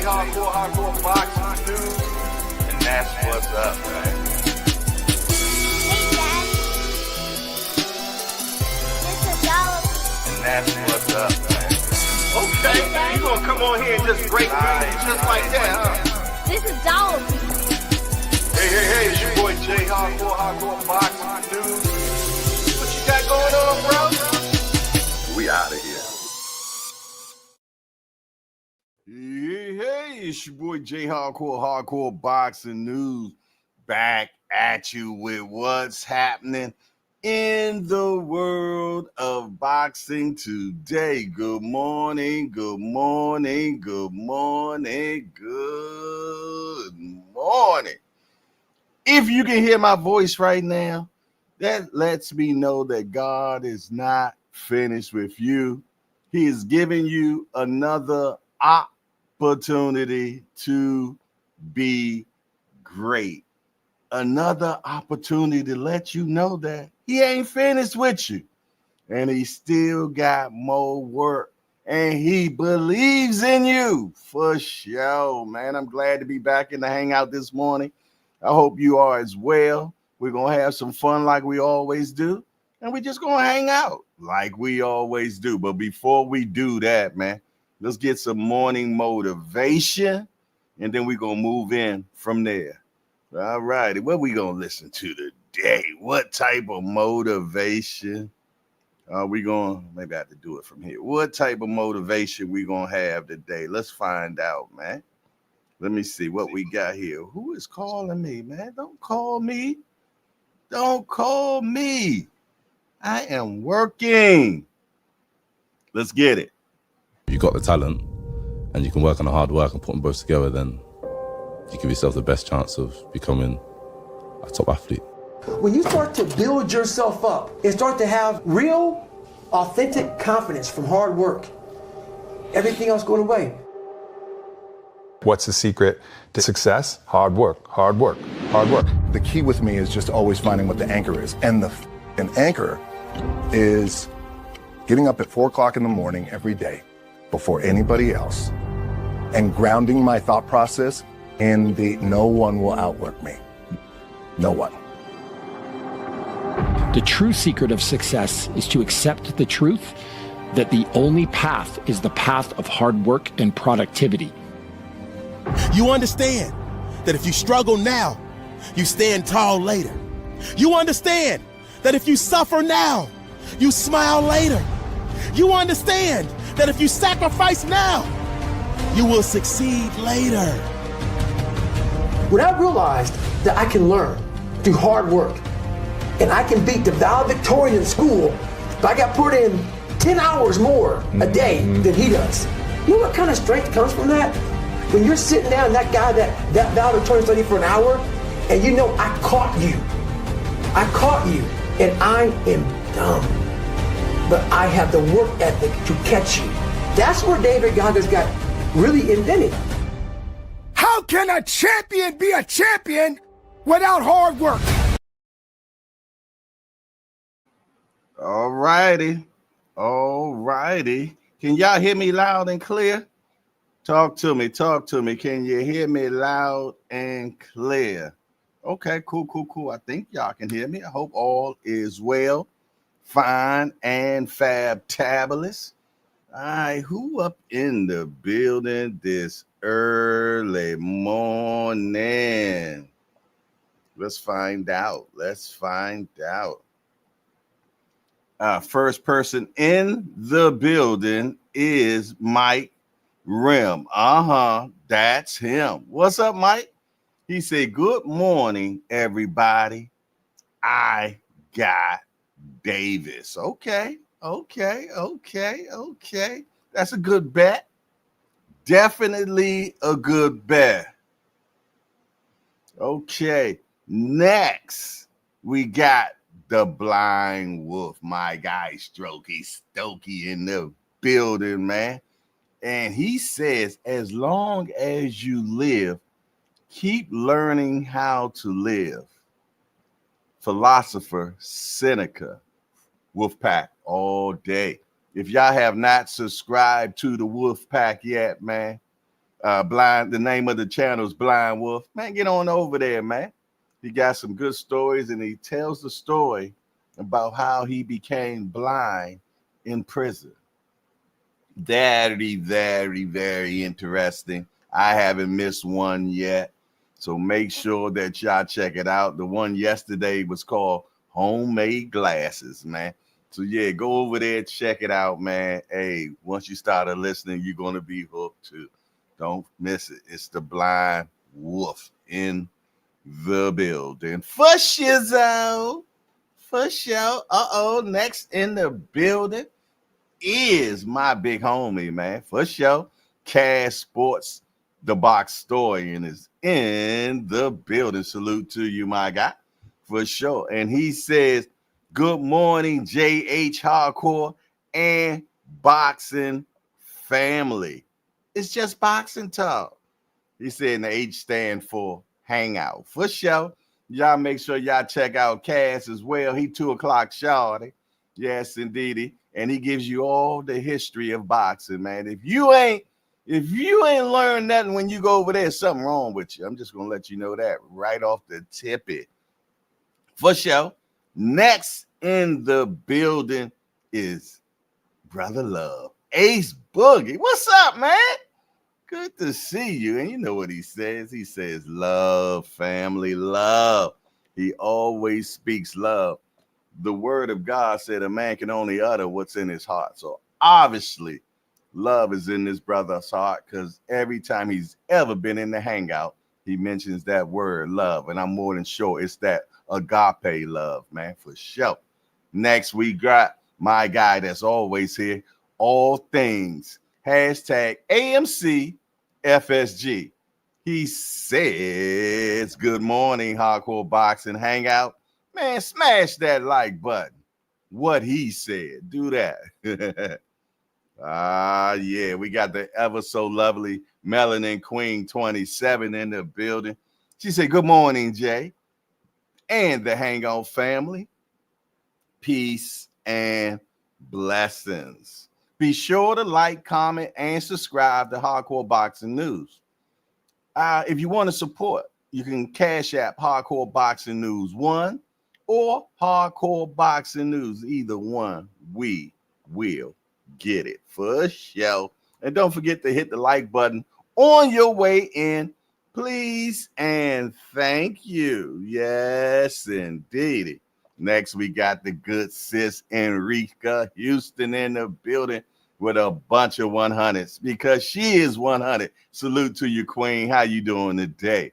hardcore boxing news, and that's what's up, man. Hey, Dad. This is Dollar. And that's what's up, man. Okay, you gonna come on here and just break news just like that, huh? This is Dollar. Hey, it's your boy Jay, hardcore boxing news. What you got going on, bro? We out of here. Hey, it's your boy Jay, hardcore boxing news, back at you with what's happening in the world of boxing today. Good morning, good morning, good morning, good morning. If you can hear my voice right now, that lets me know that God is not finished with you. He is giving you another opportunity to be great. Another opportunity to let you know that he ain't finished with you. And he still got more work. And he believes in you for sure, man. I'm glad to be back in the hangout this morning. I hope you are as well. We're going to have some fun like we always do. And we're just going to hang out like we always do. But before we do that, man, let's get some morning motivation. And then we're going to move in from there. All righty. What we going to listen to today? What type of motivation are we going to, maybe I have to do it from here. What type of motivation we going to have today? Let's find out, man. Let me see what we got here. Who is calling me, man? Don't call me. Don't call me. I am working. Let's get it. If you've got the talent and you can work on the hard work and put them both together, then you give yourself the best chance of becoming a top athlete. When you start to build yourself up and start to have real, authentic confidence from hard work, everything else goes away. What's the secret to success? Hard work, hard work, hard work. The key with me is just always finding what the anchor is. And an anchor is getting up at 4 o'clock in the morning every day before anybody else and grounding my thought process in the no one will outwork me. No one. The true secret of success is to accept the truth that the only path is the path of hard work and productivity. You understand that if you struggle now, you stand tall later. You understand that if you suffer now, you smile later. You understand that if you sacrifice now, you will succeed later. When I realized that I can learn through hard work and I can beat the valedictorian in school, but I got put in 10 hours more a day than he does. You know what kind of strength comes from that? When you're sitting down, that guy that valedictorian studied for an hour, and you know I caught you, and I am dumb, but I have the work ethic to catch you. That's where David Goggins got really invented. How can a champion be a champion without hard work? All righty. Can y'all hear me loud and clear? Talk to me. Can you hear me loud and clear? Okay, cool. I think y'all can hear me. I hope all is well, fine, and fabtabulous. All right, who up in the building this early morning? Let's find out. First person in the building is Mike Rim. That's him. What's up, Mike? He said, good morning, everybody. I got Davis. Okay. That's a good bet. Definitely a good bet. Okay. Next, we got the Blind Wolf, my guy Stokey in the building, man. And he says, as long as you live, keep learning how to live. Philosopher Seneca, Wolfpack all day. If y'all have not subscribed to the Wolfpack yet, man, Blind. The name of the channel is Blind Wolf. Man, get on over there, man. He got some good stories, and he tells the story about how he became blind in prison. Very, very, very interesting. I haven't missed one yet, so make sure that y'all check it out. The one yesterday was called Homemade Glasses, man. So yeah, go over there, check it out, man. Hey, once you started listening, you're gonna be hooked too. Don't miss it. It's the Blind Wolf in the building. For shizzle. For sure. Next in the building is my big homie, man. For sure. Cash Sports, the box story, and is in the building. Salute to you, my guy. For sure. And he says, good morning, JH Hardcore and Boxing Family. It's just boxing talk. He said the H stand for hangout. For sure. Y'all make sure y'all check out Cass as well. He 2 o'clock shawty. Yes, indeedy. And he gives you all the history of boxing, man. If you ain't learned nothing when you go over there, something wrong with you. I'm just gonna let you know that right off the tippy. For sure. Next in the building is Brother Love. Ace Boogie. What's up, man? Good to see you. And you know what he says? He says, love, family, love. He always speaks love. The word of God said a man can only utter what's in his heart. So obviously, love is in this brother's heart, because every time he's ever been in the hangout, he mentions that word love. And I'm more than sure it's that agape love, man, for sure. Next, we got my guy that's always here, all things. Hashtag AMC FSG. He says, good morning, Hardcore Boxing Hangout. Man, smash that like button. What he said. Do that. Yeah, we got the ever so lovely Melanin Queen 27 in the building. She said, good morning, Jay. And the Hang-On family. Peace and blessings. Be sure to like, comment, and subscribe to Hardcore Boxing News. If you want to support, you can Cash App Hardcore Boxing News 1 or Hardcore Boxing News. Either one, we will get it for sure. And don't forget to hit the like button on your way in, please and thank you. Yes, indeed. Next, we got the good sis Enrica Houston in the building with a bunch of 100s, because she is 100. Salute to you, queen. How you doing today?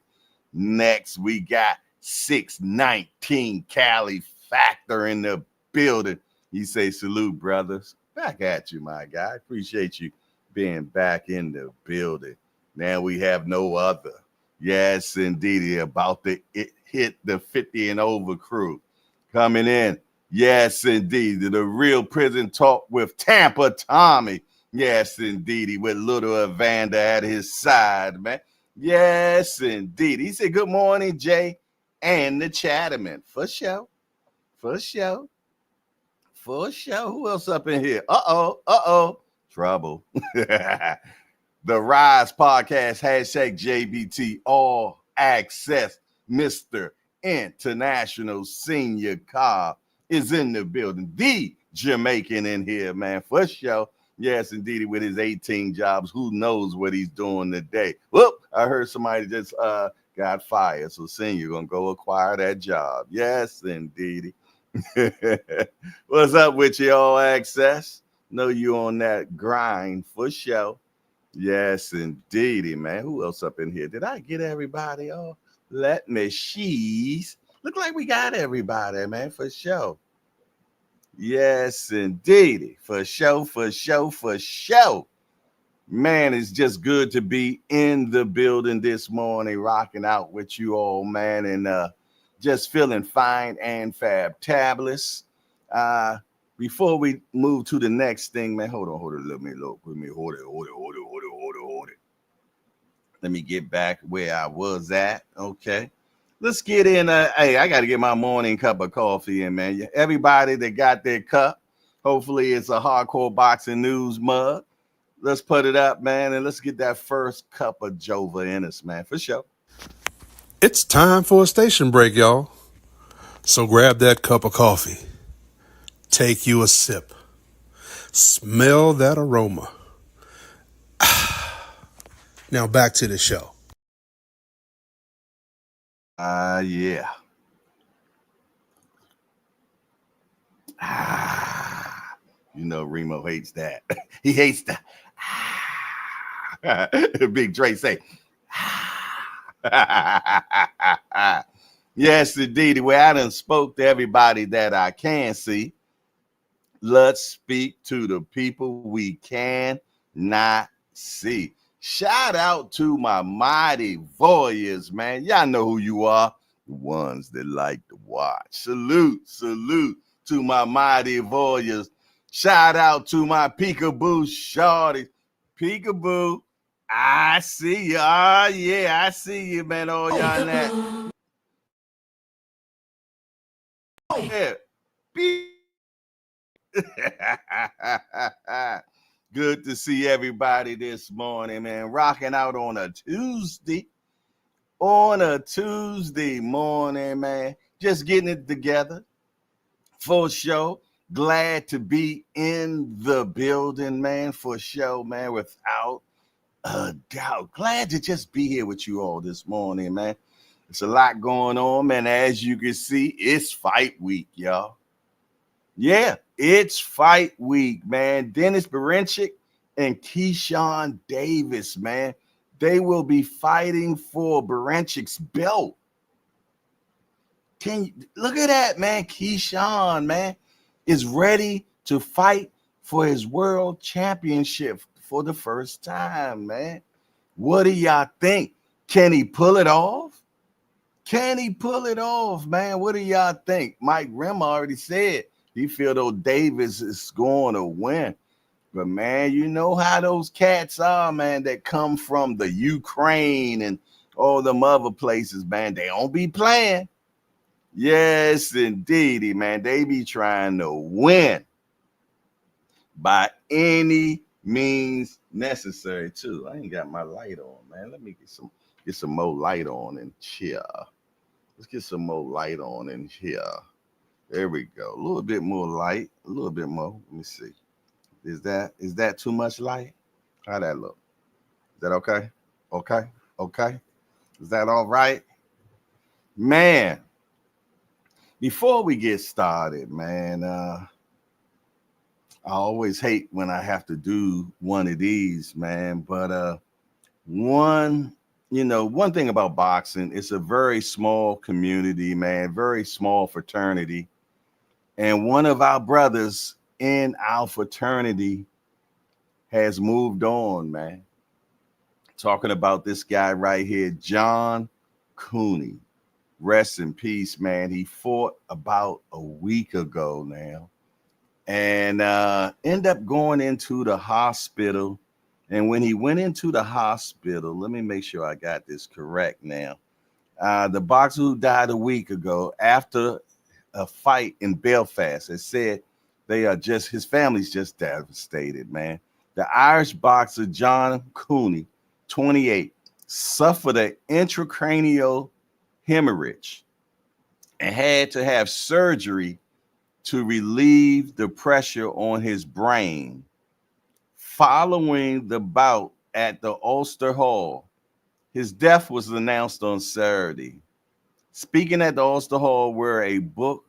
Next, we got 619 Cali Factor in the building. You say salute, brothers. Back at you, my guy. Appreciate you being back in the building. Now we have no other. Yes, indeed. About to hit the 50 and over crew. Coming in, yes, indeed, the real prison talk with Tampa Tommy. Yes, indeed, with little Evander at his side, man. Yes, indeed. He said, good morning, Jay, and the Chatterman. For sure. For sure. For sure. Who else up in here? Trouble. The Rise Podcast, hashtag JBT, all access, Mr. International Senior Cobb is in the building. The Jamaican in here, man, for sure. Yes, indeed, with his 18 jobs. Who knows what he's doing today? Whoop, I heard somebody just got fired. So Senior gonna go acquire that job. Yes, indeed. What's up with you, all access? Know you on that grind for sure. Yes, indeed, man. Who else up in here? Did I get everybody off? Let me she's. Look like we got everybody, man, for sure. Yes, indeed. For sure, for sure, for sure. Man, it's just good to be in the building this morning, rocking out with you all, man, and just feeling fine and fabtabulous. Before we move to the next thing, man, hold on, let me look. Hold it. Let me get back where I was at. Okay. Let's get in. Hey, I got to get my morning cup of coffee in, man. Everybody that got their cup, hopefully it's a Hardcore Boxing News mug. let's put it up, man, and let's get that first cup of Jova in us, man, for sure. It's time for a station break, y'all. So grab that cup of coffee. Take you a sip. Smell that aroma. Now back to the show. Yeah. You know Remo hates that. He hates that. Big Dre say, yes, indeed. Well, I done spoke to everybody that I can see. Let's speak to the people we cannot see. Shout out to my mighty warriors, man. Y'all know who you are. The ones that like to watch. Salute to my mighty warriors. Shout out to my peekaboo shorty. Peekaboo, I see you. Oh, yeah, I see you, man. All y'all that. Yeah. Good to see everybody this morning, man. Rocking out on a Tuesday. On a Tuesday morning, man. Just getting it together. For sure. Glad to be in the building, man. For sure, man. Without a doubt. Glad to just be here with you all this morning, man. It's a lot going on, man. As you can see, it's fight week, y'all. Yeah, it's fight week, man. Dennis Berinchyk and Keyshawn Davis, man. They will be fighting for Berinchyks belt. Can you look at that, man? Keyshawn, man, is ready to fight for his world championship for the first time, man. What do y'all think? Can he pull it off? Can he pull it off, man? What do y'all think? Mike Rim already said he feel though Davis is going to win. But, man, you know how those cats are, man, that come from the Ukraine and all them other places, man. They don't be playing. Yes, indeedy, man. They be trying to win by any means necessary, too. I ain't got my light on, man. Let me get some more light on in here. Let's get some more light on in here. There we go. A little bit more light. A little bit more. Let me see. Is that too much light? How that look? Is that okay? Okay. Is that all right? Man, before we get started, man, I always hate when I have to do one of these, man. But one thing about boxing, it's a very small community, man, very small fraternity. And one of our brothers in our fraternity has moved on, man. Talking about this guy right here, John Cooney. Rest in peace, man. He fought about a week ago now and ended up going into the hospital. And when he went into the hospital, let me make sure I got this correct now. The boxer who died a week ago after a fight in Belfast has said his family's just devastated, man. The Irish boxer John Cooney, 28, suffered an intracranial hemorrhage and had to have surgery to relieve the pressure on his brain. Following the bout at the Ulster Hall, his death was announced on Saturday. Speaking at the Ulster Hall, where a book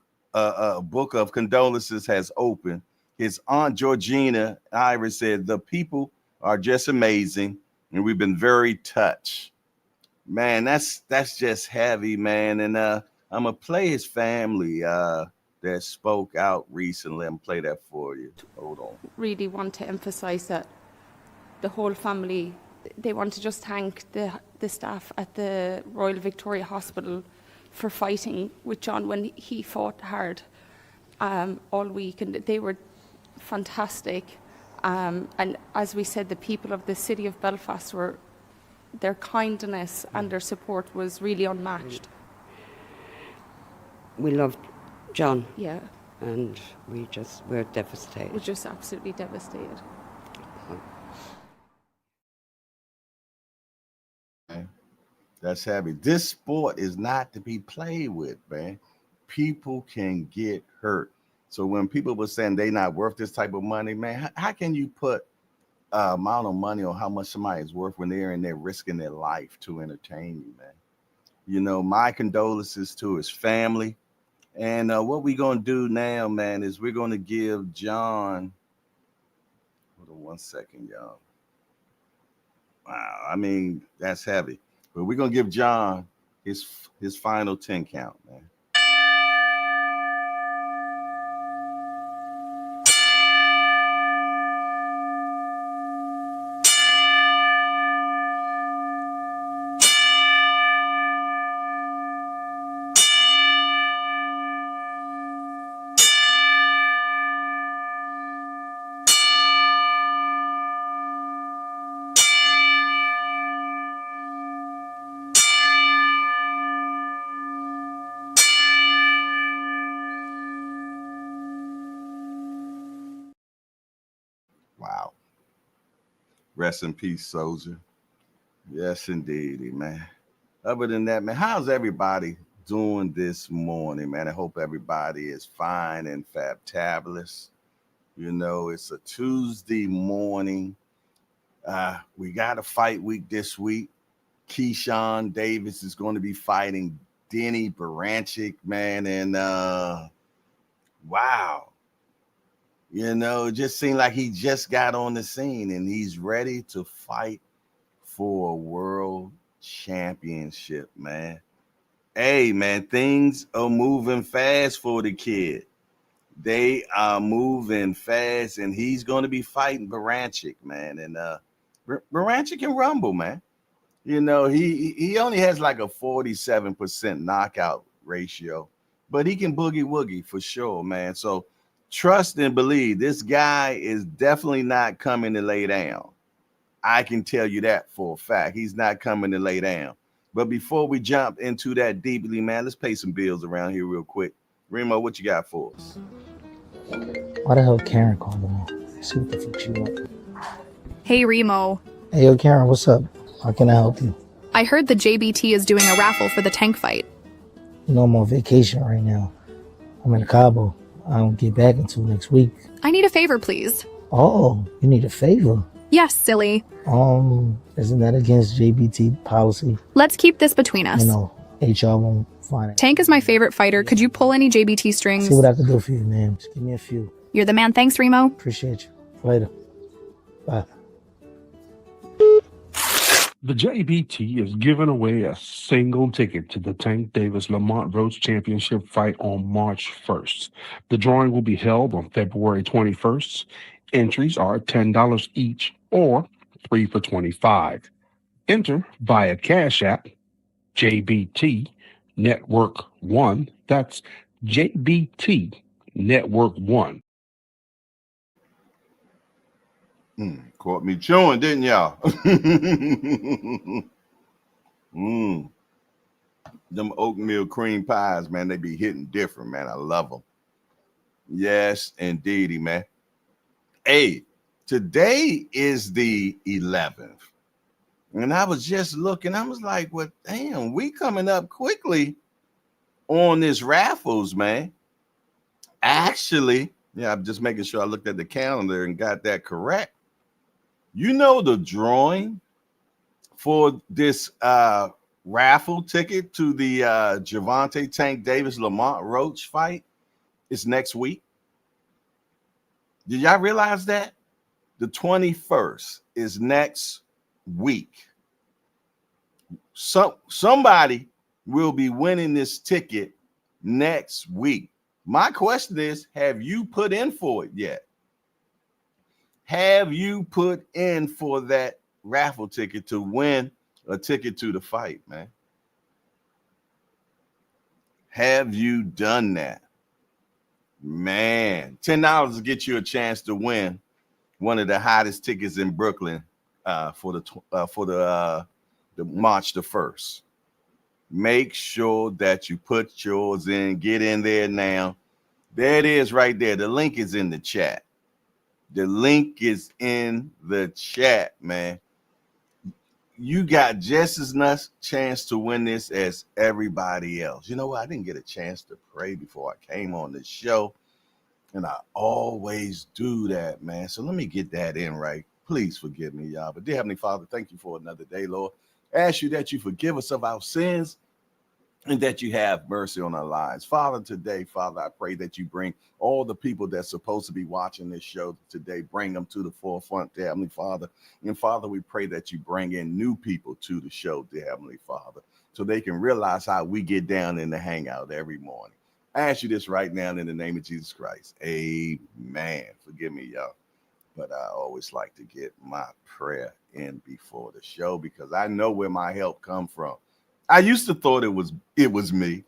of condolences has opened, his aunt Georgina Iris said, "The people are just amazing, and we've been very touched." Man, that's just heavy, man. And I'm gonna play his family that spoke out recently. I'm gonna play that for you. Hold on. Really want to emphasize that the whole family, they want to just thank the staff at the Royal Victoria Hospital for fighting with John when he fought hard all week, and they were fantastic. And as we said, the people of the city of Belfast their kindness and their support was really unmatched. We loved John. Yeah. And we're devastated. We're just absolutely devastated. That's heavy. This sport is not to be played with, man. People can get hurt. So when people were saying they not worth this type of money, man, how can you put amount of money on how much somebody is worth when they're in there risking their life to entertain you, man? You know, my condolences to his family. And what we're going to do now, man, is we're going to give John, hold on 1 second, y'all. Wow, I mean, that's heavy. But we're going to give John his final 10 count, man. Wow. Rest in peace, soldier. Yes, indeed, man. Other than that, man, how's everybody doing this morning, man? I hope everybody is fine and fabtabulous. You know, it's a Tuesday morning. We got a fight week this week. Keyshawn Davis is going to be fighting Denny Berinchyk, man. And wow. You know, it just seemed like he just got on the scene and he's ready to fight for a world championship, man. Hey, man, things are moving fast for the kid. They are moving fast, and he's going to be fighting Berinchyk, man. And Berinchyk can rumble, man. You know, he only has like a 47% knockout ratio, but he can boogie woogie for sure, man. So trust and believe this guy is definitely not coming to lay down. I can tell you that for a fact. He's not coming to lay down. But before we jump into that deeply, man, let's pay some bills around here real quick. Remo, what you got for us? Why the hell Karen called me? See what the fuck she want. Hey, Remo. Hey, yo, Karen, what's up? How can I help you? I heard the JBT is doing a raffle for the tank fight. You know, I'm on vacation right now. I'm in Cabo. I don't get back until next week. I need a favor, please. Oh, you need a favor? Yes, silly. Isn't that against JBT policy? Let's keep this between us. You know, HR won't find it. Tank is my favorite fighter. Could you pull any JBT strings? See what I can do for you, man. Just give me a few. You're the man. Thanks, Remo. Appreciate you. Later. Bye. The JBT is giving away a single ticket to the Tank Davis Lamont Roach Championship fight on March 1st. The drawing will be held on February 21st. Entries are $10 each or 3 for $25. Enter via Cash App, JBT Network 1. That's JBT Network 1. Caught me chewing, didn't y'all? Them oatmeal cream pies, man, they be hitting different, man. I love them. Yes, indeedy, man. Hey, today is the 11th. And I was just looking, I was like, well, damn, we coming up quickly on this raffles, man. Actually, yeah, I'm just making sure I looked at the calendar and got that correct. You know, the drawing for this raffle ticket to the Gervonta Tank Davis Lamont Roach fight is next week. Did y'all realize that? The 21st is next week. Somebody will be winning this ticket next week. My question is, have you put in for it yet? Have you put in for that raffle ticket to win a ticket to the fight, man? Have you done that? Man, $10 to get you a chance to win one of the hottest tickets in Brooklyn for the March the 1st. Make sure that you put yours in. Get in there now. There it is right there. The link is in the chat. The link is in the chat, man. you got just as much chance to win this as everybody else. You know what? I didn't get a chance to pray before I came on this show, and I always do that, man. So let me get that in right. Please forgive me, y'all. But dear Heavenly Father, thank you for another day, Lord. I ask you that you forgive us of our sins and that you have mercy on our lives. Father, today, Father, I pray that you bring all the people that's supposed to be watching this show today, bring them to the forefront, dear Heavenly Father. And Father, we pray that you bring in new people to the show, dear Heavenly Father, so they can realize how we get down in the hangout every morning. I ask you this right now in the name of Jesus Christ. Amen. Forgive me, y'all. But I always like to get my prayer in before the show because I know where my help come from. I used to thought it was me.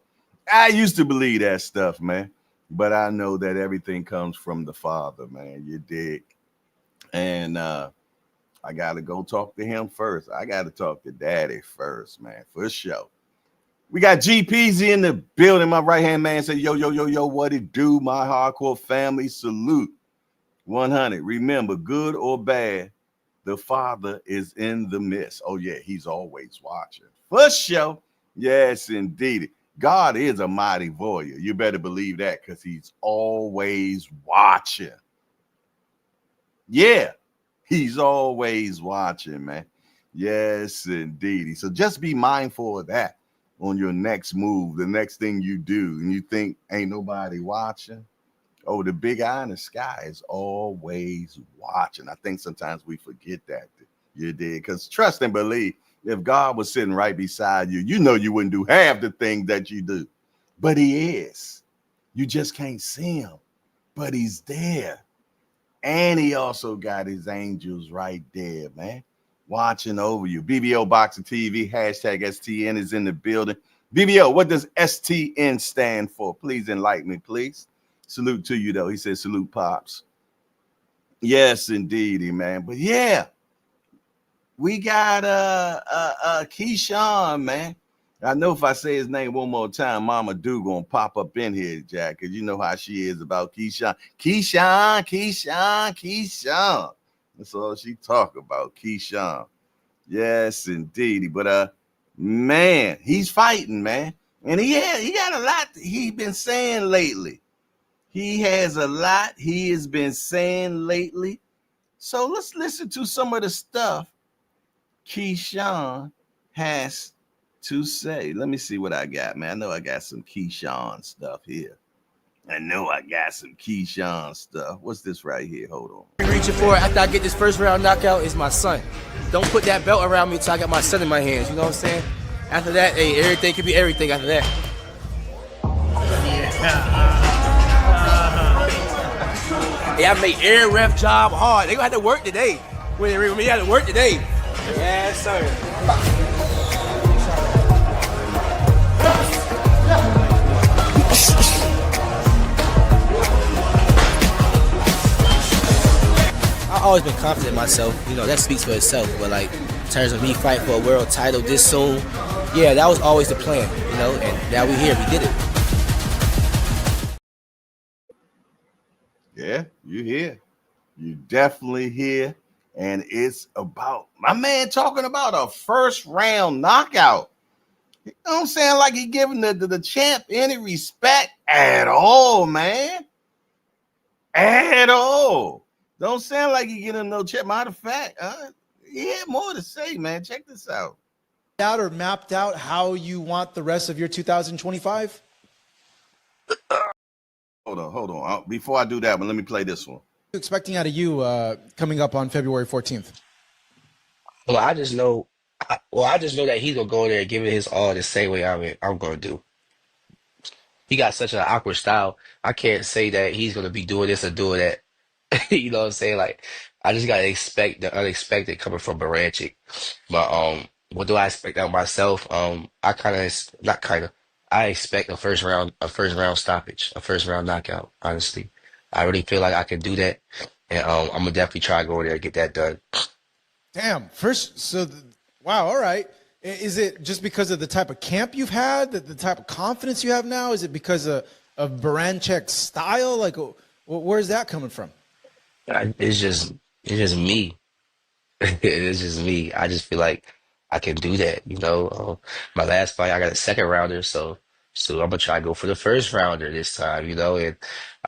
I used to believe that stuff, man. But I know that everything comes from the Father, man. You dig? And I got to go talk to him first. I got to talk to Daddy first, man, for sure. We got GPZ in the building. My right-hand man said, yo, what it do? My hardcore family, salute. 100. Remember, good or bad, the Father is in the midst. Oh, yeah, he's always watching. For sure. Yes, indeed. God is a mighty warrior. You better believe that because he's always watching. Yeah, he's always watching, man. Yes, indeed. So just be mindful of that on your next move, the next thing you do, and you think ain't nobody watching. Oh, the big eye in the sky is always watching. I think sometimes we forget that. You did. Because trust and believe, if God was sitting right beside you, you know you wouldn't do half the things that you do. But he is. You just can't see him. But he's there. And he also got his angels right there, man, watching over you. BBO Boxing TV, hashtag STN is in the building. BBO, what does STN stand for? Please enlighten me, please. Salute to you, though. He said, salute, Pops. Yes, indeed, man. But yeah, we got Keyshawn, man. I know if I say his name one more time, Mama Do gonna pop up in here, Jack, because you know how she is about Keyshawn. Keyshawn. That's all she talk about, Keyshawn. Yes, indeed. But man, he's fighting, man. And he got a lot he's been saying lately. He has a lot he has been saying lately. So let's listen to some of the stuff Keyshawn has to say. Let me see what I got, man. I know I got some Keyshawn stuff here. What's this right here? Hold on. Reaching for it after I get this first round knockout is my son. Don't put that belt around me until I got my son in my hands. You know what I'm saying? After that, hey, everything could be everything after that. Hey, I made every ref job hard. They gonna have to work today. When they had to work today. Yes, sir. I've always been confident in myself. You know, that speaks for itself. But like, in terms of me fighting for a world title this soon, yeah, that was always the plan. You know, and now we're here. We did it. Yeah, you're here. You definitely here. And it's about my man talking about a first round knockout. You know what I'm saying? Like he giving the champ any respect at all, man. At all. Don't sound like he getting no check. Matter of fact, he had more to say, man. Check this out. Or mapped out how you want the rest of your 2025? Hold on. Before I do that, let me play this one. Expecting out of you coming up on February 14th? Well, I just know that he's gonna go in there and give it his all the same way I'm gonna do. He got such an awkward style. I can't say that he's gonna be doing this or doing that. You know what I'm saying? Like, I just gotta expect the unexpected coming from Berinchyk. But what do I expect out of myself? I expect a first round stoppage, a first round knockout, honestly. I really feel like I can do that. And I'm gonna definitely try to go in there and get that done. Damn. Wow, all right. Is it just because of the type of camp you've had, the type of confidence you have now? Is it because of Berincyk's style? Like, where's that coming from? It's just me. It's just me. I just feel like I can do that. My last fight, I got a second rounder, so I'm gonna try to go for the first rounder this time. And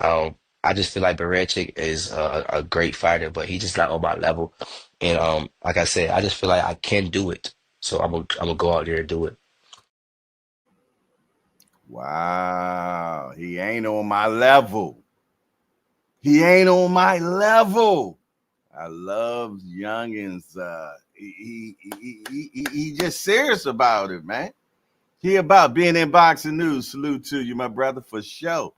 um, I just feel like Berinchyk is a great fighter, but he's just not on my level. And like I said, I just feel like I can do it, so I'm gonna go out there and do it. Wow, he ain't on my level. He ain't on my level. I love youngins. He just serious about it, man. He about being in boxing news. Salute to you, my brother, for sure.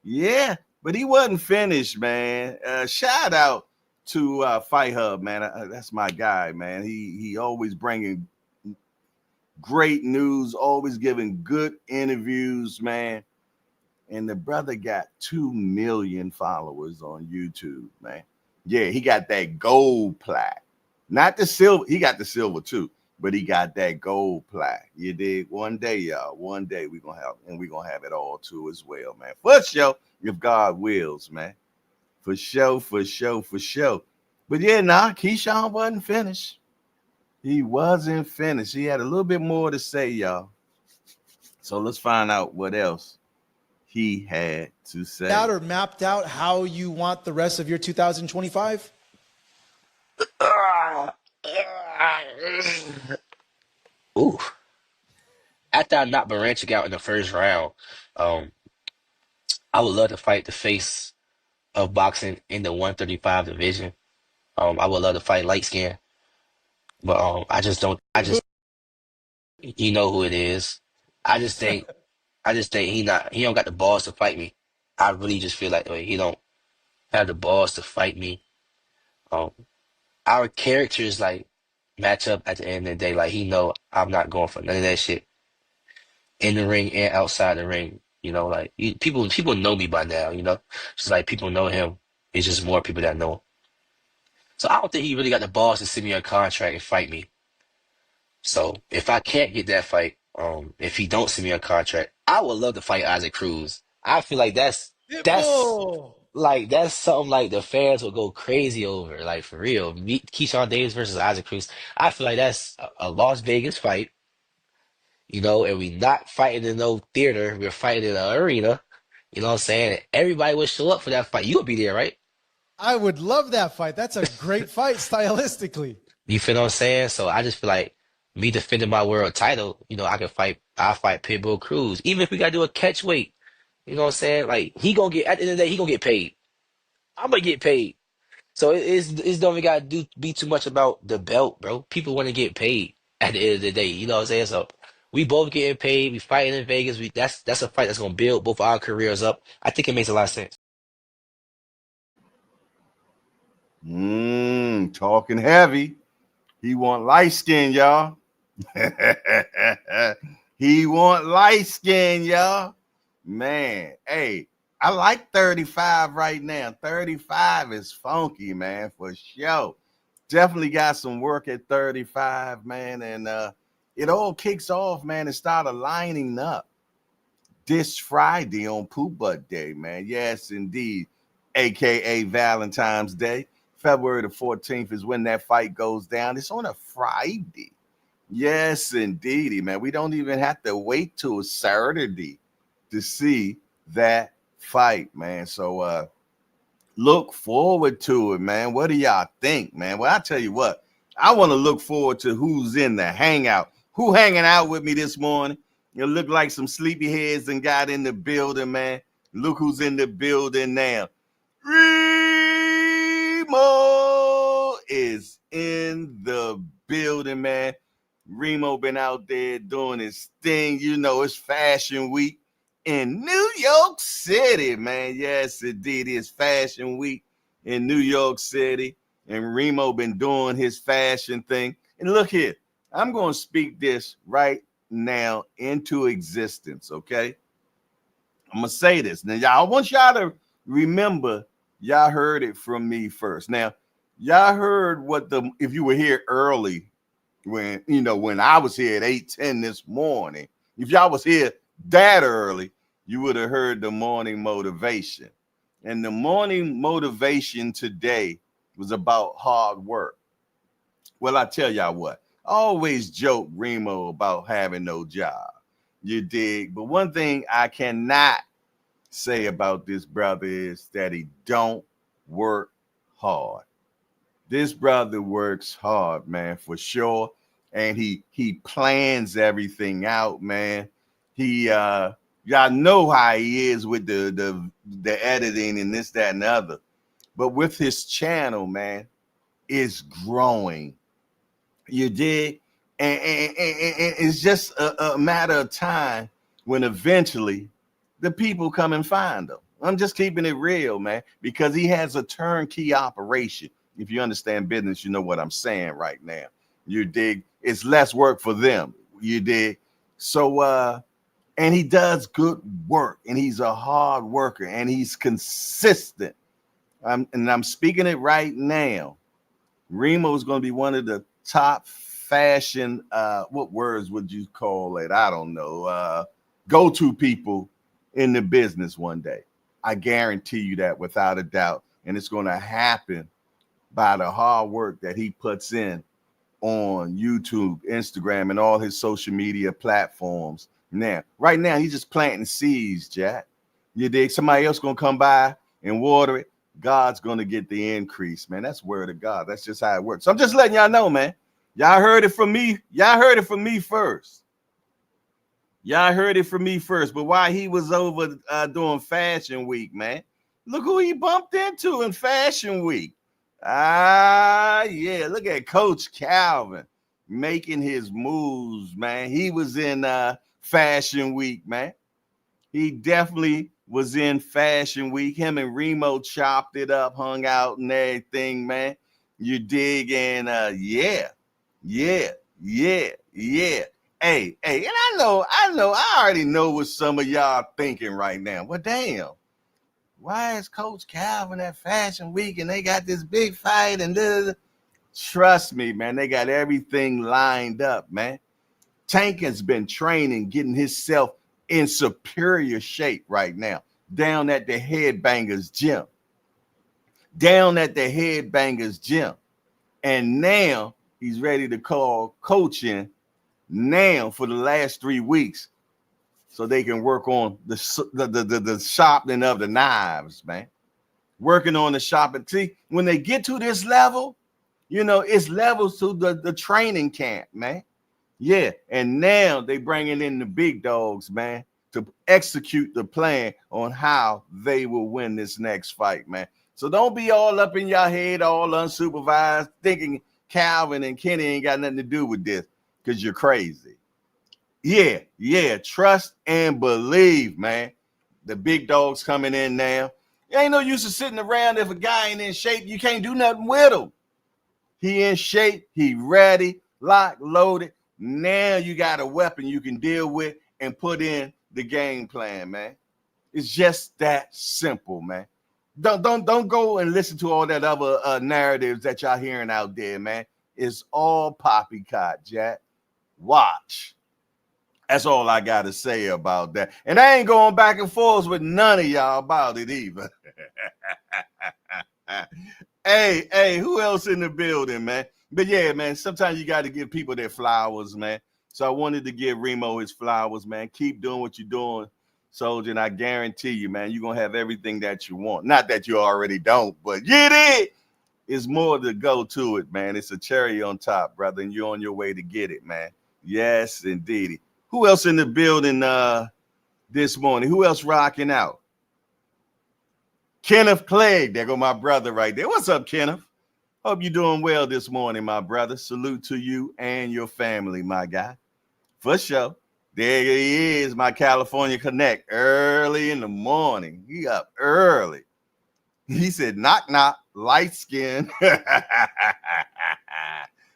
Yeah, but he wasn't finished, man. Shout out to Fight Hub, man. That's my guy, man. He always bringing great news, always giving good interviews, man. And the brother got 2 million followers on YouTube, man. Yeah, he got that gold plaque. Not the silver. He got the silver too, but he got that gold plaque. You dig? One day, y'all. One day we're gonna have it all too as well, man. For sure, if God wills, man. For sure, for sure, for sure. But yeah, Keyshawn wasn't finished. He wasn't finished. He had a little bit more to say, y'all. So let's find out what else he had to say. Out or mapped out how you want the rest of your 2025? Ooh. After I knocked Berinchyk out in the first round, I would love to fight the face of boxing in the 135 division. I would love to fight light skin, but I just don't. You know who it is. I just think he don't got the balls to fight me. I really just feel like he don't have the balls to fight me. Um, our characters like match up at the end of the day. Like he know I'm not going for none of that shit in the ring and outside the ring. People know me by now. Just like people know him. It's just more people that know him. So I don't think he really got the balls to send me a contract and fight me. So if I can't get that fight, if he don't send me a contract, I would love to fight Isaac Cruz. I feel like that's Pitbull. that's something like the fans will go crazy over. Like for real, Keyshawn Davis versus Isaac Cruz. I feel like that's a Las Vegas fight, and we not fighting in no theater. We're fighting in an arena. You know what I'm saying? Everybody would show up for that fight. You would be there, right? I would love that fight. That's a great fight stylistically. You feel what I'm saying? So I just feel like me defending my world title, I'll fight Pitbull Cruz. Even if we gotta do a catch weight, you know what I'm saying? Like he gonna get at the end of the day, he gonna get paid. I'm gonna get paid. So it's don't even gotta be too much about the belt, bro. People wanna get paid at the end of the day. You know what I'm saying? So we both getting paid, we fighting in Vegas. That's a fight that's gonna build both our careers up. I think it makes a lot of sense. Talking heavy. He want light skin, y'all. He want light skin, y'all. Man, hey, I like 35 right now. 35 is funky, man, for sure. Definitely got some work at 35, man. And it all kicks off, man, and start lining up this Friday on Poop Butt Day, man. Yes, indeed. AKA Valentine's Day. February the 14th is when that fight goes down. It's on a Friday. Yes, indeedy, man. We don't even have to wait till Saturday to see that fight, man. So look forward to it, man. What do y'all think, man? Well, I tell you what, I want to look forward to who's in the hangout. Who hanging out with me this morning? You look like some sleepy heads and got in the building, man. Look who's in the building now. Remo is in the building, man. Remo been out there doing his thing. It's Fashion Week in New York City, man. Yes, indeed, it's Fashion Week in New York City. And Remo been doing his fashion thing. And look here, I'm going to speak this right now into existence, okay? I'm going to say this. Now, I want y'all to remember, y'all heard it from me first. Now, y'all heard if you were here early, when I was here at 8:10 this morning, if y'all was here that early, you would have heard the morning motivation. And the morning motivation today was about hard work. Well, I tell y'all what, always joke Remo about having no job. You dig? But one thing I cannot say about this brother is that he don't work hard. This brother works hard, man, for sure. And he plans everything out, man. He y'all know how he is with the editing and this, that, and the other. But with his channel, man, it's growing. You dig? And it's just a matter of time when eventually the people come and find him. I'm just keeping it real, man, because he has a turnkey operation. If you understand business, you know what I'm saying right now. You dig? It's less work for them. You dig? So, and he does good work, and he's a hard worker, and he's consistent. And I'm speaking it right now. Remo is going to be one of the top fashion, what words would you call it? I don't know. Go-to people in the business one day. I guarantee you that without a doubt. And it's going to happen by the hard work that he puts in on YouTube, Instagram, and all his social media platforms. Now, right now, he's just planting seeds, Jack. You dig? Somebody else going to come by and water it. God's going to get the increase, man. That's word of God. That's just how it works. So I'm just letting y'all know, man. Y'all heard it from me. Y'all heard it from me first. Y'all heard it from me first. But while he was over doing Fashion Week, man, look who he bumped into in Fashion Week. Yeah. Look at Coach Calvin making his moves, man. He was in Fashion Week, man. He definitely was in Fashion Week. Him and Remo chopped it up, hung out and everything, man. You dig? And yeah. Hey, and I already know what some of y'all thinking right now. Well, damn, why is Coach Calvin at Fashion Week and they got this big fight and this? Trust me, man, they got everything lined up, man. Tank has been training, getting himself in superior shape right now, down at the Headbangers Gym. And now he's ready to call coaching now for the last 3 weeks so they can work on the sharpening of the knives, man. Working on the sharpening. See, when they get to this level, you know, it's levels to the training camp, man. Yeah, and now they bringing in the big dogs, man, to execute the plan on how they will win this next fight, man. So don't be all up in your head, all unsupervised, thinking Calvin and Kenny ain't got nothing to do with this because you're crazy. Yeah, trust and believe, man. The big dogs coming in now. It ain't no use of sitting around if a guy ain't in shape. You can't do nothing with him. He in shape, he ready, locked, loaded. Now you got a weapon you can deal with and put in the game plan, man. It's just that simple, man. Don't go and listen to all that other narratives that y'all hearing out there, man. It's all poppycock, Jack. Watch. That's all I got to say about that. And I ain't going back and forth with none of y'all about it either. Hey, who else in the building, man? But yeah, man, sometimes you got to give people their flowers, man. So I wanted to give Remo his flowers, man. Keep doing what you're doing, Soldier, and I guarantee you, man, you're going to have everything that you want. Not that you already don't, but you did. It's more to go to it, man. It's a cherry on top, brother, and you're on your way to get it, man. Yes, indeed. Who else in the building this morning? Who else rocking out? Kenneth Clegg. There go my brother right there. What's up, Kenneth? Hope you're doing well this morning, my brother. Salute to you and your family, my guy. For sure. There he is, my California Connect, early in the morning. He up early. He said, knock, knock, light skin.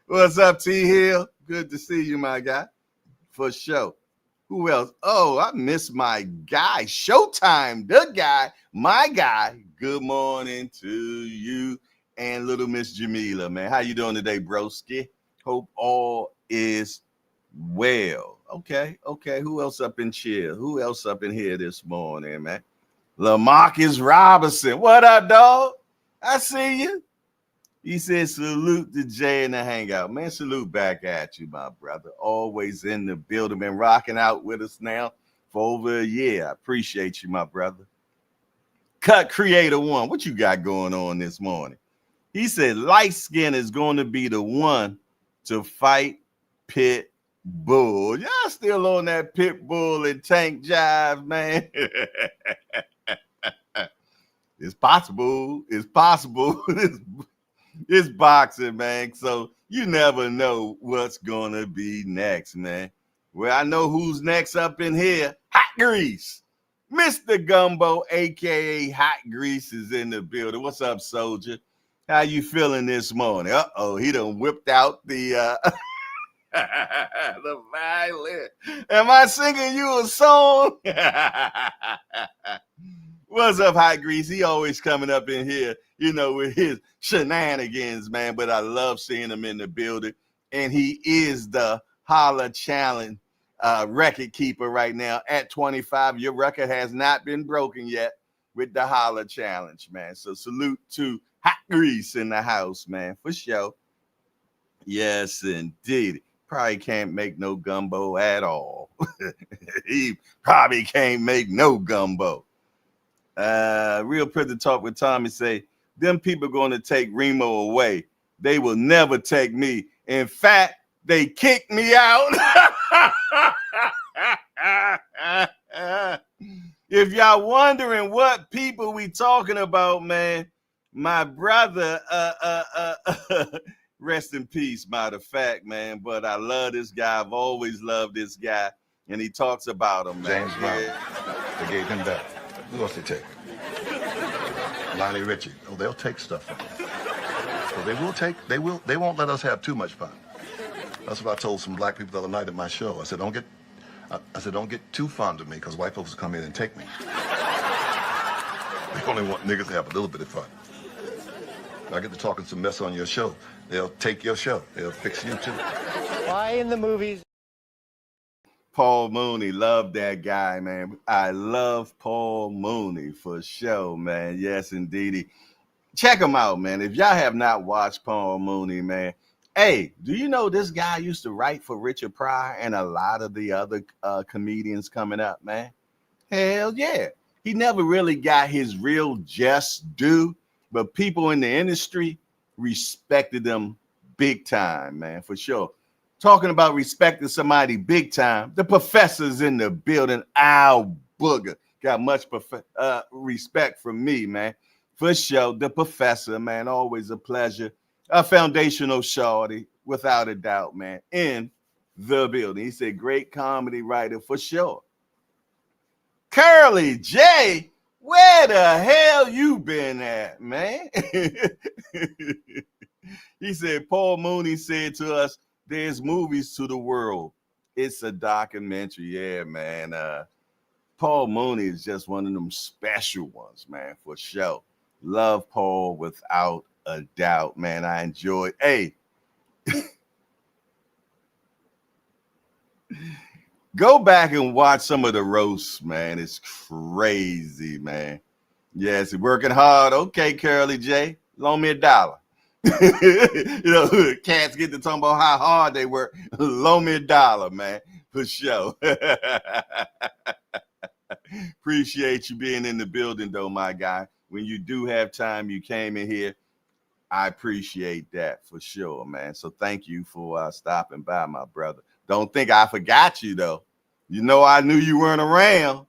What's up, T Hill? Good to see you, my guy. For sure. Who else? Oh, I miss my guy. Showtime, the guy, my guy. Good morning to you and little Miss Jamila, man. How you doing today, broski? Hope all is well. Okay. Who else up in chill? Who else up in here this morning, man? LaMarcus Robinson. What up, dog? I see you. He said, salute to Jay in the hangout. Man, salute back at you, my brother. Always in the building. Been rocking out with us now for over a year. I appreciate you, my brother. Cut Creator One. What you got going on this morning? He said, light skin is going to be the one to fight Pit Bull. Y'all still on that Pit Bull and Tank jive, man. It's possible. It's possible. It's boxing, man. So you never know what's going to be next, man. Well, I know who's next up in here. Hot Grease. Mr. Gumbo, a.k.a. Hot Grease, is in the building. What's up, soldier? How you feeling this morning? Uh-oh, he done whipped out the the violin. Am I singing you a song? What's up, Hot Grease? He always coming up in here, you know, with his shenanigans, man. But I love seeing him in the building. And he is the Holla Challenge record keeper right now at 25. Your record has not been broken yet with the Holla Challenge, man. So salute to Hot Grease in the house, man, for sure. Yes, indeed. Probably can't make no gumbo at all. He probably can't make no gumbo. Real Prison Talk with Tommy say, them people going to take Remo away. They will never take me. In fact, they kicked me out. If y'all wondering what people we talking about, man, my brother, rest in peace, matter of fact, man. But I love this guy. I've always loved this guy. And he talks about him, man. James Brown. They gave him that. Who else they take? Lonnie Richie. Oh, they'll take stuff from him. So they won't let us have too much fun. That's what I told some black people the other night at my show. I said, don't get too fond of me, because white folks will come in and take me. They only want niggas to have a little bit of fun. I get to talking some mess on your show. They'll take your show. They'll fix you too. Why in the movies? Paul Mooney, love that guy, man. I love Paul Mooney for sure, man. Yes, indeedy. Check him out, man. If y'all have not watched Paul Mooney, man, hey, do you know this guy used to write for Richard Pryor and a lot of the other comedians coming up, man? Hell yeah. He never really got his real just due, but people in the industry respected them big time, man, for sure. Talking about respecting somebody big time, the professor's in the building. Al Booger got much respect from me, man. For sure, the professor, man, always a pleasure. A foundational shorty, without a doubt, man, in the building. He said, great comedy writer for sure. Curly J, where the hell you been at, man? He said, Paul Mooney said to us, there's movies to the world. It's a documentary. Yeah, man. Paul Mooney is just one of them special ones, man, for sure. Love Paul without a doubt, man. I enjoy. Hey, go back and watch some of the roasts, man. It's crazy, man. Yes, working hard. Okay, Curly J, loan me $1. You know, cats get to talk about how hard they work. Loan me $1, man, for sure. Appreciate you being in the building, though, my guy. When you do have time, you came in here. I appreciate that for sure, man. So thank you for stopping by, my brother. Don't think I forgot you, though. You know I knew you weren't around.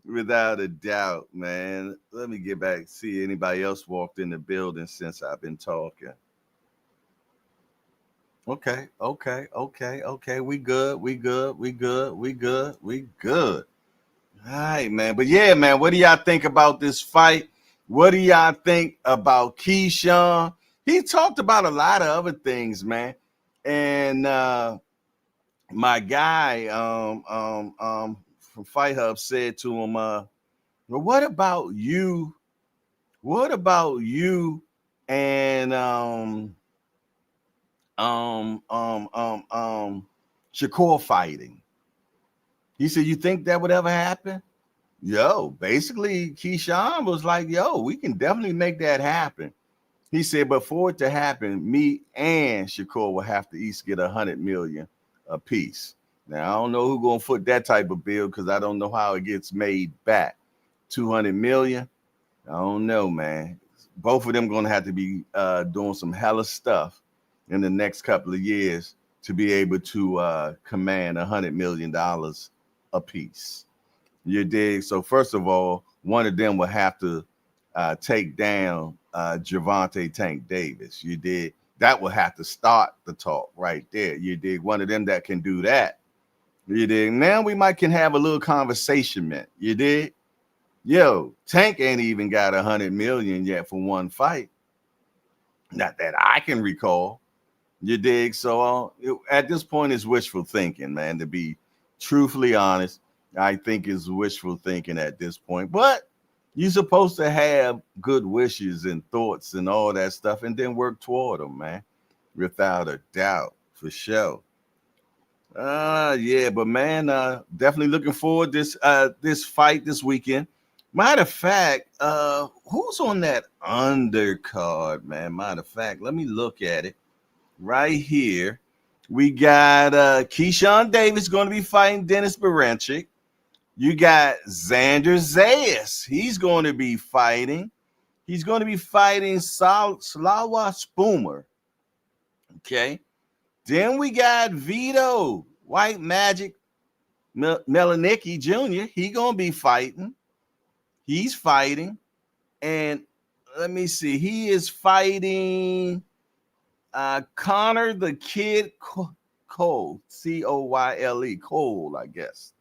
Without a doubt, man. Let me get back, see anybody else walked in the building since I've been talking. Okay. We good. All right, man. But yeah, man, what do y'all think about this fight? What do y'all think about Keyshawn? He talked about a lot of other things, man. And my guy from Fight Hub said to him, well, what about you? What about you and Shakur fighting? He said, you think that would ever happen? Basically, Keyshawn was like, we can definitely make that happen. He said, but for it to happen, me and Shakur will have to each get $100 million a piece. Now, I don't know who's gonna foot that type of bill because I don't know how it gets made back. $200 million. I don't know, man. Both of them gonna have to be doing some hella stuff in the next couple of years to be able to command $100 million a piece. You dig? So first of all, one of them will have to take down Javante Tank Davis. You dig? That will have to start the talk right there. You dig? One of them that can do that. You dig? Now we can have a little conversation, man. You dig? Tank ain't even got $100 million yet for one fight. Not that I can recall. You dig? So at this point, it's wishful thinking, man. To be truthfully honest, I think it's wishful thinking at this point. But you're supposed to have good wishes and thoughts and all that stuff, and then work toward them, man. Without a doubt, for sure. But man, definitely looking forward this fight this weekend. Matter of fact, who's on that undercard, man? Matter of fact, let me look at it right here. We got Keyshawn Davis going to be fighting Dennis Berinchyk. You got Xander Zayas. He's going to be fighting. He's going to be fighting Slawa Spoomer. Okay. Then we got Vito White Magic Melanicki Jr. He going to be fighting. He's fighting. And let me see. He is fighting Connor the Kid Cole. Coyle. Cole, I guess.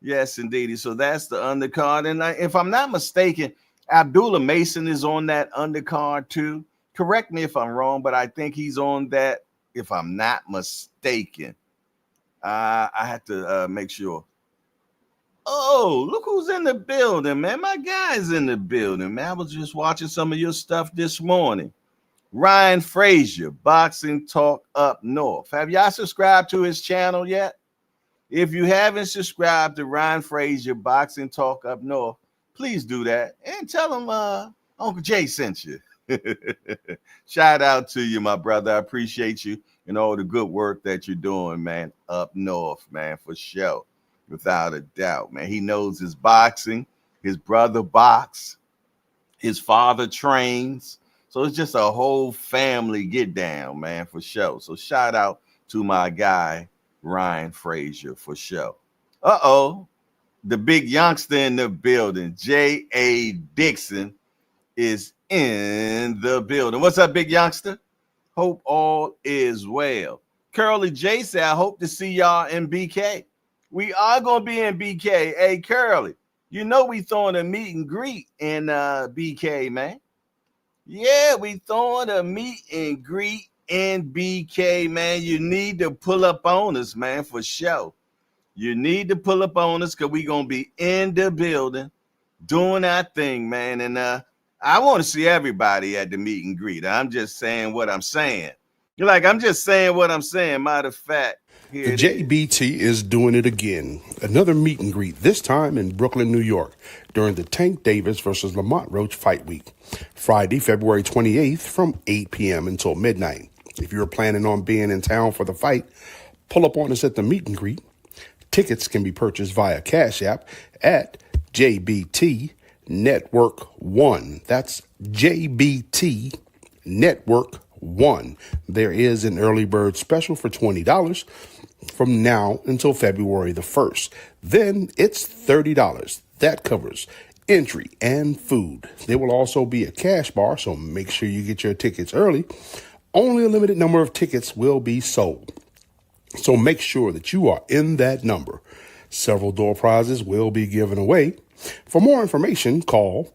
Yes, indeed. So that's the undercard. And if I'm not mistaken, Abdullah Mason is on that undercard too. Correct me if I'm wrong, but I think he's on that, if I'm not mistaken. I have to make sure. Oh, look who's in the building, man. My guy's in the building, man. I was just watching some of your stuff this morning. Ryan Frazier, Boxing Talk Up North. Have y'all subscribed to his channel yet? If you haven't subscribed to Ryan Frazier, Boxing Talk Up North, please do that and tell him Uncle Jay sent you. Shout out to you, my brother. I appreciate you and all the good work that you're doing, man, up north, man, for sure. Without a doubt, man. He knows his boxing. His brother box. His father trains. So it's just a whole family get down, man, for sure. So shout out to my guy, Ryan Frazier, for sure. The big youngster in the building, J.A. Dixon, is in the building. What's up, big youngster? Hope all is well. Curly J said, I hope to see y'all in BK. We are going to be in BK. Hey, Curly, you know we throwing a meet and greet in BK, man. Yeah, we throwing a meet and greet in BK, man. You need to pull up on us, man, for sure. You need to pull up on us because we're going to be in the building doing our thing, man. And I want to see everybody at the meet and greet. I'm just saying what I'm saying. You're like, I'm just saying what I'm saying. Matter of fact, the JBT is doing it again. Another meet and greet, this time in Brooklyn, New York, during the Tank Davis versus Lamont Roach fight week. Friday, February 28th from 8 p.m. until midnight. If you're planning on being in town for the fight, pull up on us at the meet and greet. Tickets can be purchased via Cash App at JBT Network 1. That's JBT Network 1. There is an early bird special for $20 from now until February the 1st. Then it's $30. That covers entry and food. There will also be a cash bar, so make sure you get your tickets early. Only a limited number of tickets will be sold. So make sure that you are in that number. Several door prizes will be given away. For more information, call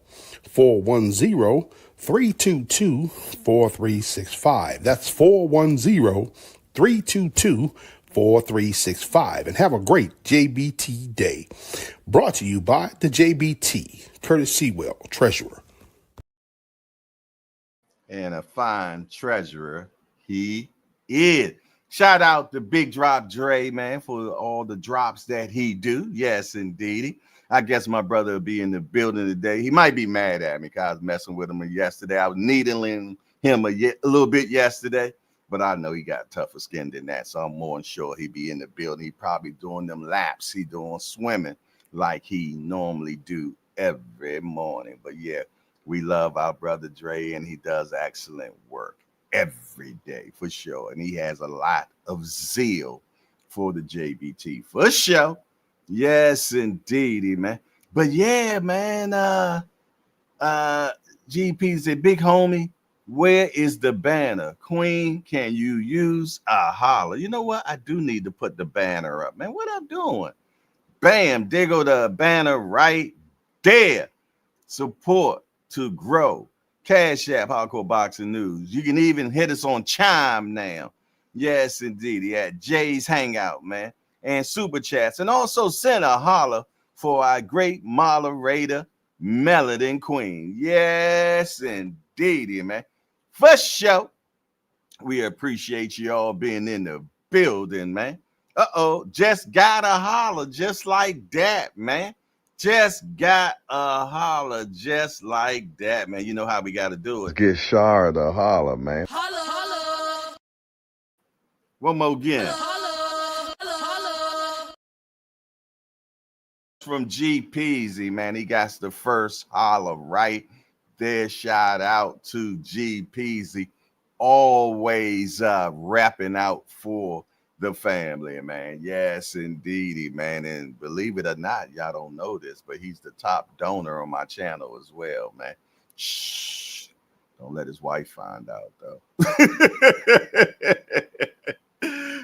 410-322-4365. That's 410-322-4365. And have a great JBT day. Brought to you by the JBT, Curtis Sewell, Treasurer. And a fine treasurer he is. Shout out to Big Drop Dre, man, for all the drops that he do. Yes, indeed. I guess my brother will be in the building today. He might be mad at me because I was messing with him yesterday. I was needling him a little bit yesterday, but I know he got tougher skin than that. So I'm more than sure he'd be in the building. He probably doing them laps. He doing swimming like he normally do every morning. But yeah, we love our brother Dre, and he does excellent work every day for sure. And he has a lot of zeal for the JBT for sure. Yes, indeedy, man. But yeah, man, GP said, big homie, where is the banner? Queen, can you use a holler? You know what? I do need to put the banner up, man. What I'm doing? Bam, there go the banner right there. Support to grow. Cash App, Hardcore Boxing News. You can even hit us on Chime now. Yes, indeed. At Jay's Hangout, man. And Super Chats. And also send a holler for our great moderator, Melody Queen. Yes, indeed, man. For sure. We appreciate you all being in the building, man. Just got a holler just like that, man. Just got a holler just like that, man. You know how we got to do it. Get Shara to holler, man. Holla, holla. One more again. Holla, holla, holla. From G Peasy, man. He got the first holler right there. Shout out to G Peasy. Always rapping out for the family, man. Yes, indeedy, man. And believe it or not, y'all don't know this, but he's the top donor on my channel as well, man. Shh. Don't let his wife find out, though.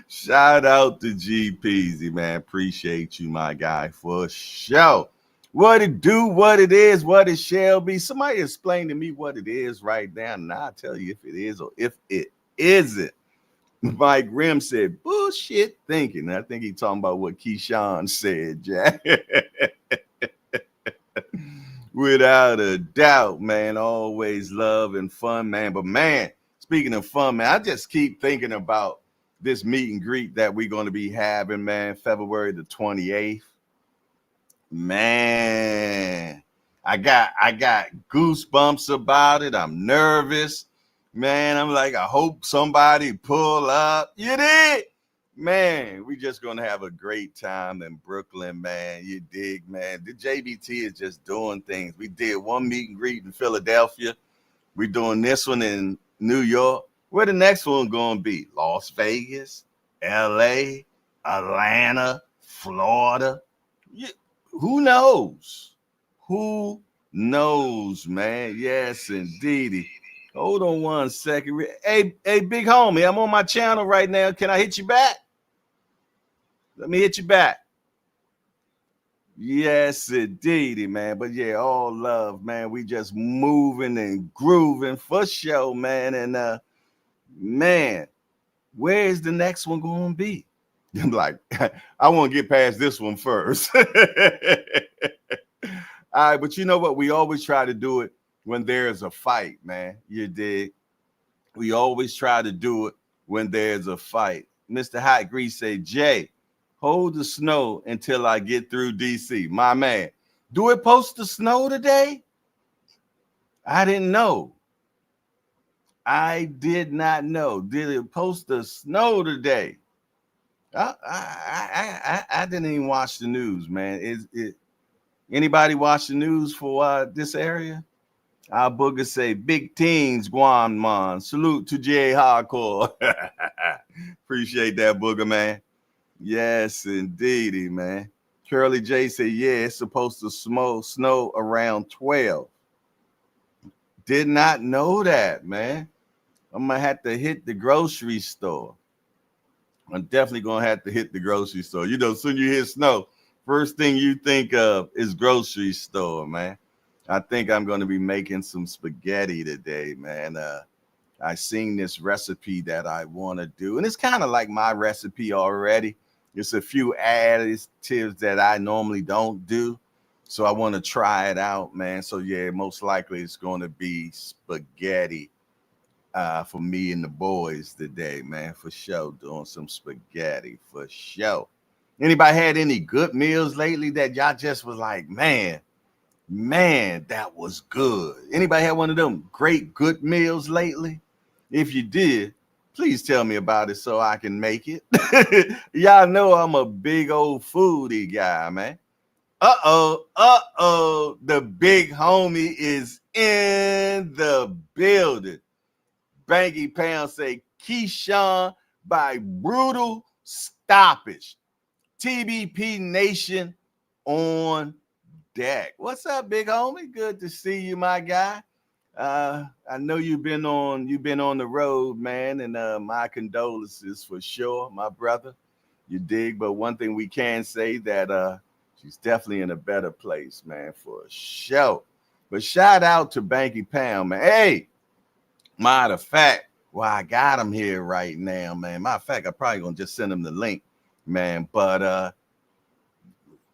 Shout out to G Peasy, man. Appreciate you, my guy, for sure. What it do, what it is, what it shall be. Somebody explain to me what it is right now, and I'll tell you if it is or if it isn't. Mike Grimm said, bullshit thinking. I think he's talking about what Keyshawn said, Jack. Without a doubt, man. Always love and fun, man. But, man, speaking of fun, man, I just keep thinking about this meet and greet that we're going to be having, man, February the 28th. Man, I got goosebumps about it. I'm nervous. Man, I'm like, I hope somebody pull up. You did? Man, we just going to have a great time in Brooklyn, man. You dig, man? The JBT is just doing things. We did one meet and greet in Philadelphia. We're doing this one in New York. Where the next one going to be? Las Vegas, LA, Atlanta, Florida. Who knows? Who knows, man? Yes, indeedy. Hold on one second. Hey, big homie, I'm on my channel right now. Can I hit you back? Let me hit you back. Yes, indeedy, man. But yeah, all love, man. We just moving and grooving for sure, man. And man, where's the next one going to be? I'm like, I want to get past this one first. All right, but you know what? We always try to do it when there's a fight, man. You dig? We always try to do it when there's a fight. Mr. Hot Grease say, Jay, hold the snow until I get through DC. My man, do it post the snow today? I didn't know. I did not know. Did it post the snow today? I didn't even watch the news, man. Is anybody watch the news for this area? Our booger say, big teens, Guamon. Salute to Jay Hardcore. Appreciate that, booger, man. Yes, indeedy, man. Curly J say, yeah, it's supposed to snow around 12. Did not know that, man. I'm going to have to hit the grocery store. I'm definitely going to have to hit the grocery store. You know, as soon as you hear snow, first thing you think of is grocery store, man. I think I'm going to be making some spaghetti today, man. I seen this recipe that I want to do, and it's kind of like my recipe already. It's a few additives that I normally don't do, so I want to try it out, man. So, yeah, most likely it's going to be spaghetti for me and the boys today, man, for sure. Doing some spaghetti for sure. Anybody had any good meals lately that y'all just was like, man, that was good? Anybody had one of them great good meals lately? If you did, please tell me about it so I can make it. Y'all know I'm a big old foodie guy, man. The big homie is in the building. Banky Pound say Keyshawn by brutal stoppage. TBP Nation on deck. What's up, big homie? Good to see you, my guy. I know you've been on the road, man, and my condolences for sure, my brother. You dig? But one thing we can say that she's definitely in a better place, man, for sure. But shout out to Banky Pound, man. Hey, matter of fact, well, I got him here right now, man. Matter of fact, I'm probably gonna just send him the link, man. But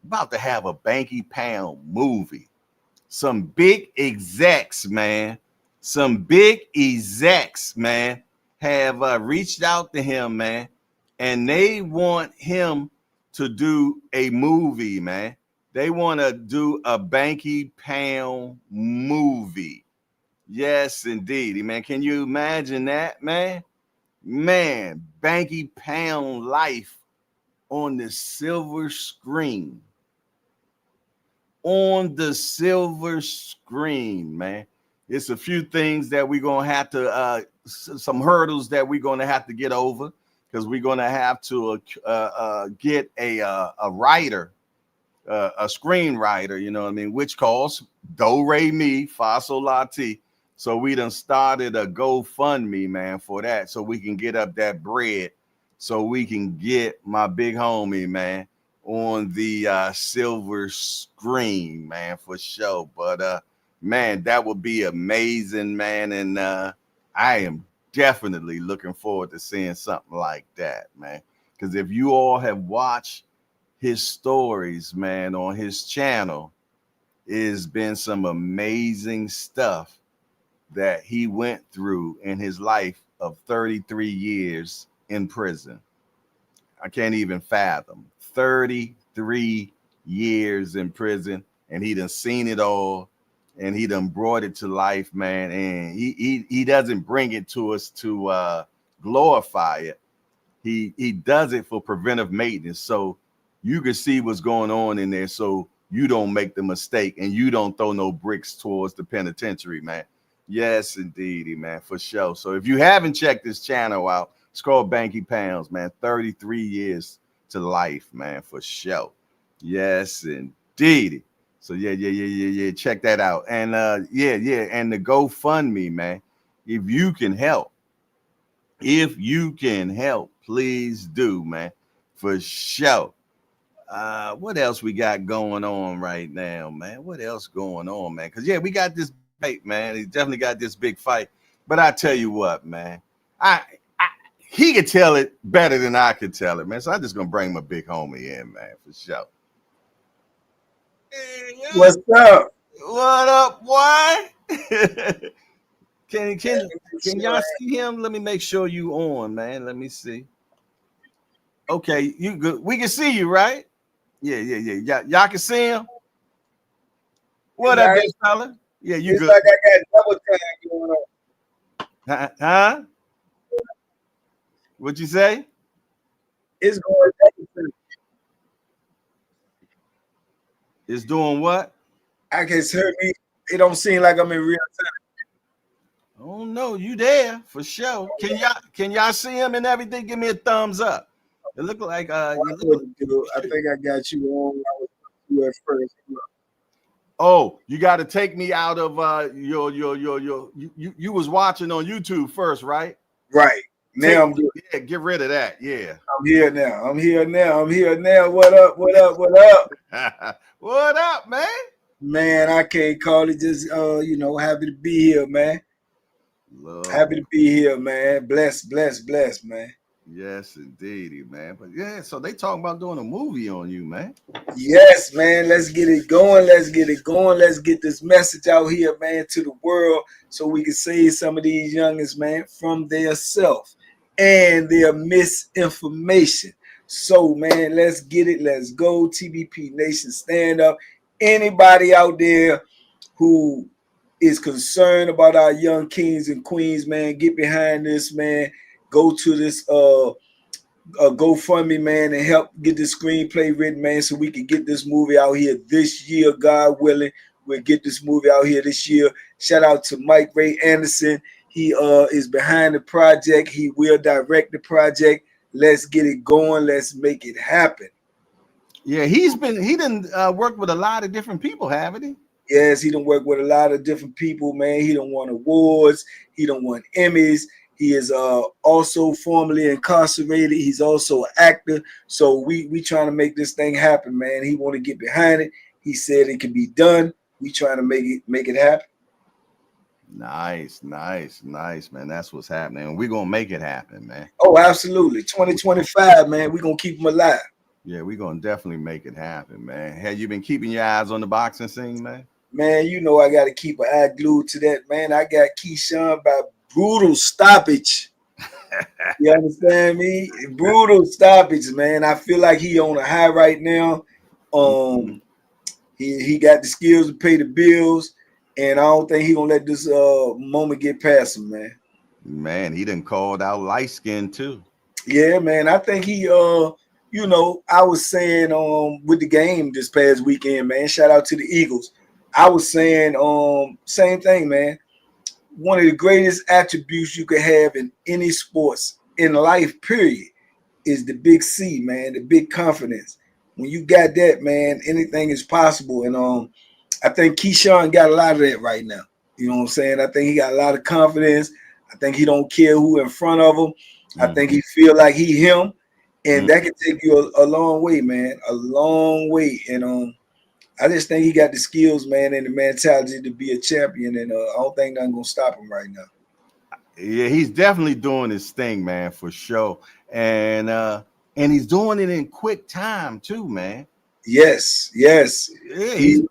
about to have a Banky Pound movie. Some big execs, man. Some big execs, man, have reached out to him, man, and they want him to do a movie, man. They want to do a Banky Pound movie. Yes, indeed, man. Can you imagine that, man? Man, Banky Pound life on the silver screen. On the silver screen, man. It's a few things that we're going to have to, some hurdles that we're going to have to get over, because we're going to have to get a writer, a screenwriter, you know what I mean, which calls Do, Re, Mi, Fa, Sol, La, Ti. So we done started a GoFundMe, man, for that, so we can get up that bread, so we can get my big homie, man, on the silver screen, man, for sure. But man, that would be amazing, man. And I am definitely looking forward to seeing something like that, man. Because if you all have watched his stories, man, on his channel, it's been some amazing stuff that he went through in his life of 33 years in prison. I can't even fathom 33 years in prison, and he done seen it all, and he done brought it to life, man. And he doesn't bring it to us to glorify it. He does it for preventive maintenance, so you can see what's going on in there, so you don't make the mistake and you don't throw no bricks towards the penitentiary, man. Yes, indeedy, man, for sure. So if you haven't checked this channel out, it's called Banky Pounds, man. 33 years to life, man, for sure. Yes, indeedy. So yeah. Check that out. And and the GoFundMe, man. If you can help, please do, man, for sure. What else we got going on right now, man? What else going on, man? Because we got this fight, man. He definitely got this big fight. But I tell you what, man, he could tell it better than I could tell it, man. So I'm just gonna bring my big homie in, man, for sure. Hey, what's up? What up, boy? Can y'all see him? Let me make sure you on, man. Let me see. Okay, you good? We can see you, right? Yeah. Y'all can see him. What up, big fella? Yeah, you it's good? Like I got double time going on. Huh? What'd you say? It's going double. It's doing what? I can hear me. It don't seem like I'm in real time. Oh no, you there for sure. Can y'all see him and everything? Give me a thumbs up. It look like I think I got you on. I was you at first. Oh, you got to take me out of you was watching on YouTube first, right? Right. Now I'm good. Yeah, get rid of that. Yeah. I'm here now. What up? What up, man? Man, I can't call it. Just happy to be here, man. Happy to be here, man. Bless, man. Yes, indeedy, man. But yeah, so they talking about doing a movie on you, man. Yes, man. Let's get it going. Let's get this message out here, man, to the world, so we can save some of these youngins, man, from their self and their misinformation. So, man, let's get it. Let's go. TBP Nation, stand up. Anybody out there who is concerned about our young kings and queens, man, get behind this, man. Go to this GoFundMe, man, and help get this screenplay written, man, so we can get this movie out here this year, God willing. We'll get this movie out here this year. Shout out to Mike Ray Anderson. He is behind the project. He will direct the project. Let's get it going. Let's make it happen. Yeah, he done worked with a lot of different people, haven't he? Yes, he done worked with a lot of different people, man. He done won awards. He done won Emmys. He is also formerly incarcerated. He's also an actor. So we trying to make this thing happen, man. He want to get behind it. He said it can be done. We trying to make it happen. Nice, man. That's what's happening. And we're gonna make it happen, man. Oh, absolutely. 2025, man. We're gonna keep him alive. Yeah, we're gonna definitely make it happen, man. Have you been keeping your eyes on the boxing scene, man? Man, you know I gotta keep an eye glued to that, man. I got Keyshawn by brutal stoppage. You understand me? Brutal stoppage, man. I feel like he on a high right now. He got the skills to pay the bills, and I don't think he gonna let this moment get past him, man. Man, he done called out light skin too. Yeah, man. I think he you know, I was saying with the game this past weekend, man. Shout out to the Eagles. I was saying same thing, man. One of the greatest attributes you could have in any sports in life, period, is the big C, man, the big confidence. When you got that, man, anything is possible. And I think Keyshawn got a lot of that right now. You know what I'm saying? I think he got a lot of confidence. I think he don't care who in front of him. I think he feel like he him. And that can take you a long way, man. A long way. And I just think he got the skills, man, and the mentality to be a champion. And I don't think nothing gonna stop him right now. Yeah, he's definitely doing his thing, man, for sure. And he's doing it in quick time too, man. Yes. Yeah, he's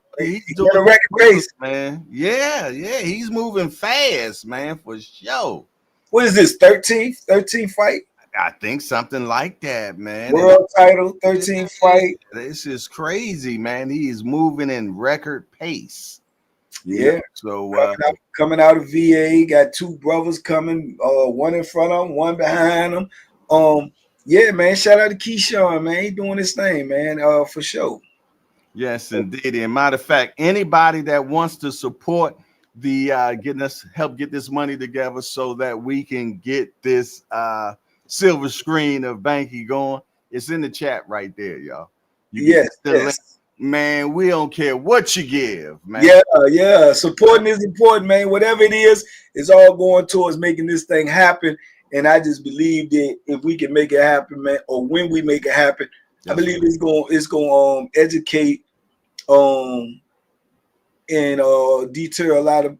doing a record race, man. Yeah, he's moving fast, man, for sure. What is this? 13th fight? I think something like that, man. World title, 13th fight. This is crazy, man. He is moving in record pace. Yeah. So coming out of VA, got two brothers coming, one in front of him, one behind him. Yeah, man. Shout out to Keyshawn, man. He doing his thing, man. For sure. Yes, indeed. And matter of fact, anybody that wants to support the help get this money together so that we can get this silver screen of Banky going, it's in the chat right there, y'all. Yes. Man, we don't care what you give, man. Yeah. Supporting is important, man. Whatever it is, it's all going towards making this thing happen. And I just believe that if we can make it happen, man, or when we make it happen, I believe it's going to educate and deter a lot of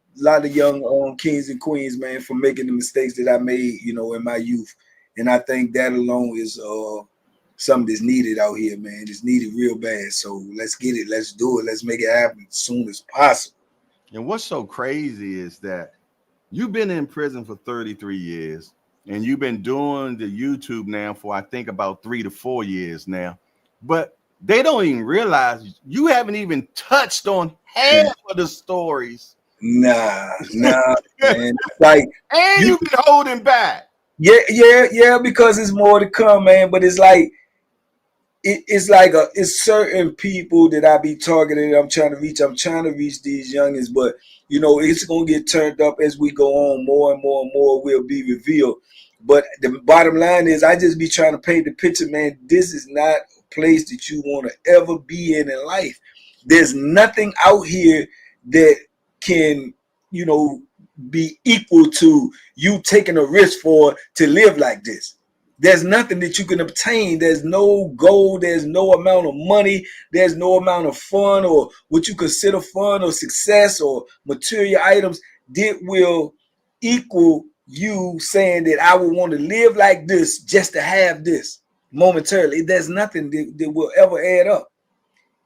young kings and queens, man, from making the mistakes that I made, you know, in my youth. And I think that alone is something that's needed out here, man. It's needed real bad. So let's get it. Let's do it. Let's make it happen as soon as possible. And what's so crazy is that you've been in prison for 33 years and you've been doing the YouTube now for, I think, about 3 to 4 years now. But they don't even realize you haven't even touched on half of the stories. Nah, man. It's like, and you've been holding back. Yeah, because it's more to come, man. But it's like it's certain people that I be targeting. I'm trying to reach these youngins, but you know, it's gonna get turned up as we go on. More and more and more will be revealed. But the bottom line is, I just be trying to paint the picture, man. This is not a place that you want to ever be in life. There's nothing out here that can, you know, be equal to you taking a risk for to live like this. There's nothing that you can obtain. There's no goal. There's no amount of money. There's no amount of fun or what you consider fun or success or material items that will equal you saying that I would want to live like this just to have this momentarily. There's nothing that will ever add up.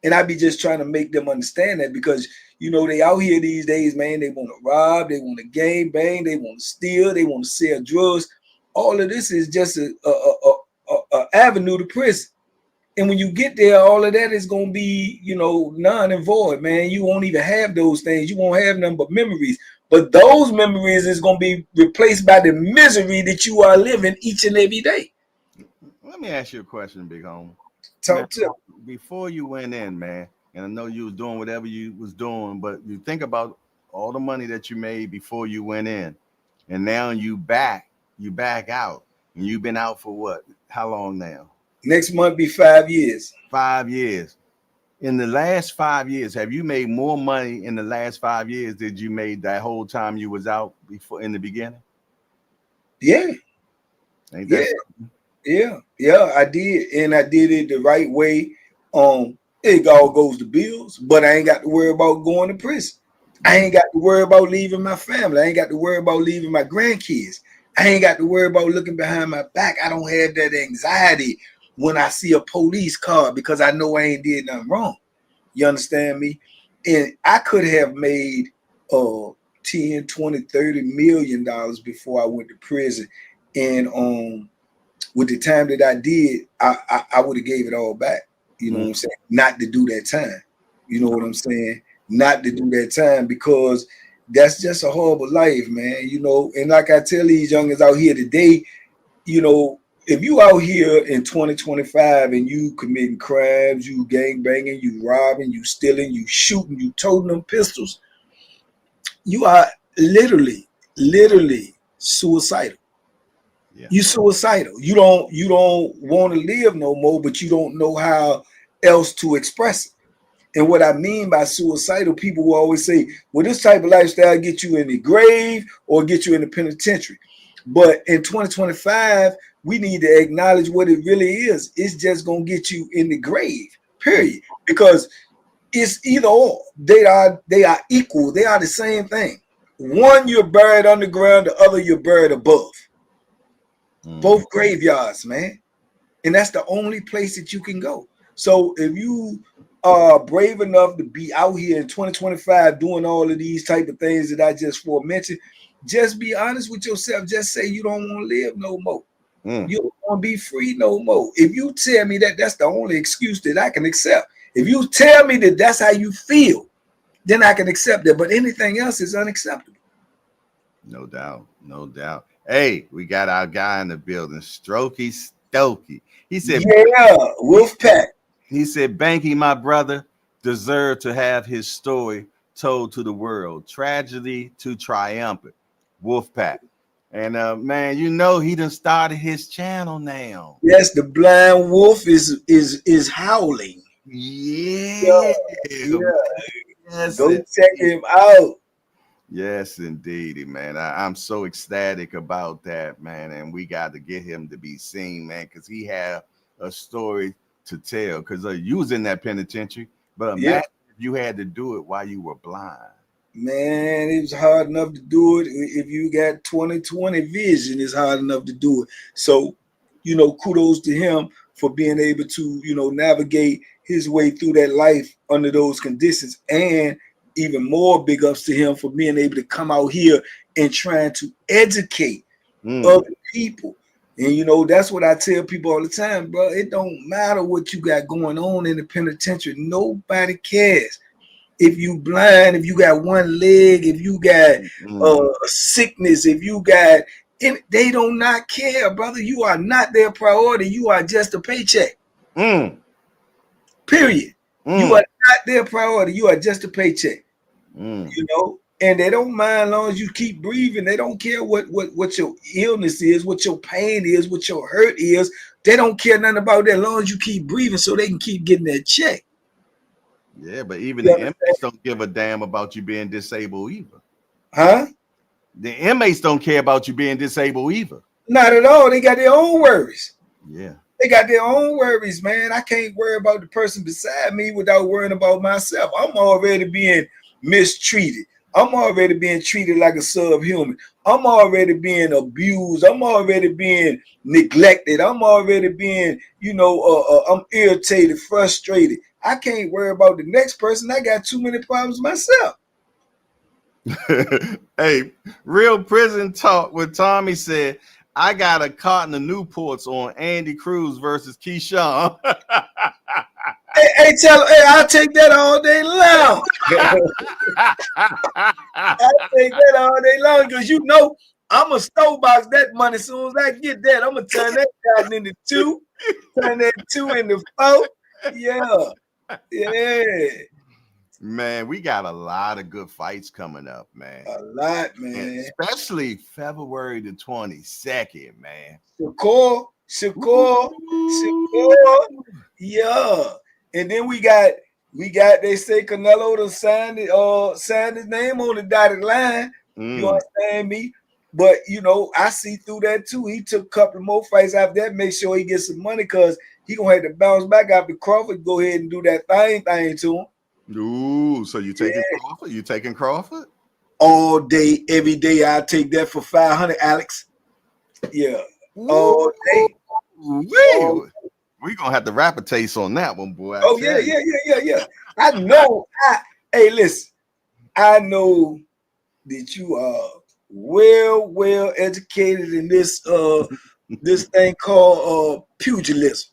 And I be just trying to make them understand that, because, you know, they out here these days, man, they want to rob, they want to gang bang, they want to steal, they want to sell drugs. All of this is just a avenue to prison. And when you get there, all of that is going to be, none and void, man. You won't even have those things. You won't have nothing but memories. But those memories is going to be replaced by the misery that you are living each and every day. Let me ask you a question, Big Home. Talk to me. Before you went in, man, and I know you was doing whatever you was doing, but you think about all the money that you made before you went in, and now you back out, and you've been out for what? How long now? Next month be 5 years. 5 years. In the last 5 years, have you made more money in the last 5 years than you made that whole time you was out before in the beginning? Yeah. Ain't that something? Yeah, I did. And I did it the right way. It all goes to bills, but I ain't got to worry about going to prison. I ain't got to worry about leaving my family. I ain't got to worry about leaving my grandkids. I ain't got to worry about looking behind my back. I don't have that anxiety when I see a police car because I know I ain't did nothing wrong. You understand me? And I could have made 10, 20, 30 million dollars before I went to prison. And with the time that I did, I would have gave it all back. You know what I'm saying? Not to do that time. You know what I'm saying? Not to do that time because that's just a horrible life, man. And like I tell these youngins out here today, if you out here in 2025 and you committing crimes, you gang banging, you robbing, you stealing, you shooting, you toting them pistols, you are literally suicidal. Yeah. You suicidal. You don't want to live no more, but you don't know how else to express it. And what I mean by suicidal, people will always say, well, this type of lifestyle get you in the grave or get you in the penitentiary. But in 2025, we need to acknowledge what it really is. It's just going to get you in the grave, period. Because it's either or. They are equal. They are the same thing. One, you're buried underground. The other, you're buried above. Both graveyards, man. And that's the only place that you can go. So if you are brave enough to be out here in 2025 doing all of these type of things that I just mentioned, just be honest with yourself. Just say you don't want to live no more. You don't want to be free no more. If you tell me that that's the only excuse that I can accept, if you tell me that that's how you feel, then I can accept that. But anything else is unacceptable. No doubt. No doubt. Hey, we got our guy in the building, Strokey Stokey. He said, yeah, Wolfpack. He said, Banky, my brother, deserved to have his story told to the world. Tragedy to triumphant. Wolfpack. And man, he done started his channel now. Yes, the blind wolf is howling. Yeah. Yes, go check him out. Yes, indeed, man. I'm so ecstatic about that, man. And we got to get him to be seen, man, because he had a story to tell. Because you was in that penitentiary, but imagine if you had to do it while you were blind. Man, it was hard enough to do it. If you got 20/20 vision, it's hard enough to do it. So, kudos to him for being able to, navigate his way through that life under those conditions. And even more big ups to him for being able to come out here and trying to educate other people. And that's what I tell people all the time, bro. It don't matter what you got going on in the penitentiary. Nobody cares. If you blind, if you got one leg, if you got a sickness, if you got they do not care, brother. You are not their priority. You are just a paycheck. Period. You are not their priority. You are just a paycheck. And they don't mind as long as you keep breathing. They don't care what your illness is, what your pain is, what your hurt is. They don't care nothing about that as long as you keep breathing so they can keep getting that check. Yeah, but even the inmates don't give a damn about you being disabled either. Huh? The inmates don't care about you being disabled either. Not at all. They got their own worries. Yeah. They got their own worries, man. I can't worry about the person beside me without worrying about myself. I'm already being mistreated. I'm already being treated like a subhuman. I'm already being abused. I'm already being neglected. I'm already being, I'm irritated, frustrated. I can't worry about the next person. I got too many problems myself. Hey, Real Prison Talk with Tommy said, I got a carton of Newports on Andy Cruz versus Keyshawn. Hey, tell him, hey, I'll take that all day long. I'll take that all day long because you know I'm going to store box that money as soon as I get that. I'm going to turn that guy into 2, turn that 2 into 4. Yeah. Man, we got a lot of good fights coming up, man. A lot, man. And especially February the 22nd, man. Shakur. Yeah. And then we got they say Canelo to sign his name on the dotted line. You understand me? But I see through that too. He took a couple more fights after that, make sure he gets some money because he gonna have to bounce back after Crawford. Go ahead and do that thing to him. Ooh, so you taking Crawford? You taking Crawford? All day, every day. I'll take that for 500, Alex. Yeah. All day. We're gonna have to wrap a taste on that one, boy. Yeah. I know. Hey, listen. I know that you are well educated in this this thing called pugilism.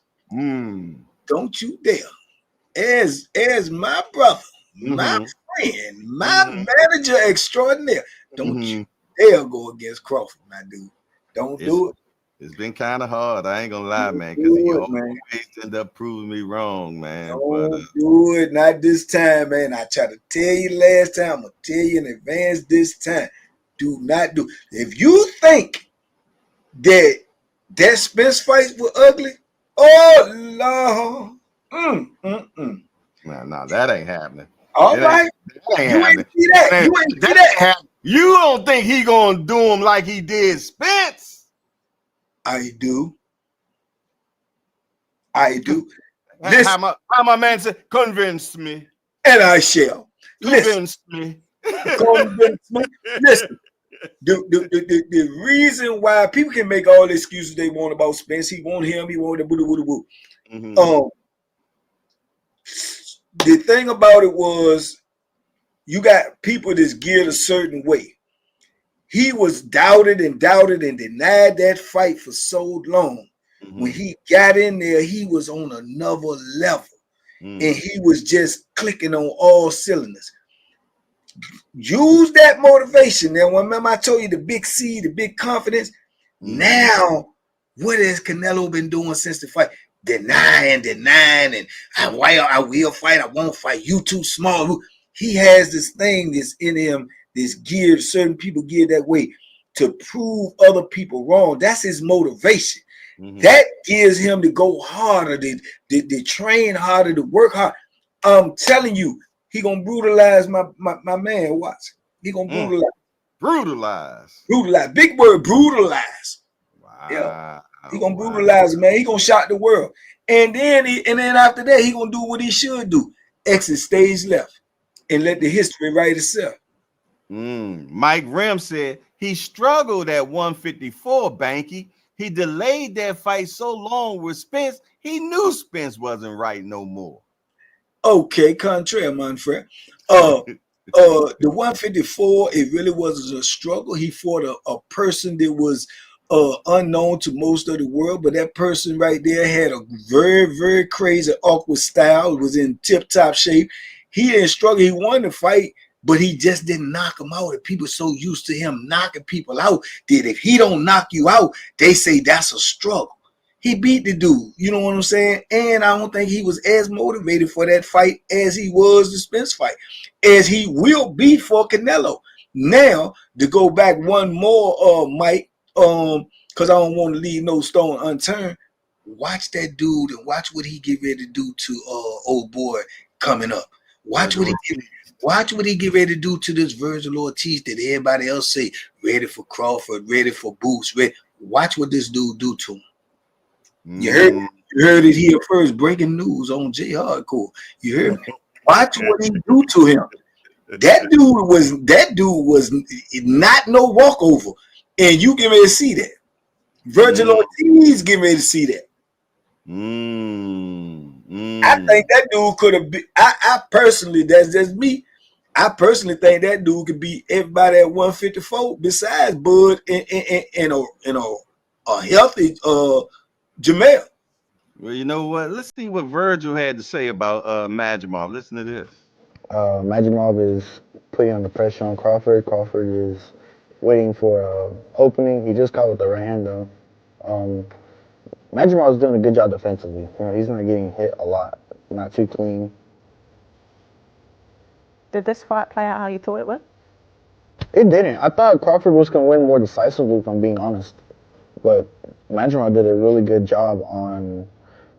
Don't you dare. As my brother, my friend, my manager extraordinaire, don't you dare go against Crawford, my dude. Don't do it. It's been kind of hard. I ain't gonna lie, man, because you always end up proving me wrong, man. Don't do it. Not this time, man. I tried to tell you last time. I'm gonna tell you in advance this time. Do not do. If you think that Spence fights were ugly, oh Lord. No, that ain't happening. All right. You ain't see that. You ain't see that. You don't think he gonna do him like he did Spence? I do. Listen, how my man said, convince me. And I shall. Convince me. Convince me. Listen. The reason why people can make all the excuses they want about Spence, he want him, he want the boo. The thing about it was you got people that's geared a certain way. He was doubted and denied that fight for so long. When he got in there, he was on another level. And he was just clicking on all cylinders. Use that motivation. Now, remember I told you the big C, the big confidence. Now, what has Canelo been doing since the fight? Denying, and I will fight, I won't fight. You too small. He has this thing that's in him, this geared, certain people geared that way to prove other people wrong. That's his motivation. That gives him to go harder, to train harder, to work hard. I'm telling you, he gonna brutalize my man. Watch. He gonna brutalize. Big word, brutalize. Wow. Yeah. He gonna brutalize, man. He gonna shock the world. And then after that, he gonna do what he should do. Exit stage left and let the history write itself. Mike Rim said he struggled at 154, Banky. He delayed that fight so long with Spence, he knew Spence wasn't right no more. Okay, contrary, my friend. The 154, it really was a struggle. He fought a person that was unknown to most of the world, but that person right there had a very, very crazy, awkward style. It was in tip-top shape. He didn't struggle. He won the fight, but he just didn't knock him out. And people so used to him knocking people out that if he don't knock you out, they say that's a struggle. He beat the dude, you know what I'm saying? And I don't think he was as motivated for that fight as he was the Spence fight, as he will be for Canelo. Now, to go back one more, Mike, because I don't want to leave no stone unturned. Watch that dude and watch what he get ready to do to old boy coming up. Watch what he get ready to do to this Virgil Ortiz that everybody else say ready for Crawford, ready for Boots. Watch what this dude do to him. You heard it here first. Breaking news on J Hardcore. You heard me. Watch what he do to him. That dude was not no walkover, and you get ready to see that. Virgil Ortiz get ready to see that. I think that dude could have been. I personally, that's just me. I personally think that dude could beat everybody at 154 besides Bud and a healthy Jamel. Well, you know what? Let's see what Virgil had to say about Majimov. Listen to this. Majimov is putting on the pressure on Crawford. Crawford is waiting for an opening. He just caught with the right hand, though. Majimov is doing a good job defensively. You know, he's not getting hit a lot. Not too clean. Did this fight play out how you thought it would? It didn't. I thought Crawford was going to win more decisively, if I'm being honest. But Majimov did a really good job on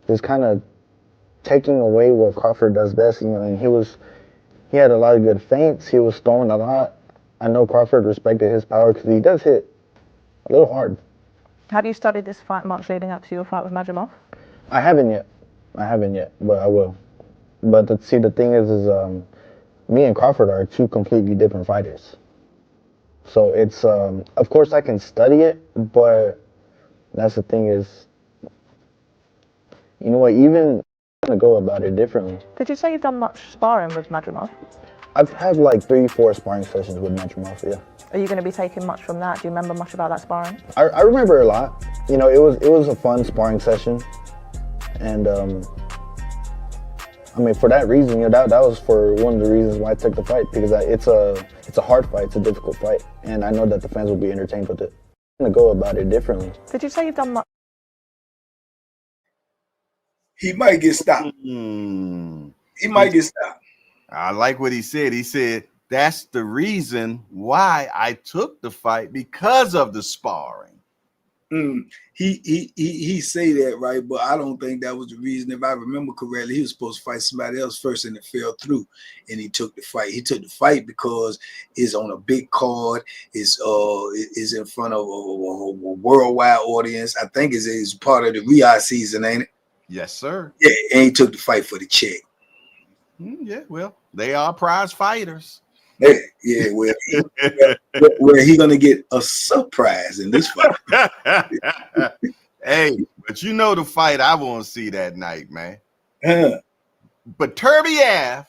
just kind of taking away what Crawford does best. You know, and he had a lot of good feints. He was throwing a lot. I know Crawford respected his power because he does hit a little hard. Have you studied this fight much leading up to your fight with Majimov? I haven't yet, but I will. But the thing is me and Crawford are two completely different fighters. So it's, of course I can study it, but that's the thing is, you know what, even I'm gonna go about it differently. Did you say you've done much sparring with Majimov? I've had like 3-4 sparring sessions with Majimov, yeah. Are you going to be taking much from that? Do you remember much about that sparring? I remember a lot. You know, it was a fun sparring session, and I mean, for that reason, you know, that was for one of the reasons why I took the fight, because it's a hard fight, it's a difficult fight, and I know that the fans will be entertained with it. I'm gonna go about it differently. Did you say you've done much? He might get stopped. He might get stopped. I like what he said. He said, that's the reason why I took the fight, because of the sparring. He say that, right? But I don't think that was the reason. If I remember correctly, he was supposed to fight somebody else first, and it fell through, and he took the fight. He took the fight because it's on a big card. It's in front of a worldwide audience. I think it's part of the Riyadh season, ain't it? Yes, sir. Yeah, and he took the fight for the check. Yeah, well, they are prize fighters. Yeah, well, where he gonna get a surprise in this fight? Hey, but you know the fight I want to see that night, man. But Turbiev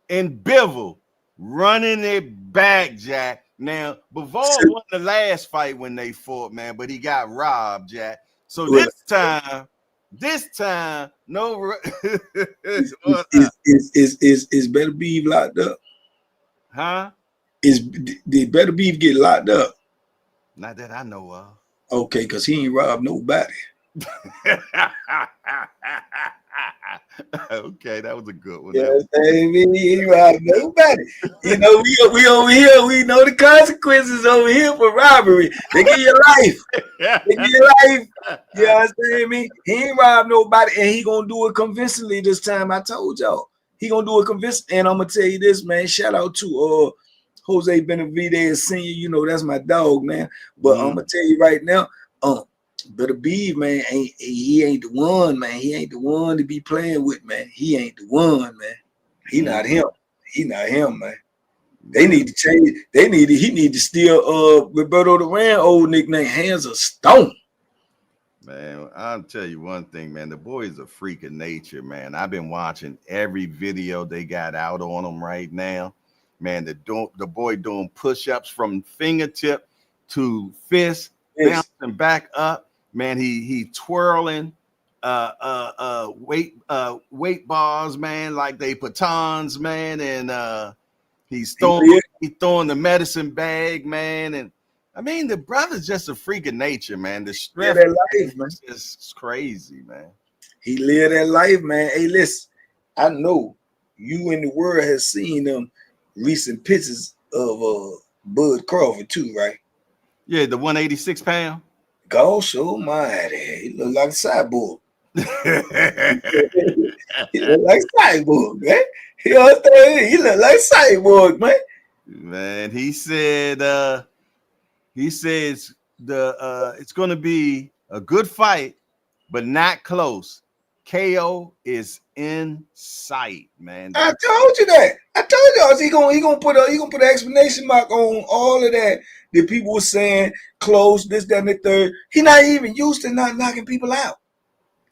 and Bivol running it back, Jack. Now, Bivol won the last fight when they fought, man, but he got robbed, Jack. So this time, no. Is Better Beef locked up? Huh? Did Better Beef get locked up? Not that I know of. Okay, because he ain't robbed nobody. Okay, that was a good one. Yeah, he ain't robbed nobody. You know, we over here, we know the consequences over here for robbery. They give you life. They give you life. You understand me? He ain't robbed nobody, and he gonna do it convincingly this time. I told y'all. He gonna do it convincing. And I'm gonna tell you this, man. Shout out to Jose Benavidez Sr. You know, that's my dog, man. But I'm gonna tell you right now, Better Beef, man, he ain't the one, man. He ain't the one to be playing with, man. He ain't the one, man. He not him. He not him, man. They need to change. He need to steal Roberto Duran old nickname, Hands of Stone. Man, I'll tell you one thing, man. The boy is a freak of nature, man. I've been watching every video they got out on him right now. Man, the boy doing push-ups from fingertip to fist, bouncing back up. Man, he twirling weight bars, man, like they batons, man, and he's throwing the medicine bag, man, and I mean the brother's just a freak of nature, man. The strength is crazy, man. He lived that life, man. Hey, listen, I know you in the world has seen them recent pictures of Bud Crawford too, right? Yeah, the 186 pound. Gosh almighty, he look like a cyborg. He look like cyborg, man. You understand? He look like cyborg, man. Man, he says it's gonna be a good fight, but not close. KO is in sight, man. I told you that. I told y'all he gonna put an exclamation mark on all of that. The people were saying close, this, that, and the third. He not even used to not knocking people out.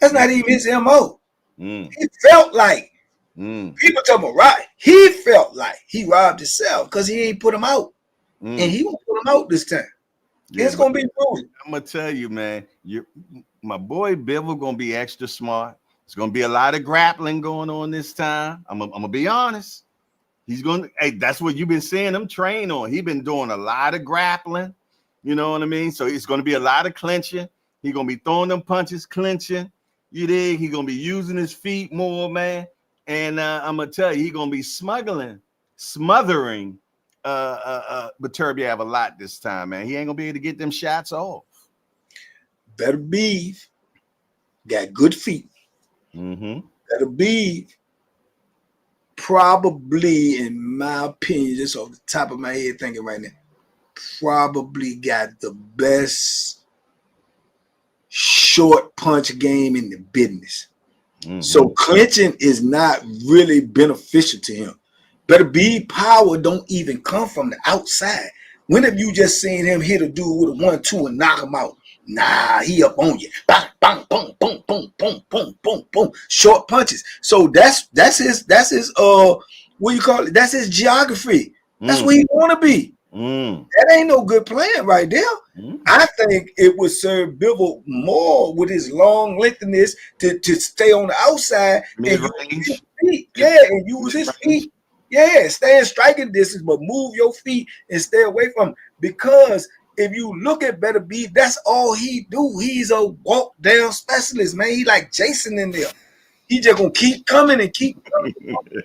That's not even his MO. He felt like people talking about right. He felt like he robbed himself because he ain't put him out, and he won't put him out this time. It's gonna be brutal. I'm gonna tell you, man. My boy Bivol gonna be extra smart. It's gonna be a lot of grappling going on this time. I'm gonna be honest. He's gonna. Hey, that's what you've been seeing him train on. He's been doing a lot of grappling. You know what I mean? So it's gonna be a lot of clinching. He's gonna be throwing them punches, clinching. You dig? He's gonna be using his feet more, man. And I'm gonna tell you, he's gonna be smothering Beterbiev a lot this time, man. He ain't gonna be able to get them shots off. Beterbiev got good feet. Beterbiev probably, in my opinion, just off the top of my head thinking right now, probably got the best short punch game in the business. So clinching is not really beneficial to him. Beterbiev power don't even come from the outside. When have you just seen him hit a dude with a 1-2 and knock him out? Nah, he up on you. Bang, bang, boom, boom, boom, boom, boom, boom, boom. Short punches. So that's his what you call it? That's his geography. That's where he want to be. That ain't no good plan right there. I think it would serve Bivol more with his long lengthiness to stay on the outside and use his feet. Yeah, and use his feet. Yeah, stay in striking distance, but move your feet and stay away from him. Because if you look at Beterbiev, that's all he do. He's a walk down specialist, man. He like Jason in there. He just gonna keep coming and keep coming. And when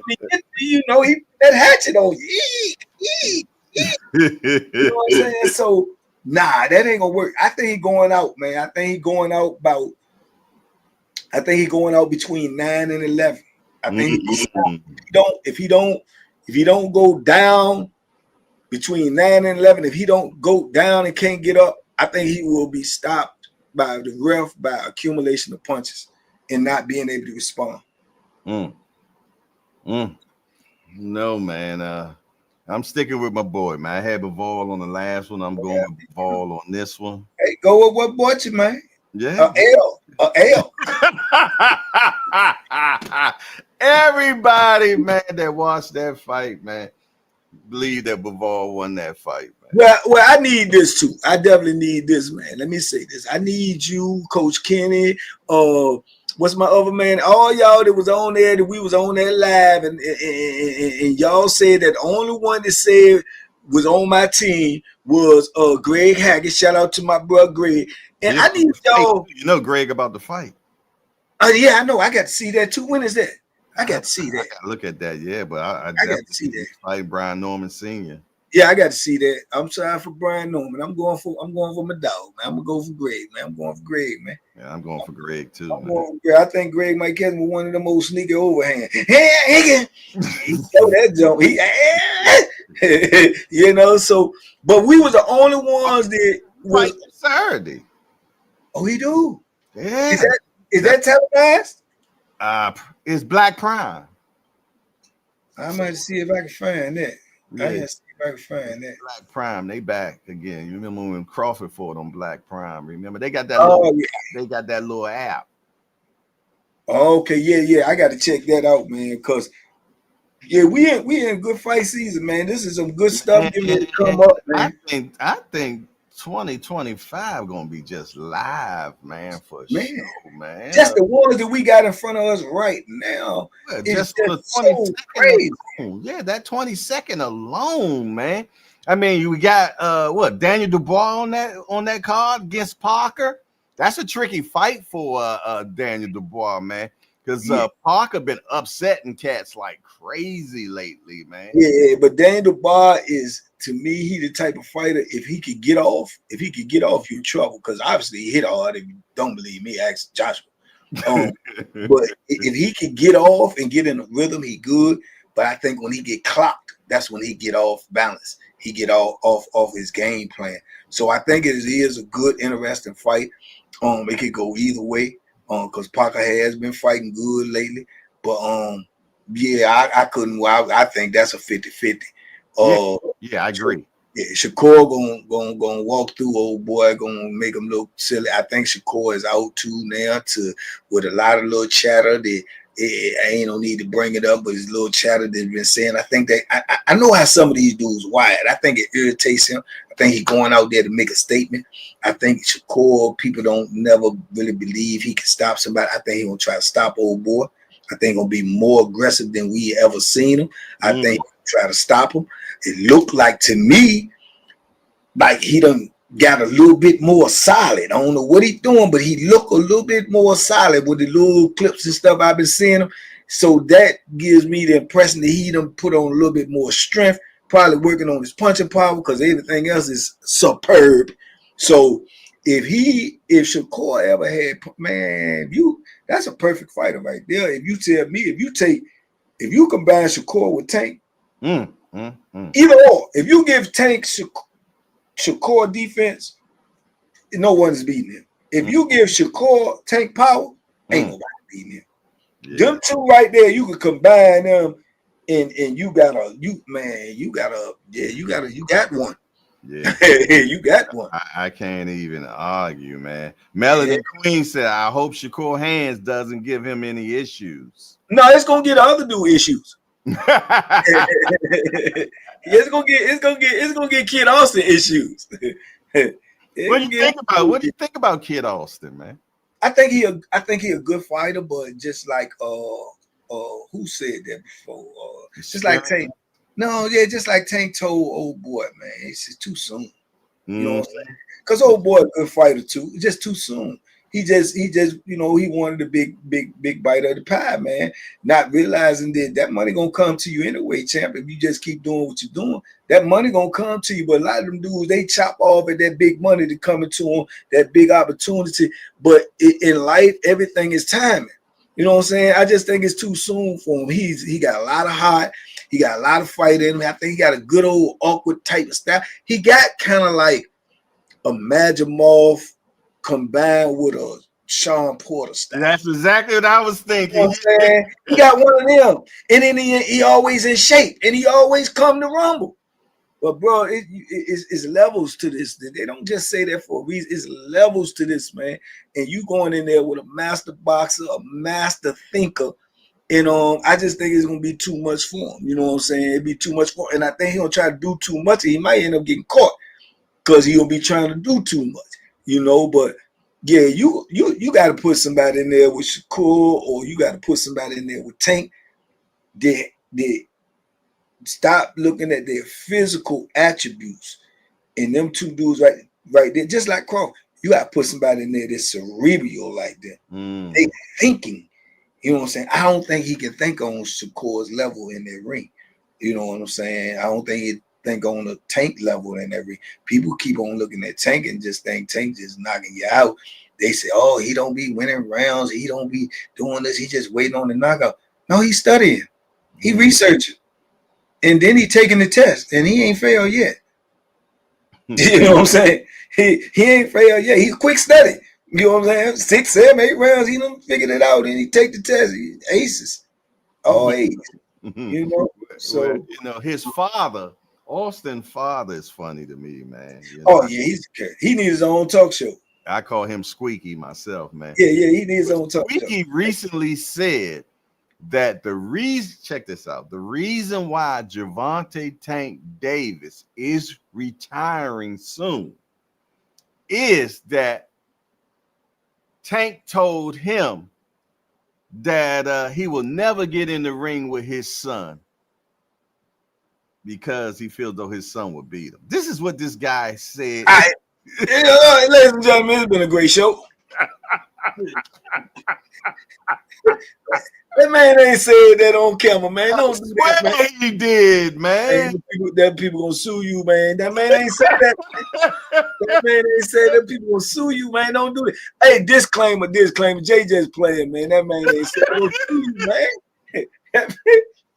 he gets to you, he put that hatchet on you. You know what I'm saying? So nah, that ain't gonna work. I think he's going out, man. I think he's going out between 9 and 11. I think if he don't go down between 9 and 11, if he don't go down and can't get up, I think he will be stopped by the ref by accumulation of punches and not being able to respond. No, man. I'm sticking with my boy, man. I had Bivol on the last one. I'm going with Bivol on this one. Hey, go with what bought you, man? Yeah. L. Everybody, man, that watched that fight, man, believe that Bivol won that fight, man. Well, I need this too. I definitely need this, man. Let me say this. I need you, Coach Kenny. What's my other man? All y'all that was on there, that we was on there live, and y'all said that the only one that said was on my team was Greg Haggett. Shout out to my brother Greg. And I need y'all. You know Greg about the fight. Yeah, I know. I got to see that too. When is that? I got to see that. I got to look at that. Yeah, but I got to see that. Fight Brian Norman Sr. Yeah, I got to see that. I'm sorry for Brian Norman. I'm going for my dog, man. I'm gonna go for Greg, man. I'm going for Greg, man. Yeah, I'm going for Greg too. I think Greg might catch me with one of them old sneaky overhand. He throw that jump. So but we was the only ones that was Saturday. Oh, he do? Yeah. Is that televised? It's Black Prime. I might see if I can find that. Yeah. I gotta see if I can find that. Black Prime, they back again. You remember when Crawford fought on Black Prime? Remember they got that. They got that little app. Okay, yeah. I got to check that out, man. Cause we in good fight season, man. This is some good stuff getting ready to come up, man. I think 2025 gonna be just live, man, for sure, man. Just the ones that we got in front of us right now. Just the 22nd crazy. Yeah, that 22nd alone, man. I mean, we got Daniel Dubois on that card against Parker. That's a tricky fight for Daniel Dubois, man. Because Parker been upsetting cats like crazy lately, man. Yeah, but Daniel Dubois is, to me, he the type of fighter, if he could get off, you're in trouble. Because obviously he hit hard. If you don't believe me, ask Joshua. But if he could get off and get in a rhythm, he good. But I think when he get clocked, that's when he get off balance. He get off his game plan. So I think it is a good, interesting fight. It could go either way. Because Parker has been fighting good lately. But I couldn't. Well, I think that's a 50-50. Yeah, I agree. Yeah, Shakur gonna walk through old boy, gonna make him look silly. I think Shakur is out too now with a lot of little chatter that I ain't no need to bring it up, but his little chatter that's been saying. I think that I know how some of these dudes wired. I think it irritates him. I think he's going out there to make a statement. I think Shakur, people don't never really believe he can stop somebody. I think he's going to try to stop old boy. I think he's going to be more aggressive than we ever seen him. I think he's going to try to stop him. It looked like to me like he done got a little bit more solid. I don't know what he's doing, but he look a little bit more solid with the little clips and stuff I've been seeing him. So that gives me the impression that he done put on a little bit more strength, probably working on his punching power because everything else is superb. So if Shakur ever had, man, that's a perfect fighter right there. If you tell me, if you combine Shakur with Tank, either or, if you give Tank Shakur defense, no one's beating him. If you give Shakur Tank power, ain't nobody beating him. Yeah. Them two right there, you can combine them, and you got one. Yeah, you got one. I can't even argue, man. Melody Queen said, "I hope Shakur hands doesn't give him any issues." No, it's gonna get other dude issues. It's gonna get Kid Austin issues. What do you think about Kid Austin, man? I think he a good fighter, but just like who said that before? Just like Tank. No, yeah, just like Tank told old boy, man, it's just too soon. You know what I'm saying? Because old boy a good fighter too. It's just too soon. He just he wanted the big bite of the pie, man. Not realizing that money gonna come to you anyway, champ. If you just keep doing what you're doing, that money gonna come to you. But a lot of them dudes, they chop off at that big money to come into them, that big opportunity. But in life, everything is timing. You know what I'm saying? I just think it's too soon for him. He got a lot of heart. He got a lot of fight in him. I think he got a good old awkward type of style. He got kind of like a Majimov combined with a Sean Porter style. That's exactly what I was thinking. You know what I'm saying? He got one of them. And then he always in shape. And he always come to rumble. But, bro, it's levels to this. They don't just say that for a reason. It's levels to this, man. And you going in there with a master boxer, a master thinker. And I just think it's going to be too much for him. You know what I'm saying? It'd be too much for him. And I think he'll try to do too much. And he might end up getting caught because he'll be trying to do too much. You know, but yeah, you got to put somebody in there with Shakur, or you got to put somebody in there with Tank. They stop looking at their physical attributes, and them two dudes right there, just like Crawford. You got to put somebody in there that's cerebral like that. They thinking. You know what I'm saying? I don't think he can think on Shakur's level in that ring. You know what I'm saying? I don't think he think on the Tank level in every. People keep on looking at Tank and just think Tank just knocking you out. They say, oh, he don't be winning rounds. He don't be doing this. He just waiting on the knockout. No, he's studying. He researching. And then he taking the test. And he ain't failed yet. You know what I'm saying? He ain't failed yet. He's quick study. You know what I'm saying? 6, 7, 8 rounds. He done figured it out. And he take the test. He aces. All aces. You know? So, well, you know, his father, Austin's father, is funny to me, man. You know? Oh, yeah, he needs his own talk show. I call him Squeaky myself, man. Yeah, he needs his own talk show. Squeaky recently said that the reason, check this out, the reason why Gervonta Tank Davis is retiring soon is that Tank told him that he will never get in the ring with his son because he feels though his son would beat him. This is what this guy said. Ladies and gentlemen, it's been a great show. That man ain't said that on camera, man. Don't do that, man. He did, man. People gonna sue you, man. That man ain't said that. That man ain't said that. People gonna sue you, man. Don't do it. Hey, disclaimer. Jay just playing, man. That man ain't said no sue you, man. That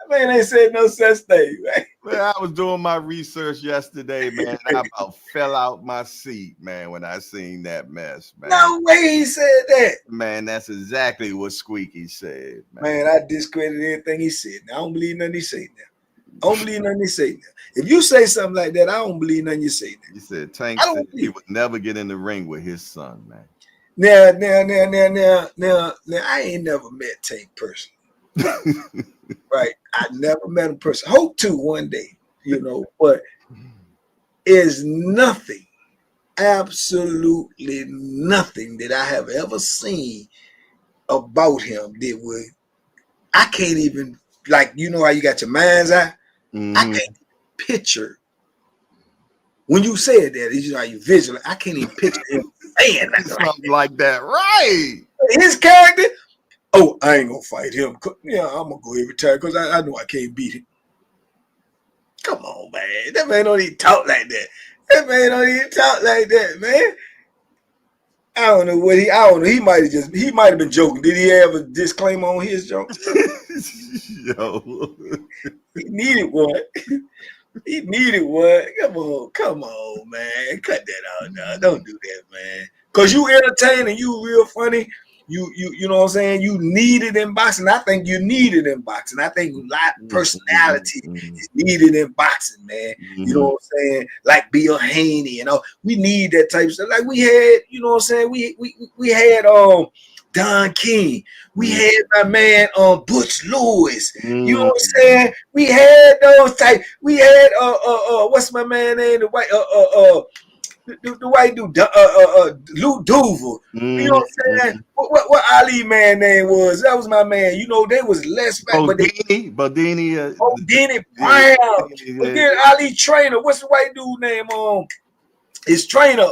man ain't said no such thing, man. Man, I was doing my research yesterday, man. I about fell out my seat, man, when I seen that mess, man. No way he said that. Man, that's exactly what Squeaky said, man. Man, I discredited everything he said. Now, I don't believe nothing he said now. I don't believe nothing he said now. If you say something like that, I don't believe nothing you say now. He said Tank said he would never get in the ring with his son, man. Now, I ain't never met Tank personally. Right, I never met him personally. Hope to one day, you know. But is nothing, absolutely nothing that I have ever seen about him that would, I can't even, like, you know how you got your mind's eye? I can't picture. When you said that, it's just how you visualize. I can't even picture him saying something like that. Right. His character, oh, I ain't gonna fight him. Yeah, I'm gonna go every time because I know I can't beat him. Come on, man. That man don't even talk like that. That man don't even talk like that, man. I don't know what I don't know. He might have been joking. Did he have a disclaimer on his joke? Yo. He needed one. He needed one. Come on, man. Cut that out, dog. Don't do that, man. Cause you entertaining, you real funny. You know what I'm saying? You need it in boxing. I think you need it in boxing. I think personality is needed in boxing, man. You know what I'm saying? Like Bill Haney, you know, we need that type of stuff. Like we had, you know what I'm saying? We had Don King. We had my man Butch Lewis. You know what I'm saying? We had those type. We had what's my man name? The white the white dude, Luke Duval. You know what I'm saying? What Ali man name was? That was my man. You know, they was less back, but Bodini, Denny Brown. But then Ali Trainer. What's the white dude name? His trainer.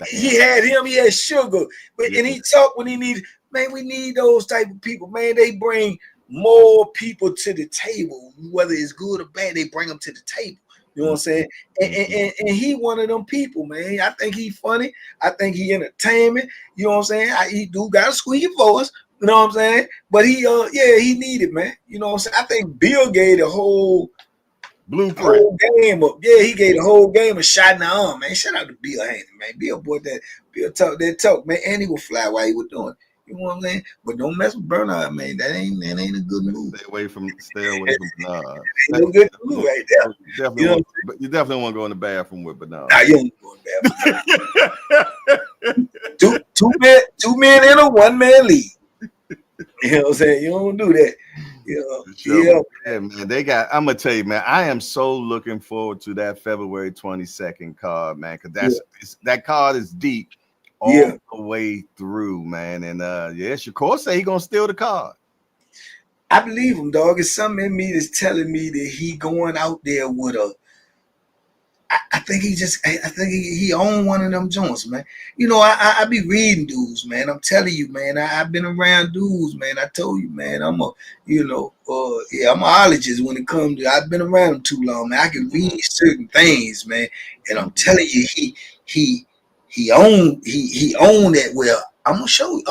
He had him. He had Sugar, but and he talked when he needed. Man, we need those type of people. Man, they bring more people to the table, whether it's good or bad. They bring them to the table. You know what I'm saying? And he one of them people, man. I think he funny. I think he entertainment. You know what I'm saying? He do got a squeaky voice. You know what I'm saying? But he he needed, man. You know what I'm saying? I think Bill gave the whole blueprint. Whole game up. Yeah, he gave the whole game a shot in the arm, man. Shout out to Bill Haney, man. Bill boy Bill talk that talk, man. And he will fly while he was doing it. You know what I'm saying? But don't mess with Bernard, man. That ain't a good move. Stay away from Bernard. Ain't no good move right there. You definitely want to go in the bathroom with Bernard. Nah, you don't go in the bathroom. two men in a one-man league. You know what I'm saying? You don't do that. Yeah, man. I'm gonna tell you, man. I am so looking forward to that February 22nd card, man. Because that card is deep all the way through, man. And Shakur say he gonna steal the card. I believe him, dog. It's something in me that's telling me that he going out there with a. I think he own one of them joints, man. You know, I be reading dudes, man. I'm telling you, man. I've been around dudes, man. I told you, man. I'm an ologist when it comes to. I've been around them too long, man. I can read certain things, man. And I'm telling you, he own that. Well, I'm gonna show you.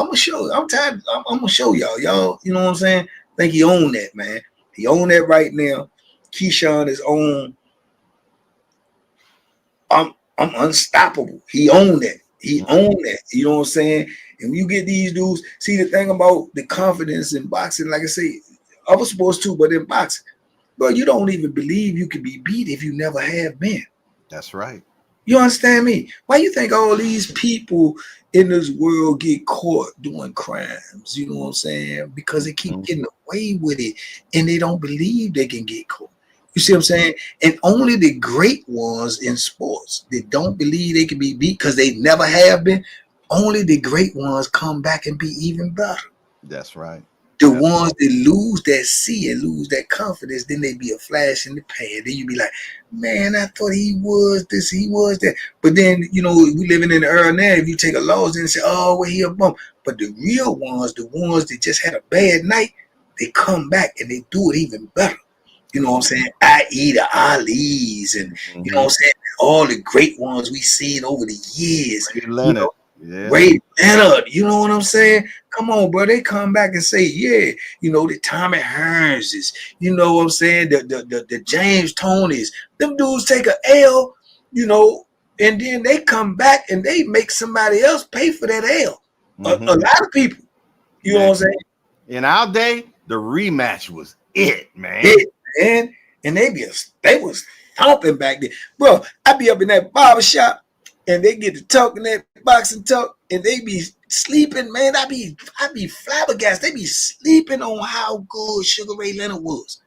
I'm tired. I'm gonna show y'all. Y'all, you know what I'm saying? I think he own that, man. He own that right now. Keyshawn is on. I'm unstoppable. He owned that. He owned that. You know what I'm saying? And when you get these dudes, see the thing about the confidence in boxing, like I say, other sports too, but in boxing, bro, you don't even believe you can be beat if you never have been. That's right. You understand me? Why you think all these people in this world get caught doing crimes? You know what I'm saying? Because they keep getting away with it and they don't believe they can get caught. You see what I'm saying? And only the great ones in sports that don't believe they can be beat because they never have been, only the great ones come back and be even better. That's right. The ones that lose that see and lose that confidence, then they be a flash in the pan. Then you be like, man, I thought he was this, he was that. But then, you know, we living in the era now, if you take a loss and say, oh, well, he a bum. But the real ones, the ones that just had a bad night, they come back and they do it even better. You know what I'm saying? I.e. the Ali's and you know what I'm saying? All the great ones we've seen over the years. Ray Leonard. Ray Leonard. You know what I'm saying? Come on, bro. They come back and say, yeah, you know, the Tommy Hearnses, you know what I'm saying? The James Tonys. Them dudes take a L, you know, and then they come back and they make somebody else pay for that L. A lot of people. You know what I'm saying? In our day, the rematch was it, man. And they was thumping back there. Bro, I be up in that barber shop and they get to talking that boxing talk and they be sleeping, man. I be flabbergasted. They be sleeping on how good Sugar Ray Leonard was.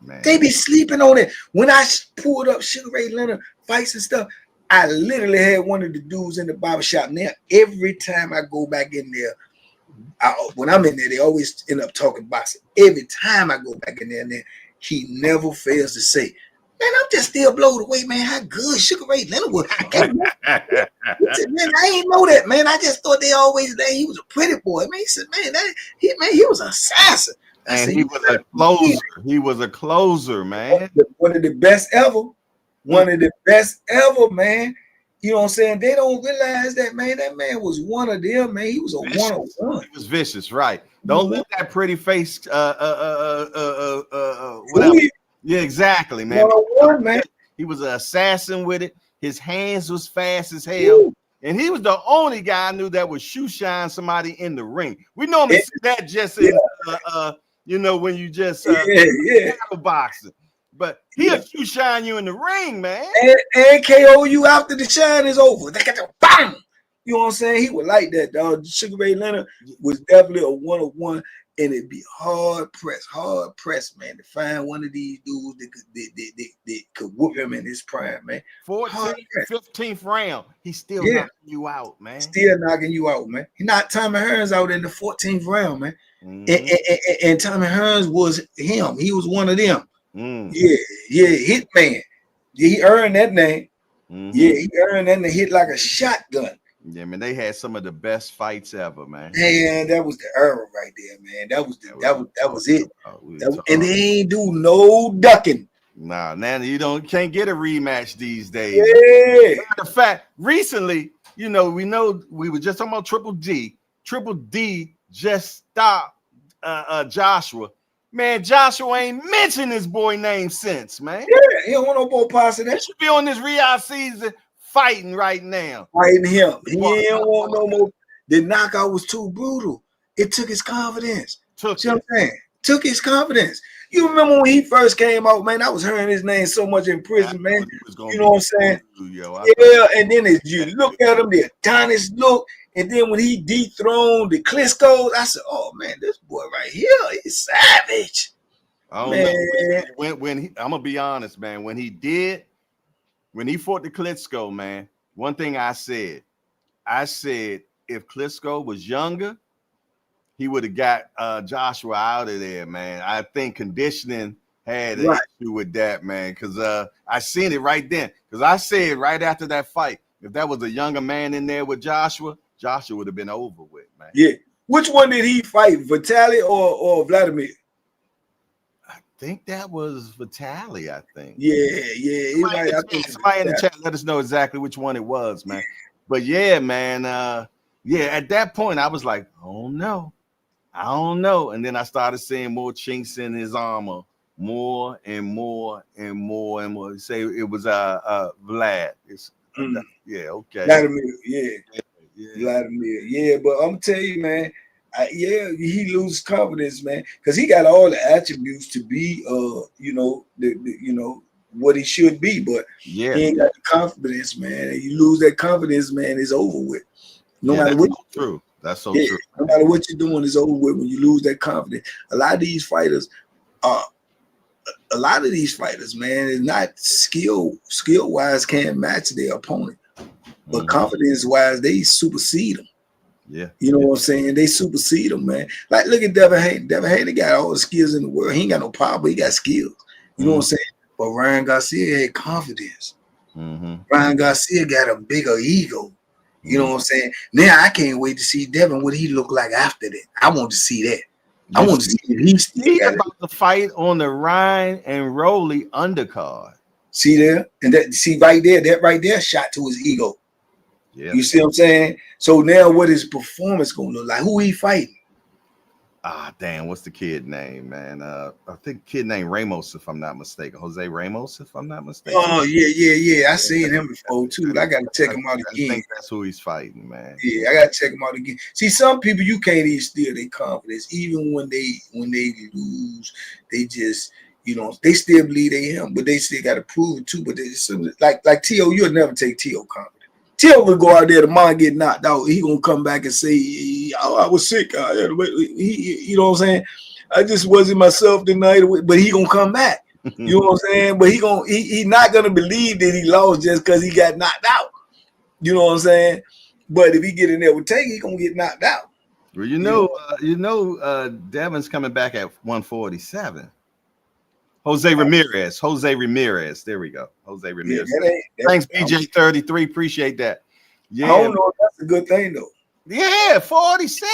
Man. They be sleeping on it. When I pulled up Sugar Ray Leonard fights and stuff, I literally had one of the dudes in the barbershop. Now, every time I go back in there, when I'm in there, they always end up talking boxing. Every time I go back in there, he never fails to say, man, I'm just still blown away, man, how good Sugar Ray Leonard was. He said, man, I ain't know that, man. I just thought they always that he was a pretty boy. Man, he said, man, he was an assassin. I And said, he was a closer. He was a closer, man. One of the best ever. One of the best ever, man. You know what I'm saying? They don't realize that, man. That man was one of them, man. He was a one-on-one. He was vicious, right? Don't let that pretty face. Whatever. Yeah, exactly, man. One-on-one, man. He was an assassin with it. His hands was fast as hell. And he was the only guy I knew that would shoe shine somebody in the ring. We normally see that just in, when you just battle boxing. But he'll shoe shine you in the ring, man. And KO you after the shine is over. They got the bang. You know what I'm saying? He was like that, dog. Sugar Ray Leonard was definitely a one-on-one, and it'd be hard pressed, man, to find one of these dudes that could whoop him in his prime, man. 14th, 15th round, he's still knocking you out, man. Still knocking you out, man. He knocked Tommy Hearns out in the 14th round, man. And Tommy Hearns was him. He was one of them. Yeah, Hitman. Yeah, he earned that name. Yeah, he earned that and hit like a shotgun. Yeah, man, they had some of the best fights ever, man. Man, that was the era right there, man. That was it. And they ain't do no ducking. Nah, now you can't get a rematch these days. Yeah. Matter of fact, recently, we were just talking about Triple D. Triple D just stopped Joshua. Man, Joshua ain't mentioned his boy name since, man. Yeah, he don't want no more parts of that. He should be on this Riyadh season fighting right now. Fighting him. He don't want no more. The knockout was too brutal. It took his confidence. See what I'm saying? Took his confidence. You remember when he first came out, man? I was hearing his name so much in prison, man. You know what I'm saying? Yeah, and then as you look at him, the Adonis look, and then when he dethroned the Klitschko, I said, "Oh man, this boy right here is savage." I don't know. When I'm gonna be honest, man. When he fought the Klitschko, man, one thing I said if Klitschko was younger, he would have got Joshua out of there, man. I think conditioning had an issue with that, man, because I seen it right then. Because I said right after that fight, if that was a younger man in there with Joshua would have been over with, man. Yeah. Which one did he fight, Vitaly or Vladimir? I think that was Vitaly, I think. Yeah. Somebody in the chat let us know exactly which one it was, man. But yeah, man. At that point, I was like, oh no. I don't know. And then I started seeing more chinks in his armor, more and more and more and more. Say it was Vlad. Yeah, okay. Vladimir, Vladimir, yeah. But I'm telling you, man, he loses confidence, man, because he got all the attributes to be, what he should be, but he ain't got the confidence, man. And you lose that confidence, man, it's over with. No matter what. True. That's so true. No matter what you're doing, it's over with when you lose that confidence. A lot of these fighters, man, is not skill wise can't match their opponent, but confidence wise they supersede them. Yeah, you know what I'm saying? They supersede them, man. Like look at Devin Haney. Devin Haney got all the skills in the world. He ain't got no power, but he got skills. You know what I'm saying? But Ryan Garcia had confidence. Ryan Garcia got a bigger ego. You know what I'm saying? Now I can't wait to see Devin what he look like after that. I want to see that. I want to see if he's still about the fight on the Ryan and Rolly undercard. See there? And that right there shot to his ego. Yeah. You see what I'm saying? So now what is performance gonna look like? Who he fighting? Damn, what's the kid name, man? I think kid named Ramos, if I'm not mistaken. Jose Ramos, if I'm not mistaken. Oh, yeah. I seen him before too. I gotta check him out again. I think that's who he's fighting, man. Yeah, I gotta check him out again. See, some people you can't even steal their confidence, even when they lose, they just they still believe they him, but they still gotta prove it too. But like T.O., you'll never take T.O. confidence. T.O. will go out there, the mind get knocked out. He gonna come back and say, I was sick. You know what I'm saying? I just wasn't myself tonight. But he gonna come back. You know what I'm saying? But he not gonna believe that he lost just because he got knocked out. You know what I'm saying? But if he get in there with Tank, he gonna get knocked out. Well, Devin's coming back at 147. Jose Ramirez. There we go. Jose Ramirez. Thanks, BJ33. Appreciate that. Yeah. I don't know if that's a good thing though. Yeah, 47.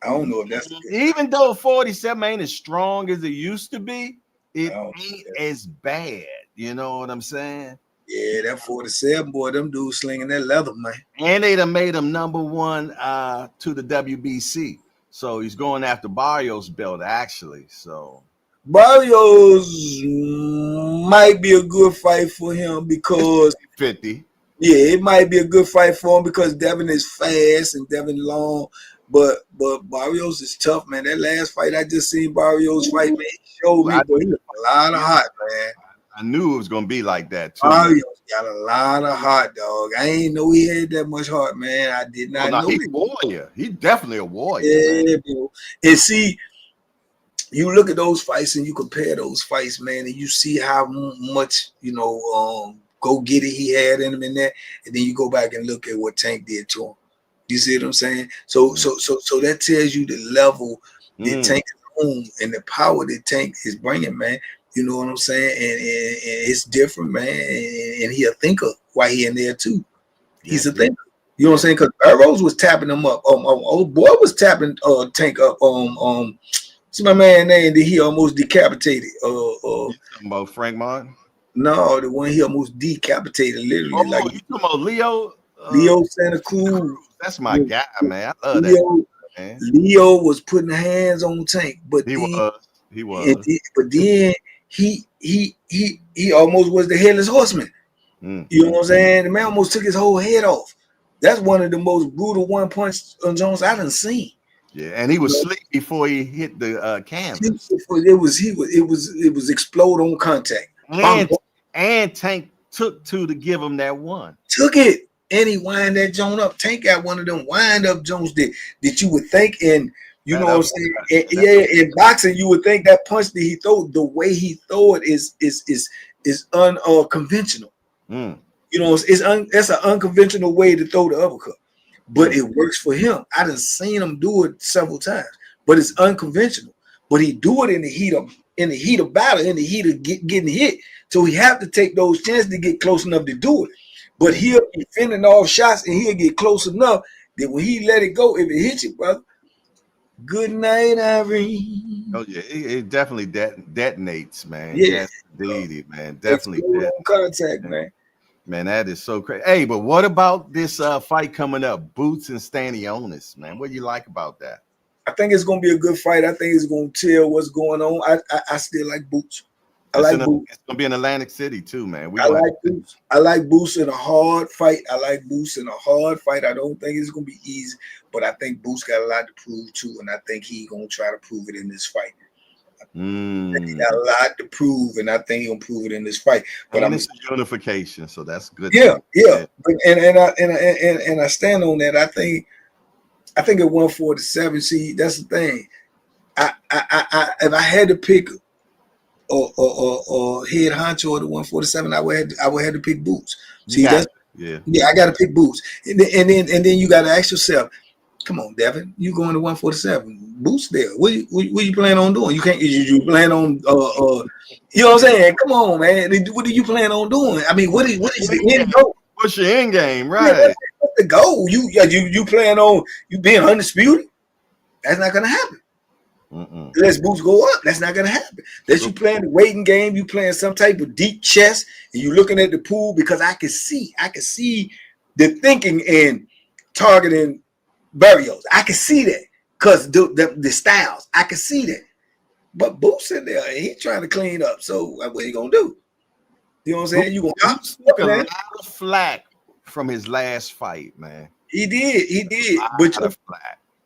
I don't know if that's even though 47 ain't as strong as it used to be, it ain't as bad. You know what I'm saying? Yeah, that 47 boy, them dudes slinging that leather, man. And they done made him number one to the WBC. So he's going after Barrios' belt, actually. So Barrios might be a good fight for him because 50. Yeah, it might be a good fight for him because Devin is fast and Devin long. But Barrios is tough, man. That last fight I just seen Barrios fight, man, he showed me, boy, he was a lot of heart, man. I knew it was gonna be like that too. Barrios got a lot of heart, dog. I ain't know he had that much heart, man. I did not know. He's a warrior. He's definitely a warrior. Yeah, bro. And see, you look at those fights and you compare those fights, man, and you see how much go get it he had in him in that, and then you go back and look at what Tank did to him. You see what I'm saying? So that tells you the level that Tank is on and the power that Tank is bringing, man. You know what I'm saying? And it's different, man. And he a thinker while he in there too. He's a thinker. You know what I'm saying? Because Burroughs was tapping him up. Old boy was tapping Tank up. See my man name that he almost decapitated. You talking about Frank Martin? No, the one he almost decapitated, literally. You talking about Leo? Leo Santa Cruz. That's my guy, man. I love that. Man. Leo was putting hands on Tank, but he was. But then he almost was the headless horseman. You know what I'm saying? The man almost took his whole head off. That's one of the most brutal one punch Jones I done seen. Yeah, and he was asleep before he hit the canvas. It was explode on contact. And Tank took two to give him that one. Took it. And he wind that Jones up. Tank got one of them wind up Jones that you would think, and you know what I'm saying? In boxing, you would think that punch that he throw, the way he throw it is unconventional. You know, it's an unconventional way to throw the uppercut, but it works for him. I done seen him do it several times, but it's unconventional. But he do it in the heat of battle, in the heat of getting hit. So he have to take those chances to get close enough to do it. But he'll be fending off shots and he'll get close enough that when he let it go, if it hits you, brother, good night, Irene. Oh yeah, it definitely detonates, man. Yeah, yes, indeed, man. Definitely contact, man. Man, that is so crazy. Hey, but what about this fight coming up, Boots and Stanionis, man? What do you like about that? I think it's gonna be a good fight. I think it's gonna tell what's going on. I still like Boots. Boots. It's gonna be in Atlantic City too, man. I like Boots. I like Boots in a hard fight. I don't think it's gonna be easy, but I think Boots got a lot to prove too, and I think he's gonna try to prove it in this fight. He got a lot to prove, and I think he'll prove it in this fight. But it's a unification, so that's good. Yeah. And I stand on that. I think at 147. See, that's the thing. I if I had to pick or head honcho or the 147, I would have to pick Boots. See, I got to pick Boots, and then you got to ask yourself, come on, Devin, you going to 147? Boots there. What you plan on doing? You can't. You plan on you know what I'm saying? Come on, man. What do you plan on doing? I mean, what is the end goal? What's your end game, right? What's the goal? You plan on you being undisputed? That's not gonna happen. Unless Boots go up, that's not gonna happen. Unless you playing the waiting game, you playing some type of deep chess, and you looking at the pool, because I can see the thinking and targeting Barrios. I can see that because the styles, I can see that. But Boots in there, he trying to clean up. So what you gonna do? You know what I'm saying? You gonna took a lot of flack from his last fight, man. He did.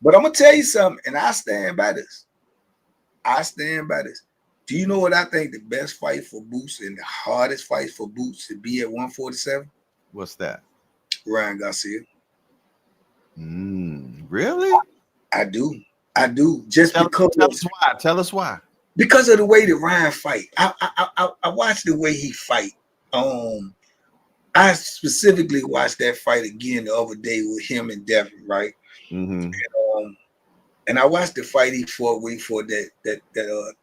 But I'm gonna tell you something, and I stand by this. Do you know what I think the best fight for Boots and the hardest fight for Boots to be at 147? What's that? Ryan Garcia. Really? I do. Just tell us why. because of the way that Ryan fight. I watched the way he fight. I specifically watched that fight again the other day with him and Devin, right? Mm-hmm. And I watched the fight he fought that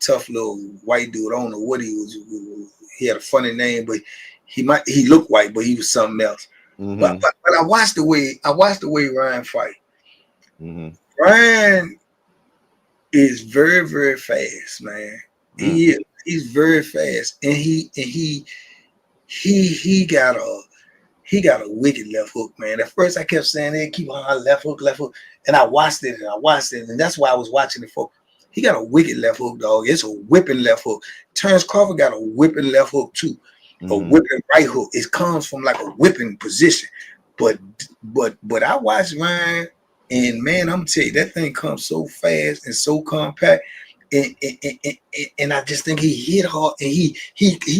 tough little white dude. I don't know what he was. He had a funny name, but he looked white, but he was something else. Mm-hmm. But I watched the way Ryan fight. Mm-hmm. Ryan is very, very fast, man. He is. He's very fast, and he got a wicked left hook, man. At first, I kept saying, "Hey, keep on left hook," and I watched it, and that's why I was watching it for. He got a wicked left hook, dog. It's a whipping left hook. Terrence Crawford got a whipping left hook too, a whipping right hook. It comes from like a whipping position, but I watched Ryan, and man, I'm telling you, that thing comes so fast and so compact, and I just think he hit hard, and he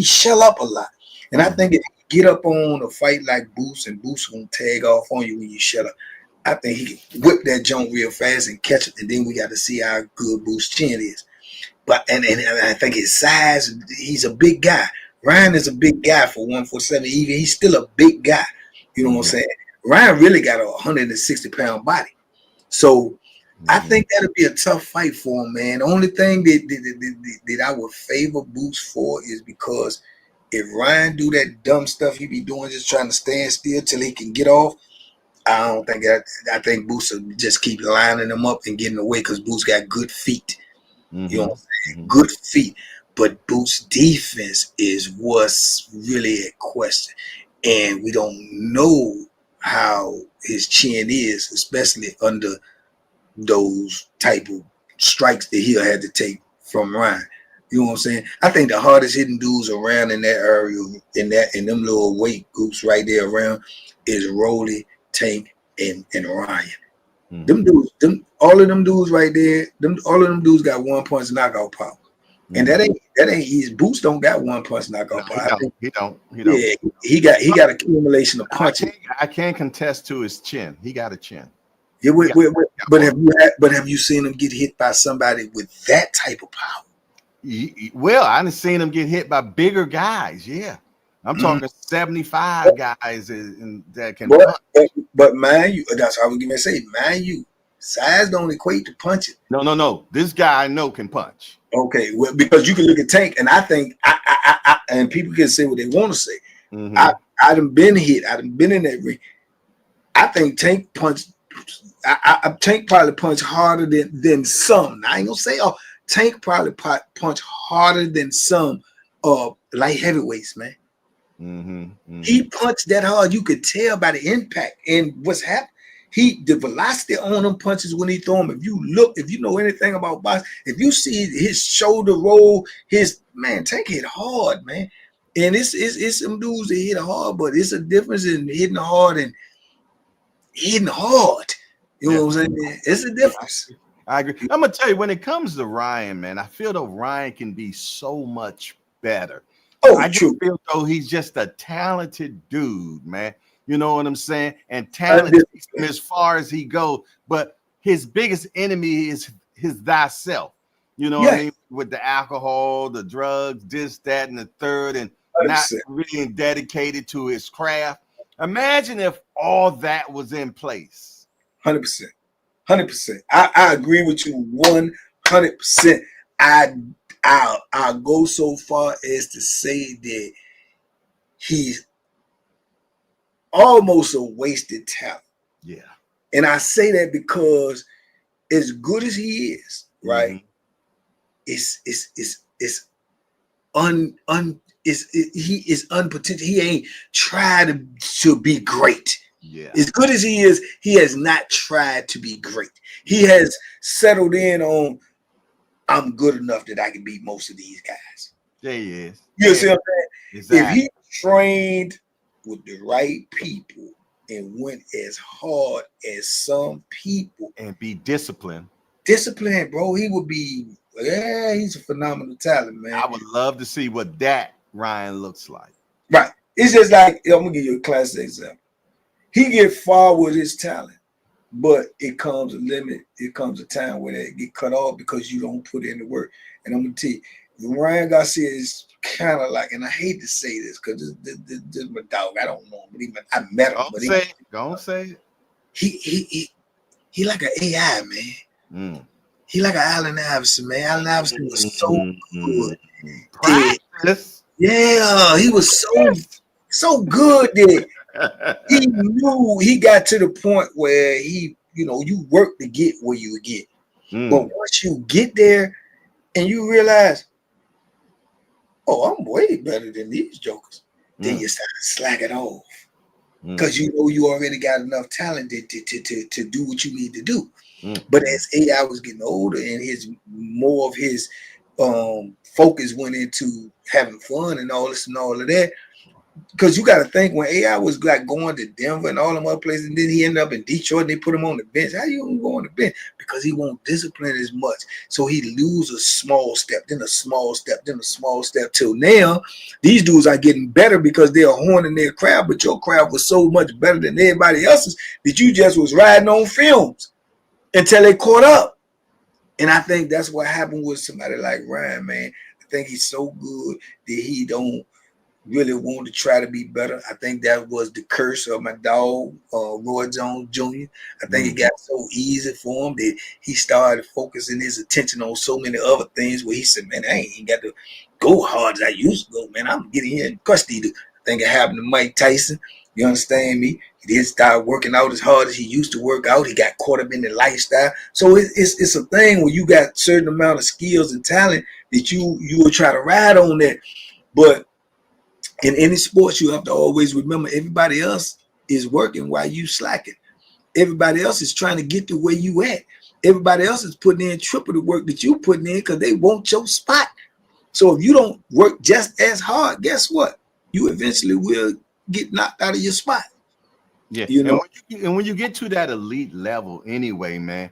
shell up a lot, and I think if you get up on a fight like Boots, and Boots gonna tag off on you when you shut up. I think he can whip that jump real fast and catch it, and then we got to see how good Boots' chin is. But and I think his size, he's a big guy. Ryan is a big guy for 147. Even he's still a big guy. You know what I'm saying? Ryan really got a 160-pound body. So I think that'll be a tough fight for him, man. The only thing that I would favor Boots for is because if Ryan do that dumb stuff he be doing, just trying to stand still till he can get off, I don't think that. I think Boots will just keep lining them up and getting away because Boots got good feet. You know what I'm saying? Good feet. But Boots' defense is what's really at question. And we don't know how his chin is, especially under those type of strikes that he'll have to take from Ryan. You know what I'm saying? I think the hardest hitting dudes around in that area, in them little weight groups right there around, is Rolly, Tank, and Ryan. Them dudes, all of them dudes right there, all of them dudes got 1 punch knockout power. And that ain't his Boots don't got 1 punch knockout power. He don't. Yeah, he got accumulation of punches. I can't contest to his chin. He got a chin. Yeah, but have you seen him get hit by somebody with that type of power? Well, I done seen him get hit by bigger guys. Yeah. I'm talking 75 guys that can punch. But man, that's what I was going to say. Man, size don't equate to punching. No. This guy I know can punch. Okay, well, because you can look at Tank, and I think I and people can say what they want to say. I done been hit. I done been in that ring. I think Tank punched. Tank probably punched harder than some. I ain't gonna say Tank probably punched harder than some light heavyweights, man. He punched that hard. You could tell by the impact and what's happened. The velocity on them punches when he throw them. If you know anything about boxing, if you see his shoulder roll, Tank hit hard, man. And it's some dudes that hit hard, but it's a difference in hitting hard and hitting hard. You know what I'm saying? It's a difference. I agree. I'm gonna tell you, when it comes to Ryan, man, I feel though Ryan can be so much better. I just feel though he's just a talented dude, man. You know what I'm saying? And talent takes him as far as he goes, but his biggest enemy is his thyself. You know what I mean? With the alcohol, the drugs, this, that, and the third, and 100%. Not being dedicated to his craft. Imagine if all that was in place. 100%. 100%. I agree with you 100%. I'll go so far as to say that he's almost a wasted talent. Yeah. And I say that because as good as he is, right? He is unpotential. He ain't tried to be great. Yeah. As good as he is, he has not tried to be great. He has settled in on, I'm good enough that I can beat most of these guys. Yeah, he is. You see what I'm saying? Exactly. If he trained with the right people and went as hard as some people and be disciplined, bro, he would be. Yeah, he's a phenomenal talent, man. I would love to see what that Ryan looks like. Right. It's just like, I'm gonna give you a classic example. He get far with his talent, but it comes a limit. It comes a time where they get cut off because you don't put in the work. And I'm gonna tell you, Ryan Garcia is kind of like, and I hate to say this because this is my dog. I don't know him, but I met him. Don't But say it. Don't say it. He like an AI, man. He like an Allen Iverson, man. Allen Iverson was so good. Practice. Yeah, he was so good that he knew he got to the point where he, you work to get where you get. But once you get there and you realize, oh, I'm way better than these jokers, then you start to slack it off. Because you know you already got enough talent to do what you need to do. But as AI was getting older and more of his focus went into having fun and all this and all of that, because you got to think when AI was like going to Denver and all them other places, and then he ended up in Detroit and they put him on the bench. How you gonna go on the bench? Because he won't discipline as much. So he lose a small step, then a small step, then a small step, till now these dudes are getting better because they're honing their craft, but your craft was so much better than everybody else's that you just was riding on films until they caught up. And I think that's what happened with somebody like Ryan, man. I think he's so good that he don't really want to try to be better. I think that was the curse of my dog, Roy Jones Jr. I think it got so easy for him that he started focusing his attention on so many other things where he said, man, I ain't got to go hard as I used to go, man. I'm getting here in custody. I think it happened to Mike Tyson. You understand me? He didn't start working out as hard as he used to work out. He got caught up in the lifestyle. So it's a thing where you got certain amount of skills and talent that you will try to ride on that. But in any sports, you have to always remember everybody else is working while you slacking. Everybody else is trying to get to where you at. Everybody else is putting in triple the work that you putting in because they want your spot. So if you don't work just as hard, guess what? You eventually will get knocked out of your spot. Yeah. You know? And when you get to that elite level anyway, man,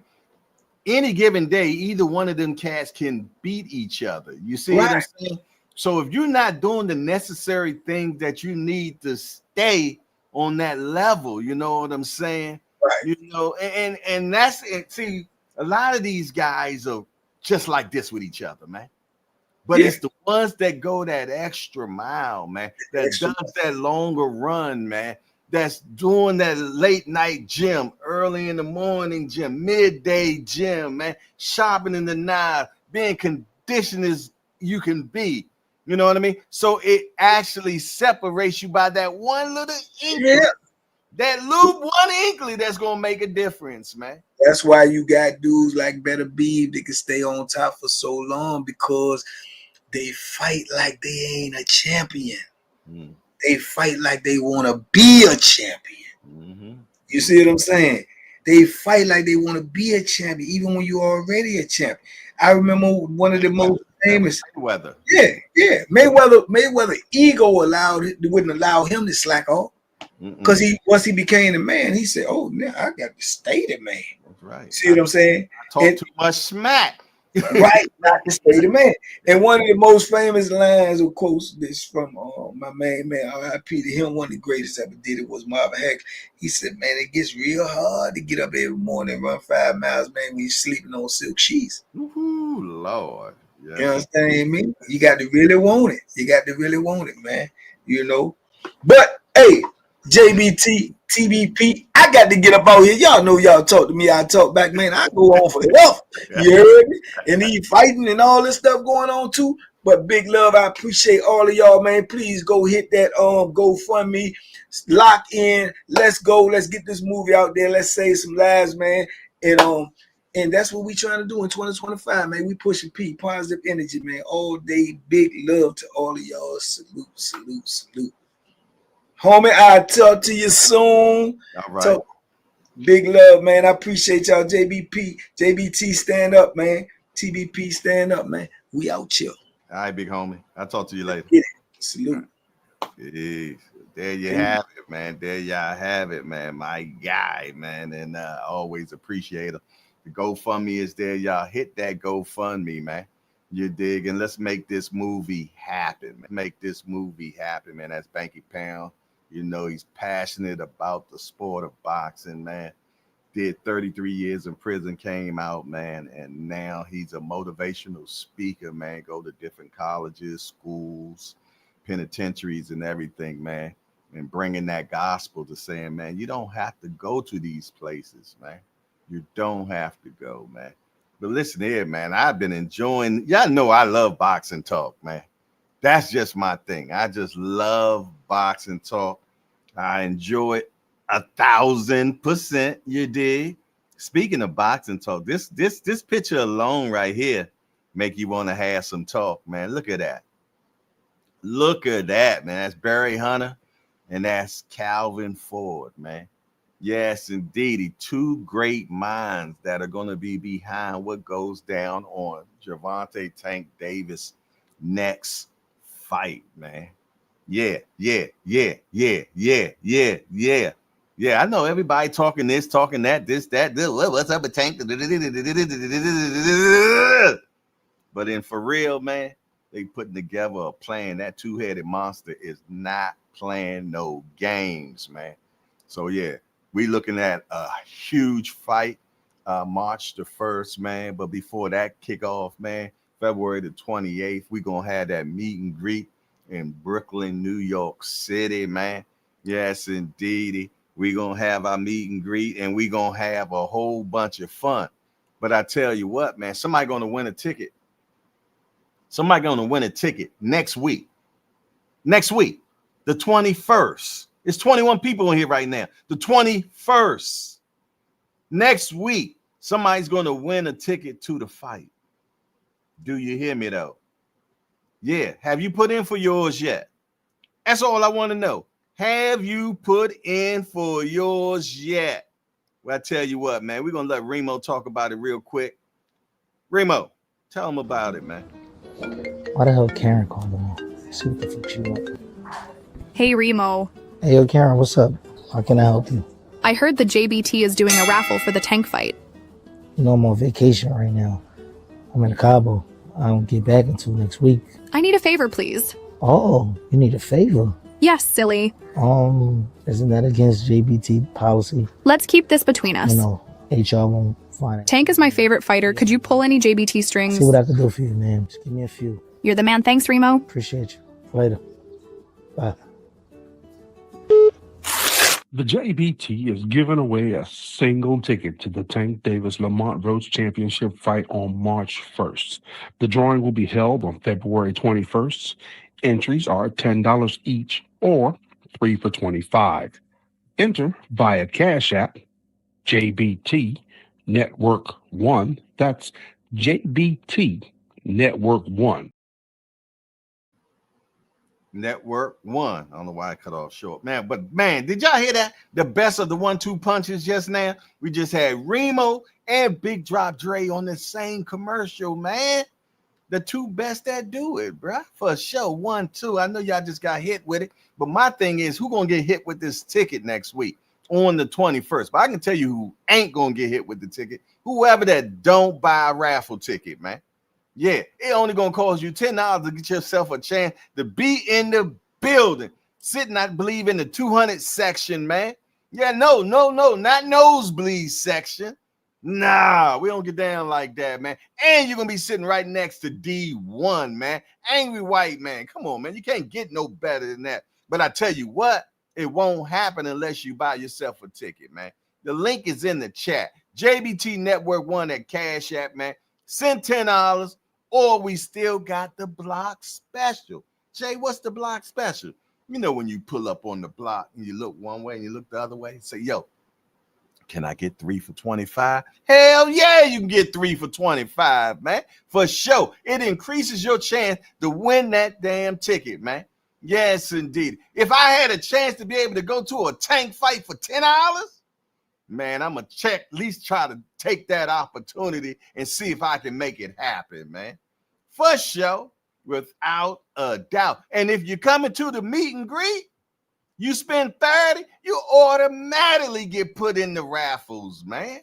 any given day, either one of them cats can beat each other. You see what I'm saying? So if you're not doing the necessary things that you need to stay on that level, you know what I'm saying? Right. You know, and that's it. See, a lot of these guys are just like this with each other, man. But it's the ones that go that extra mile, man, that does that longer run, man, that's doing that late night gym, early in the morning gym, midday gym, man, shopping in the night, being conditioned as you can be. You know what I mean? So it actually separates you by that one little inkling, that little one inkling that's gonna make a difference, man. That's why you got dudes like Better Beef that can stay on top for so long, because they fight like they ain't a champion. They fight like they want to be a champion. You see what I'm saying? They fight like they want to be a champion, even when you're already a champion. I remember one of the most famous. Mayweather. Yeah. Mayweather ego wouldn't allow him to slack off. Because once he became the man, he said, "Oh, now I got to stay the man." That's right. See what I'm saying? I talk too much smack. Right, not to stay the man. And one of the most famous lines, of course, this from my main man, R.I.P. to him, one of the greatest ever did it was Marvin Hack. He said, man, it gets real hard to get up every morning and run 5 miles, man, when you're sleeping on silk sheets. Ooh, Lord. Yes. You understand me? You got to really want it. You got to really want it, man. You know? But, hey, JBT, TBP, I got to get up out here. Y'all know y'all talk to me. I talk back, man. I go on for health. You heard me? And he fighting and all this stuff going on too. But big love, I appreciate all of y'all, man. Please go hit that GoFundMe. Lock in. Let's go. Let's get this movie out there. Let's save some lives, man. And that's what we trying to do in 2025, man. We pushing positive energy, man. All day. Big love to all of y'all. Salute, salute, salute. Homie, I'll talk to you soon. All right. Big love, man. I appreciate y'all. JBT, stand up, man. TBP, stand up, man. We out here. All right, big homie. I'll talk to you later. Yeah. Salute. Peace. There you have it, man. There y'all have it, man. My guy, man. And I always appreciate it. The GoFundMe is there. Y'all hit that GoFundMe, man. You dig? And let's make this movie happen. Make this movie happen, man. That's Banky Pound. You know, he's passionate about the sport of boxing, man. did 33 years in prison, came out, man, and now he's a motivational speaker, man. Go to different colleges, schools, penitentiaries, and everything, man, and bringing that gospel to saying, man, you don't have to go to these places, man. You don't have to go, man. But listen here, man, I've been enjoying, y'all know I love boxing talk, man. That's just my thing. I just love boxing talk. I enjoy it 1,000%. You dig? Speaking of boxing talk, this picture alone right here make you want to have some talk, man. Look at that. Look at that, man. That's Barry Hunter and that's Calvin Ford, man. Yes, indeed. Two great minds that are going to be behind what goes down on Gervonta Tank Davis next fight, man. Yeah. I know everybody talking this, talking that, this, that. What's up with Tank? But in for real, man, they putting together a plan. That two-headed monster is not playing no games, man. So yeah, we looking at a huge fight, March the 1st, man. But before that kickoff, man, February the 28th, we gonna have that meet and greet in Brooklyn, New York City, man. Yes, indeed. We gonna have our meet and greet, and we gonna have a whole bunch of fun. But I tell you what, man, somebody gonna win a ticket. Somebody gonna win a ticket next week. Next week, the 21st. It's 21 people in here right now. The 21st. Next week, somebody's gonna win a ticket to the fight. Do you hear me though? Yeah. Have you put in for yours yet? That's all I want to know. Have you put in for yours yet? Well, I tell you what, man, we're going to let Remo talk about it real quick. Remo, tell him about it, man. Why the hell Karen called me? See what the fuck she want. Hey, Remo. Hey, yo, Karen, what's up? How can I help you? I heard the JBT is doing a raffle for the tank fight. You know, I'm on vacation right now. I'm in Cabo. I don't get back until next week. I need a favor, please. Oh, you need a favor? Yes, silly. Isn't that against JBT policy? Let's keep this between us. You know, HR won't find it. Tank is my favorite fighter. Could you pull any JBT strings? See what I can do for you, man. Just give me a few. You're the man. Thanks, Remo. Appreciate you. Later. Bye. The JBT is giving away a single ticket to the Tank Davis Lamont Roach Championship fight on March 1st. The drawing will be held on February 21st. Entries are $10 each or 3 for $25. Enter via Cash App, JBT Network 1. That's JBT Network 1. Network 1. I don't know why I cut off short, man. But man, did y'all hear that? The best of the 1-2 punches just now. We just had Remo and Big Drop Dre on the same commercial, man. The two best that do it, bruh. For sure. 1-2. I know y'all just got hit with it, but my thing is, who gonna get hit with this ticket next week on the 21st? But I can tell you who ain't gonna get hit with the ticket. Whoever that don't buy a raffle ticket, man. Yeah, it only gonna cost you $10 to get yourself a chance to be in the building, sitting, I believe, in the 200 section, man. Yeah, no, not nosebleed section. Nah, we don't get down like that, man. And you're gonna be sitting right next to D1, man. Angry white man. Come on, man. You can't get no better than that. But I tell you what, it won't happen unless you buy yourself a ticket, man. The link is in the chat. JBT Network 1 at Cash App, man. Send $10. Or we still got the block special. Jay, what's the block special? You know, when you pull up on the block and you look one way and you look the other way, say, yo, can I get 3 for $25? Hell yeah, you can get 3 for $25, man. For sure. It increases your chance to win that damn ticket, man. Yes, indeed. If I had a chance to be able to go to a tank fight for $10, man, I'm going to at least try to take that opportunity and see if I can make it happen, man. For sure, without a doubt. And if you're coming to the meet and greet, you spend 30, you automatically get put in the raffles, man.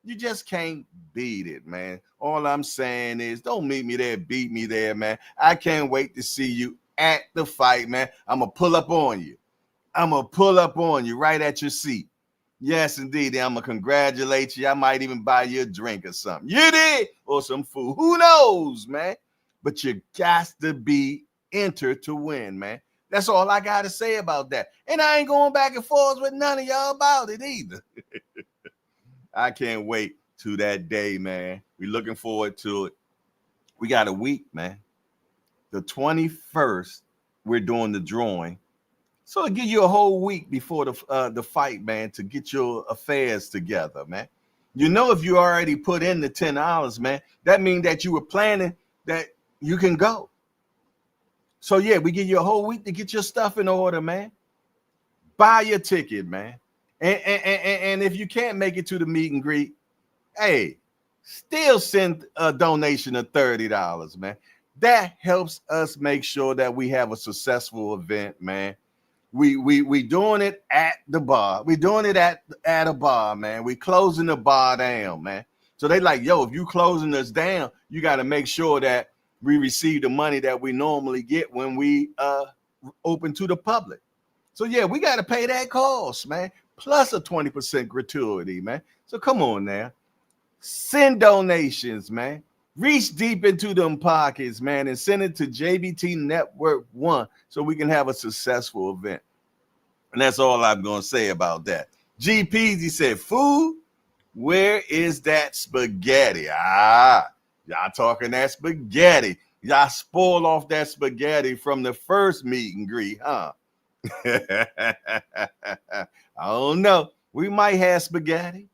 You just can't beat it, man. All I'm saying is don't meet me there, beat me there, man. I can't wait to see you at the fight, man. I'm going to pull up on you. I'm going to pull up on you right at your seat. Yes, indeed. I'm going to congratulate you. I might even buy you a drink or something. You did? Or some food. Who knows, man? But you got to be entered to win, man. That's all I got to say about that. And I ain't going back and forth with none of y'all about it either. I can't wait to that day, man. We're looking forward to it. We got a week, man. The 21st, we're doing the drawing. So it'll give you a whole week before the fight, man, to get your affairs together, man. You know, if you already put in the $10, man, that means that you were planning that you can go. So, yeah, we give you a whole week to get your stuff in order, man. Buy your ticket, man. And if you can't make it to the meet and greet, hey, still send a donation of $30, man. That helps us make sure that we have a successful event, man. We doing it at the bar. We doing it at a bar, man. We closing the bar down, man. So they like, yo, if you closing us down, you got to make sure that we receive the money that we normally get when we open to the public. So yeah, we got to pay that cost, man. Plus a 20% gratuity, man. So come on now. Send donations, man. Reach deep into them pockets, man, and send it to JBT Network 1 so we can have a successful event. And that's all I'm going to say about that. G Peasy said, food, where is that spaghetti? Y'all talking that spaghetti. Y'all spoil off that spaghetti from the first meet and greet, huh? I don't know. We might have spaghetti.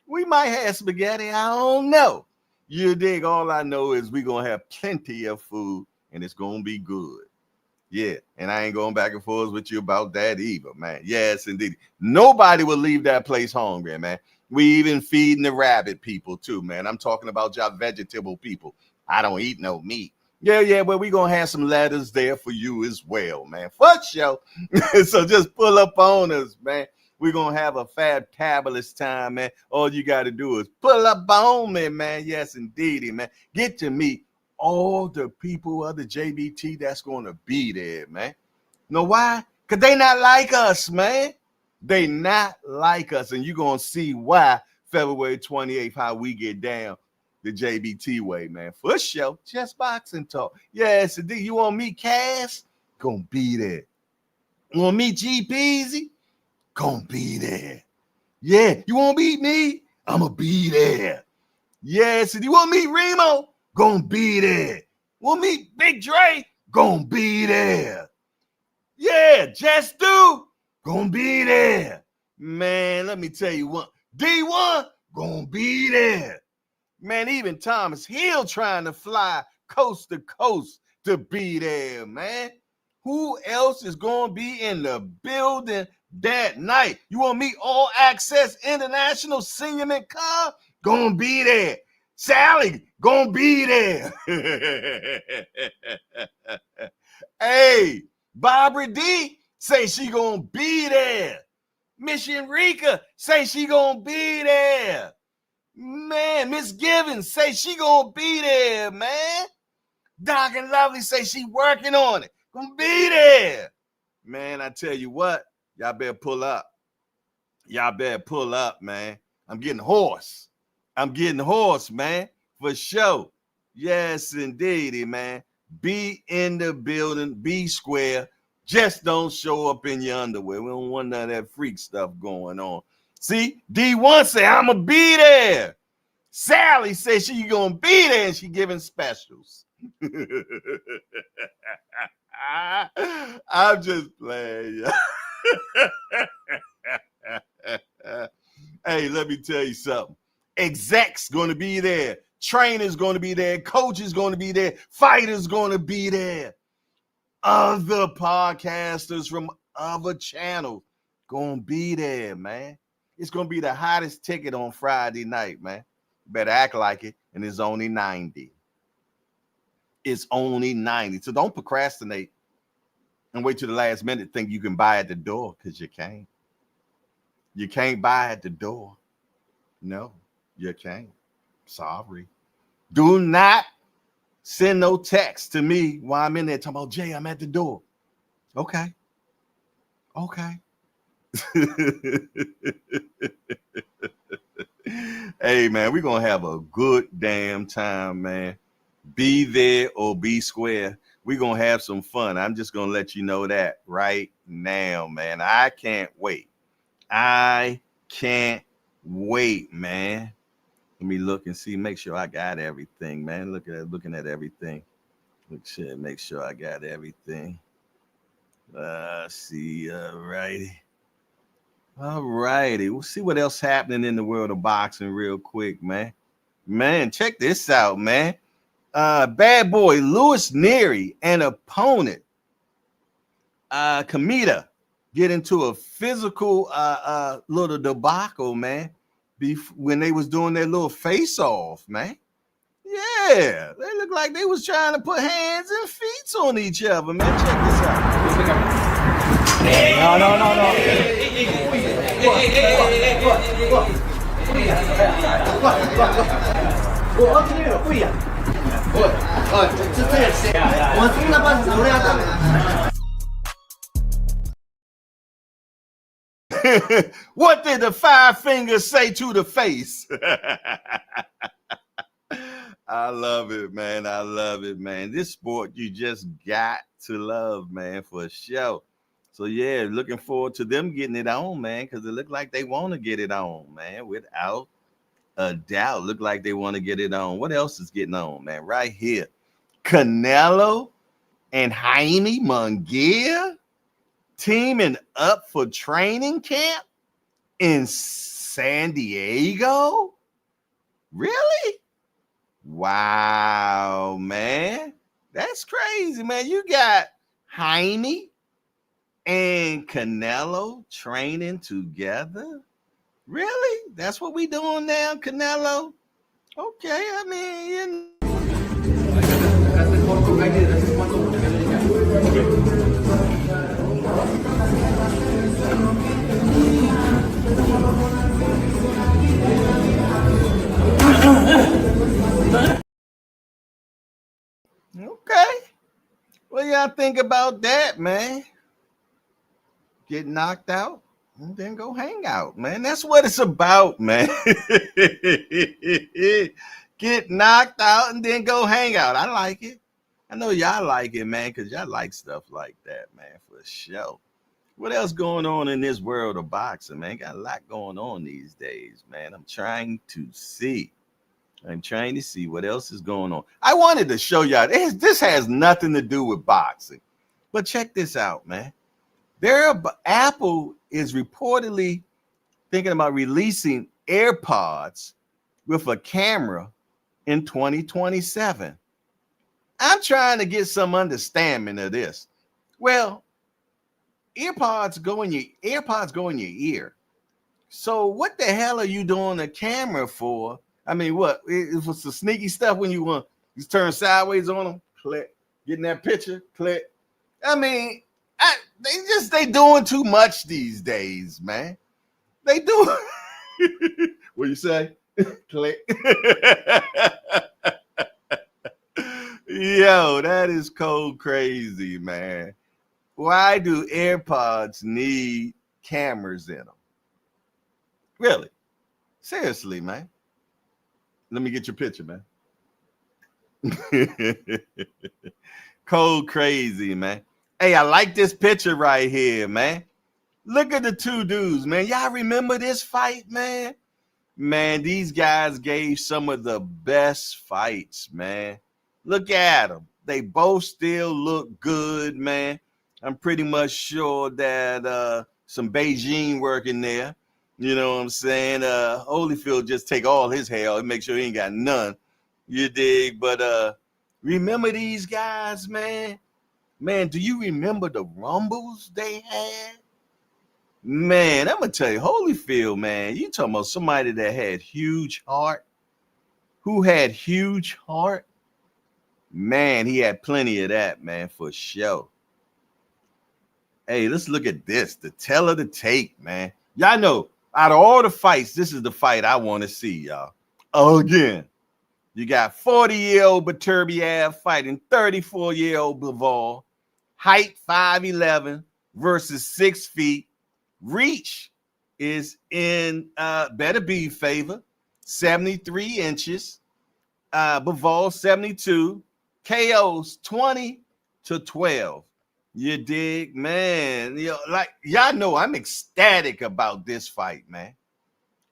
I don't know. You dig? All I know is we're going to have plenty of food and it's going to be good. Yeah, and I ain't going back and forth with you about that either, man. Yes, indeed. Nobody will leave that place hungry, man. We even feeding the rabbit people too, man. I'm talking about y'all vegetable people. I don't eat no meat. Yeah, but we're going to have some letters there for you as well, man. For sure. So just pull up on us, man. We're going to have a fabulous time, man. All you got to do is pull up on me, man. Yes, indeed, man. Get to meet all the people of the JBT that's going to be there, man. Know why? Because they not like us, man. They not like us. And you're going to see why February 28th, how we get down the JBT way, man. For sure. Just boxing talk. Yes, indeed. You want to meet Cass? Gonna be there. You want to meet G Peasy? Gonna be there. Yeah, you want to beat me? I'ma be there. Yes, and you want to meet Remo? Gonna be there. Want to meet Big Dre? Gonna be there. Yeah, Just Do? Gonna be there. Man, let me tell you what. D1? Gonna be there. Man, even Thomas Hill trying to fly coast to coast to be there, man. Who else is going to be in the building that night? You want to meet All Access International Senior Car? Gonna be there. Sally, gonna be there. Hey, Barbara D say she gonna be there. Miss Enrica say she gonna be there. Man, Miss Givens say she gonna be there, man. Doc and Lovely say she working on it. Gonna be there. Man, I tell you what, y'all better pull up. Y'all better pull up, man. I'm getting hoarse. Man, for sure. Yes, indeedy, man. Be in the building, be square. Just don't show up in your underwear. We don't want none of that freak stuff going on. See, D1 say, I'ma be there. Sally says she gonna be there and she giving specials. I'm just playing. Hey, let me tell you something. Execs gonna be there. Trainers gonna be there. Coaches gonna be there. Fighters gonna be there. Other podcasters from other channels gonna be there, man. It's gonna be the hottest ticket on Friday night, man. Better act like it, and it's only 90. It's only 90. So don't procrastinate and wait till the last minute think you can buy at the door, because you can't. You can't buy at the door. No, you can't. Sorry. Do not send no text to me while I'm in there talking about, Jay, I'm at the door. Okay. Hey, man, we're going to have a good damn time, man. Be there or be square. We're going to have some fun. I'm just going to let you know that right now, man. I can't wait. I can't wait, man. Let me look and see, make sure I got everything, man. Looking at everything. Make sure I got everything. See, all righty. We'll see what else happening in the world of boxing real quick, man. Man, check this out, man. Bad boy Louis Neary and opponent Kamita get into a physical little debacle, man. When they was doing their little face off, man. Yeah, they look like they was trying to put hands and feet on each other, man. Check this out. What did the five fingers say to the face? I love it, man. I love it, man. This sport you just got to love, man, for sure. So, yeah, looking forward to them getting it on, man, because it look like they want to get it on, man, without a doubt. Look like they want to get it on. What else is getting on, man? Right here. Canelo and Jaime Munguia teaming up for training camp in San Diego? Really? Wow, man. That's crazy, man. You got Jaime and Canelo training together? Really? That's what we doing now, Canelo? Okay, I mean, okay. What do y'all think about that, man? Get knocked out and then go hang out, man. That's what it's about, man. Get knocked out and then go hang out. I like it. I know y'all like it, man, because y'all like stuff like that, man, for sure. What else going on in this world of boxing, man? Got a lot going on these days, man. I'm trying to see what else is going on. I wanted to show y'all. This has nothing to do with boxing. But check this out, man. Apple is reportedly thinking about releasing AirPods with a camera in 2027. I'm trying to get some understanding of this. Well, AirPods go in your ear. So what the hell are you doing a camera for? I mean, what? It was the sneaky stuff when you turn sideways on them, click, getting that picture, click. I mean, they doing too much these days, man. They do. What you say? Click. Yo, that is cold crazy, man. Why do AirPods need cameras in them? Really? Seriously, man. Let me get your picture, man. Cold crazy, man. Hey, I like this picture right here, man. Look at the two dudes, man. Y'all remember this fight, man? Man, these guys gave some of the best fights, man. Look at them. They both still look good, man. I'm pretty much sure that some Beijing work in there. You know what I'm saying? Holyfield just take all his hair and make sure he ain't got none. You dig? But remember these guys, man? Man, do you remember the rumbles they had? Man, I'm going to tell you, Holyfield, man, you talking about somebody that had huge heart. Who had huge heart? Man, he had plenty of that, man, for sure. Hey, let's look at this. The tell of the tape, man. Y'all know, out of all the fights, this is the fight I want to see, y'all. Again, you got 40-year-old Beterbiev fighting 34-year-old Bivol. Height 5'11" versus 6 feet. Reach is in better be favor, 73 inches. Bivol 72. KO's 20-12. You dig, man? Like y'all know, I'm ecstatic about this fight, man.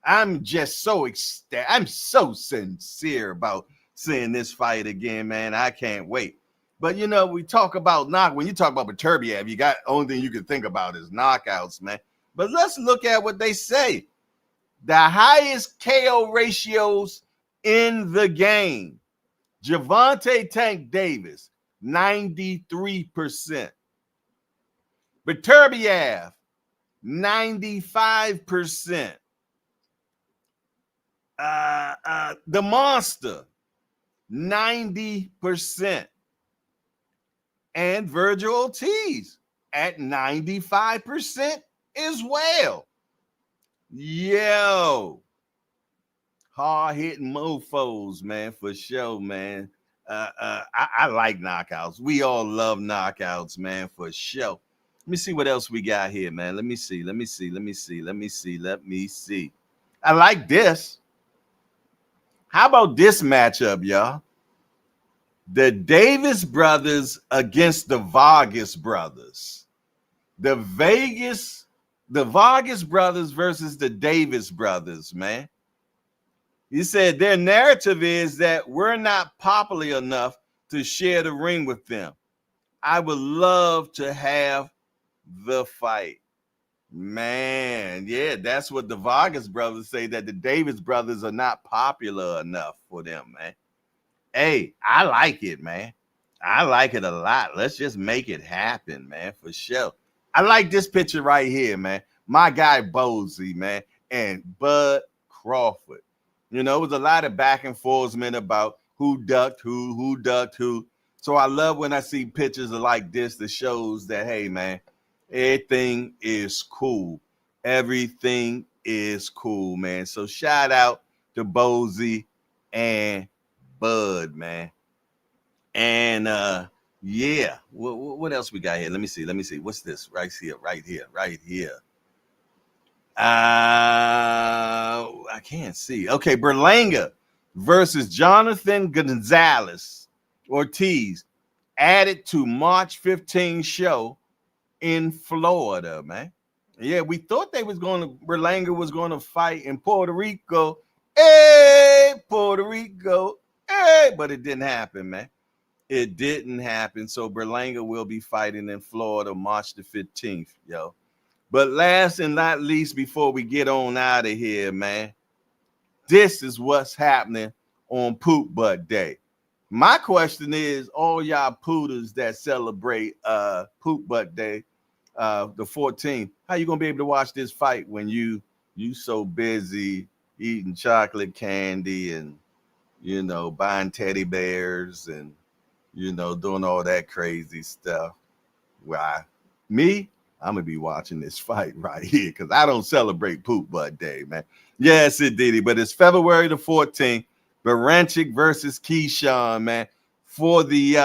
I'm just so ecstatic. I'm so sincere about seeing this fight again, man. I can't wait. But we talk about when you talk about Beterbiev, you got only thing you can think about is knockouts, man. But let's look at what they say. The highest KO ratios in the game. Gervonta Tank Davis, 93%. Beterbiev, 95%. The Monster, 90%. And Virgil Ortiz at 95% as well. Yo. Hard-hitting mofos, man, for sure, man. I like knockouts. We all love knockouts, man, for sure. Let me see what else we got here, man. Let me see. I like this. How about this matchup, y'all? The Davis brothers against the Vargas brothers. The Vargas brothers versus the Davis brothers, man. He said their narrative is that we're not popular enough to share the ring with them. I would love to have the fight. Man, yeah, that's what the Vargas brothers say, that the Davis brothers are not popular enough for them, man. Hey, I like it, man. I like it a lot. Let's just make it happen, man, for sure. I like this picture right here, man. My guy Bozy, man, and Bud Crawford. It was a lot of back and forths, man, about who ducked who ducked who. So I love when I see pictures like this that shows that, hey, man, everything is cool. Everything is cool, man. So shout out to Bozy and Bud, man. And yeah, what else we got here? Let me see. What's this? Right here. I can't see. Okay, Berlanga versus Jonathan Gonzalez Ortiz added to March 15 show in Florida, man. Yeah, we thought Berlanga was going to fight in Puerto Rico. Hey, Puerto Rico. Hey, but it didn't happen, man. It didn't happen. So Berlanga will be fighting in Florida March the 15th, yo. But last and not least, before we get on out of here, man, this is what's happening on Poop Butt Day. My question is, all y'all pooters that celebrate Poop Butt Day, the 14th, how you gonna be able to watch this fight when you so busy eating chocolate candy and buying teddy bears and doing all that crazy stuff? Why, me? I'm going to be watching this fight right here because I don't celebrate Poop Butt Day, man. Yes, indeed. But it's February the 14th, Berinchyk versus Keyshawn, man, for the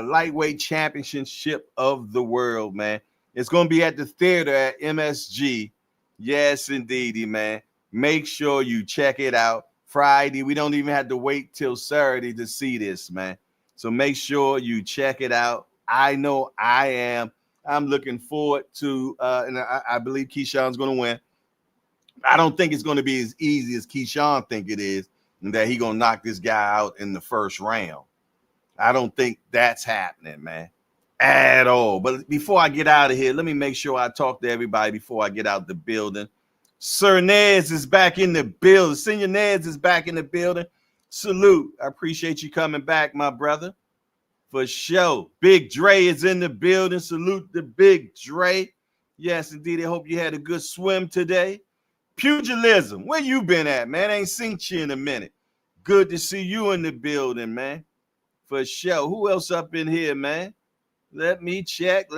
lightweight championship of the world, man. It's going to be at the theater at MSG. Yes, indeed, man. Make sure you check it out. Friday. We don't even have to wait till Saturday to see this, man. So make sure you check it out. I know I am. I'm looking forward to, and I believe Keyshawn's going to win. I don't think it's going to be as easy as Keyshawn think it is, and that he's going to knock this guy out in the first round. I don't think that's happening, man, at all. But before I get out of here, let me make sure I talk to everybody before I get out the building. Sir Nez is back in the building. Senior Nez is back in the building. Salute. I appreciate you coming back, my brother. For sure. Big Dre is in the building. Salute the Big Dre. Yes, indeed. I hope you had a good swim today. Pugilism, where you been at, man? I ain't seen you in a minute. Good to see you in the building, man. For sure. Who else up in here, man? Let me check.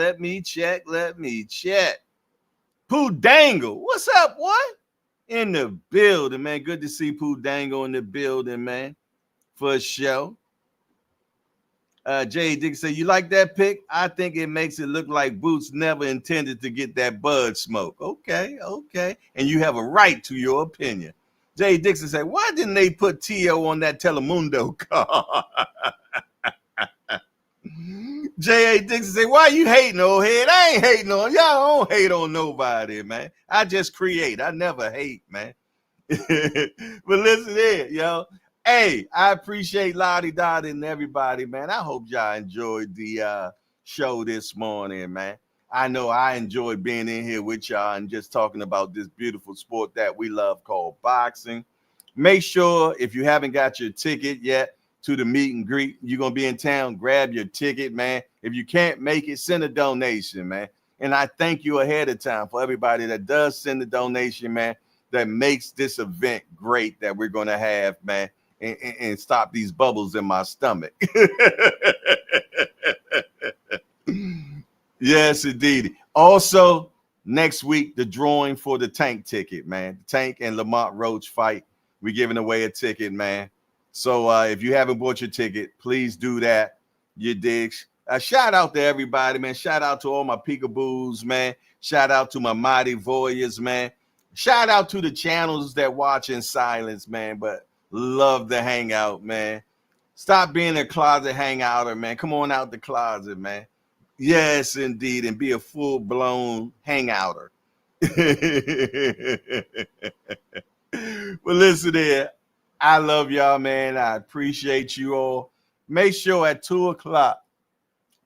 Pooh Dangle. What's up, what? In the building, man. Good to see Pooh Dangle in the building, man. For sure. Jay Dick said, you like that pick? I think it makes it look like Boots never intended to get that bud smoke. Okay. And you have a right to your opinion. Jay Dixon said, why didn't they put T.O. on that Telemundo card? J.A. Dixon said, why you hating, old head? I ain't hating on y'all. Don't hate on nobody, man. I just create. I never hate, man. But listen here, yo. Hey, I appreciate Lottie Dottie and everybody, man. I hope y'all enjoyed the show this morning, man. I know I enjoyed being in here with y'all and just talking about this beautiful sport that we love called boxing. Make sure if you haven't got your ticket yet to the meet and greet, you're going to be in town, grab your ticket, man. If you can't make it, send a donation, man. And I thank you ahead of time for everybody that does send a donation, man, that makes this event great that we're going to have, man. And stop these bubbles in my stomach. Yes, indeed. Also, next week, the drawing for the Tank ticket, man. The Tank and Lamont Roach fight. We're giving away a ticket, man. So if you haven't bought your ticket, please do that. You dig? Shout out to everybody, man. Shout out to all my peekaboos, man. Shout out to my mighty voyeurs, man. Shout out to the channels that watch in silence, man. But love to hang out, man. Stop being a closet hangouter, man. Come on out the closet, man. Yes, indeed, and be a full-blown hangouter. Well, listen there. I love y'all, man. I appreciate you all. Make sure at 2 o'clock,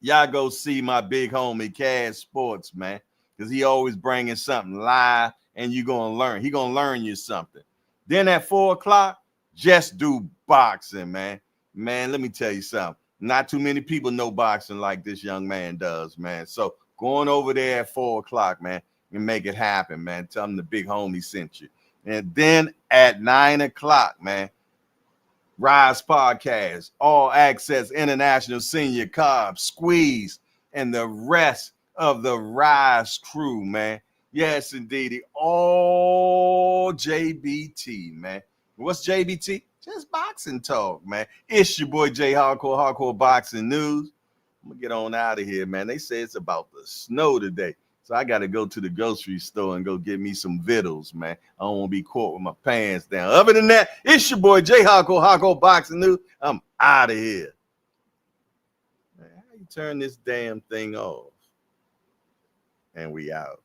y'all go see my big homie, Cash Sports, man, because he always bringing something live, and you're going to learn. He going to learn you something. Then at 4 o'clock, just do boxing, man. Man, let me tell you something. Not too many people know boxing like this young man does, man. So going over there at 4 o'clock, man, and make it happen, man. Tell him the big homie sent you. And then at 9 o'clock, man, Rise Podcast, All Access International Senior Cobb, Squeeze, and the rest of the Rise crew, man. Yes, indeed. All JBT, man. What's JBT? Just boxing talk, man. It's your boy Jay Hardcore Boxing News. I'm gonna get on out of here, man. They say it's about the snow today, so I got to go to the grocery store and go get me some vittles, man. I don't want to be caught with my pants down. Other than that, it's your boy Jay Hardcore Boxing News. I'm out of here. Man, how you turn this damn thing off? And we out.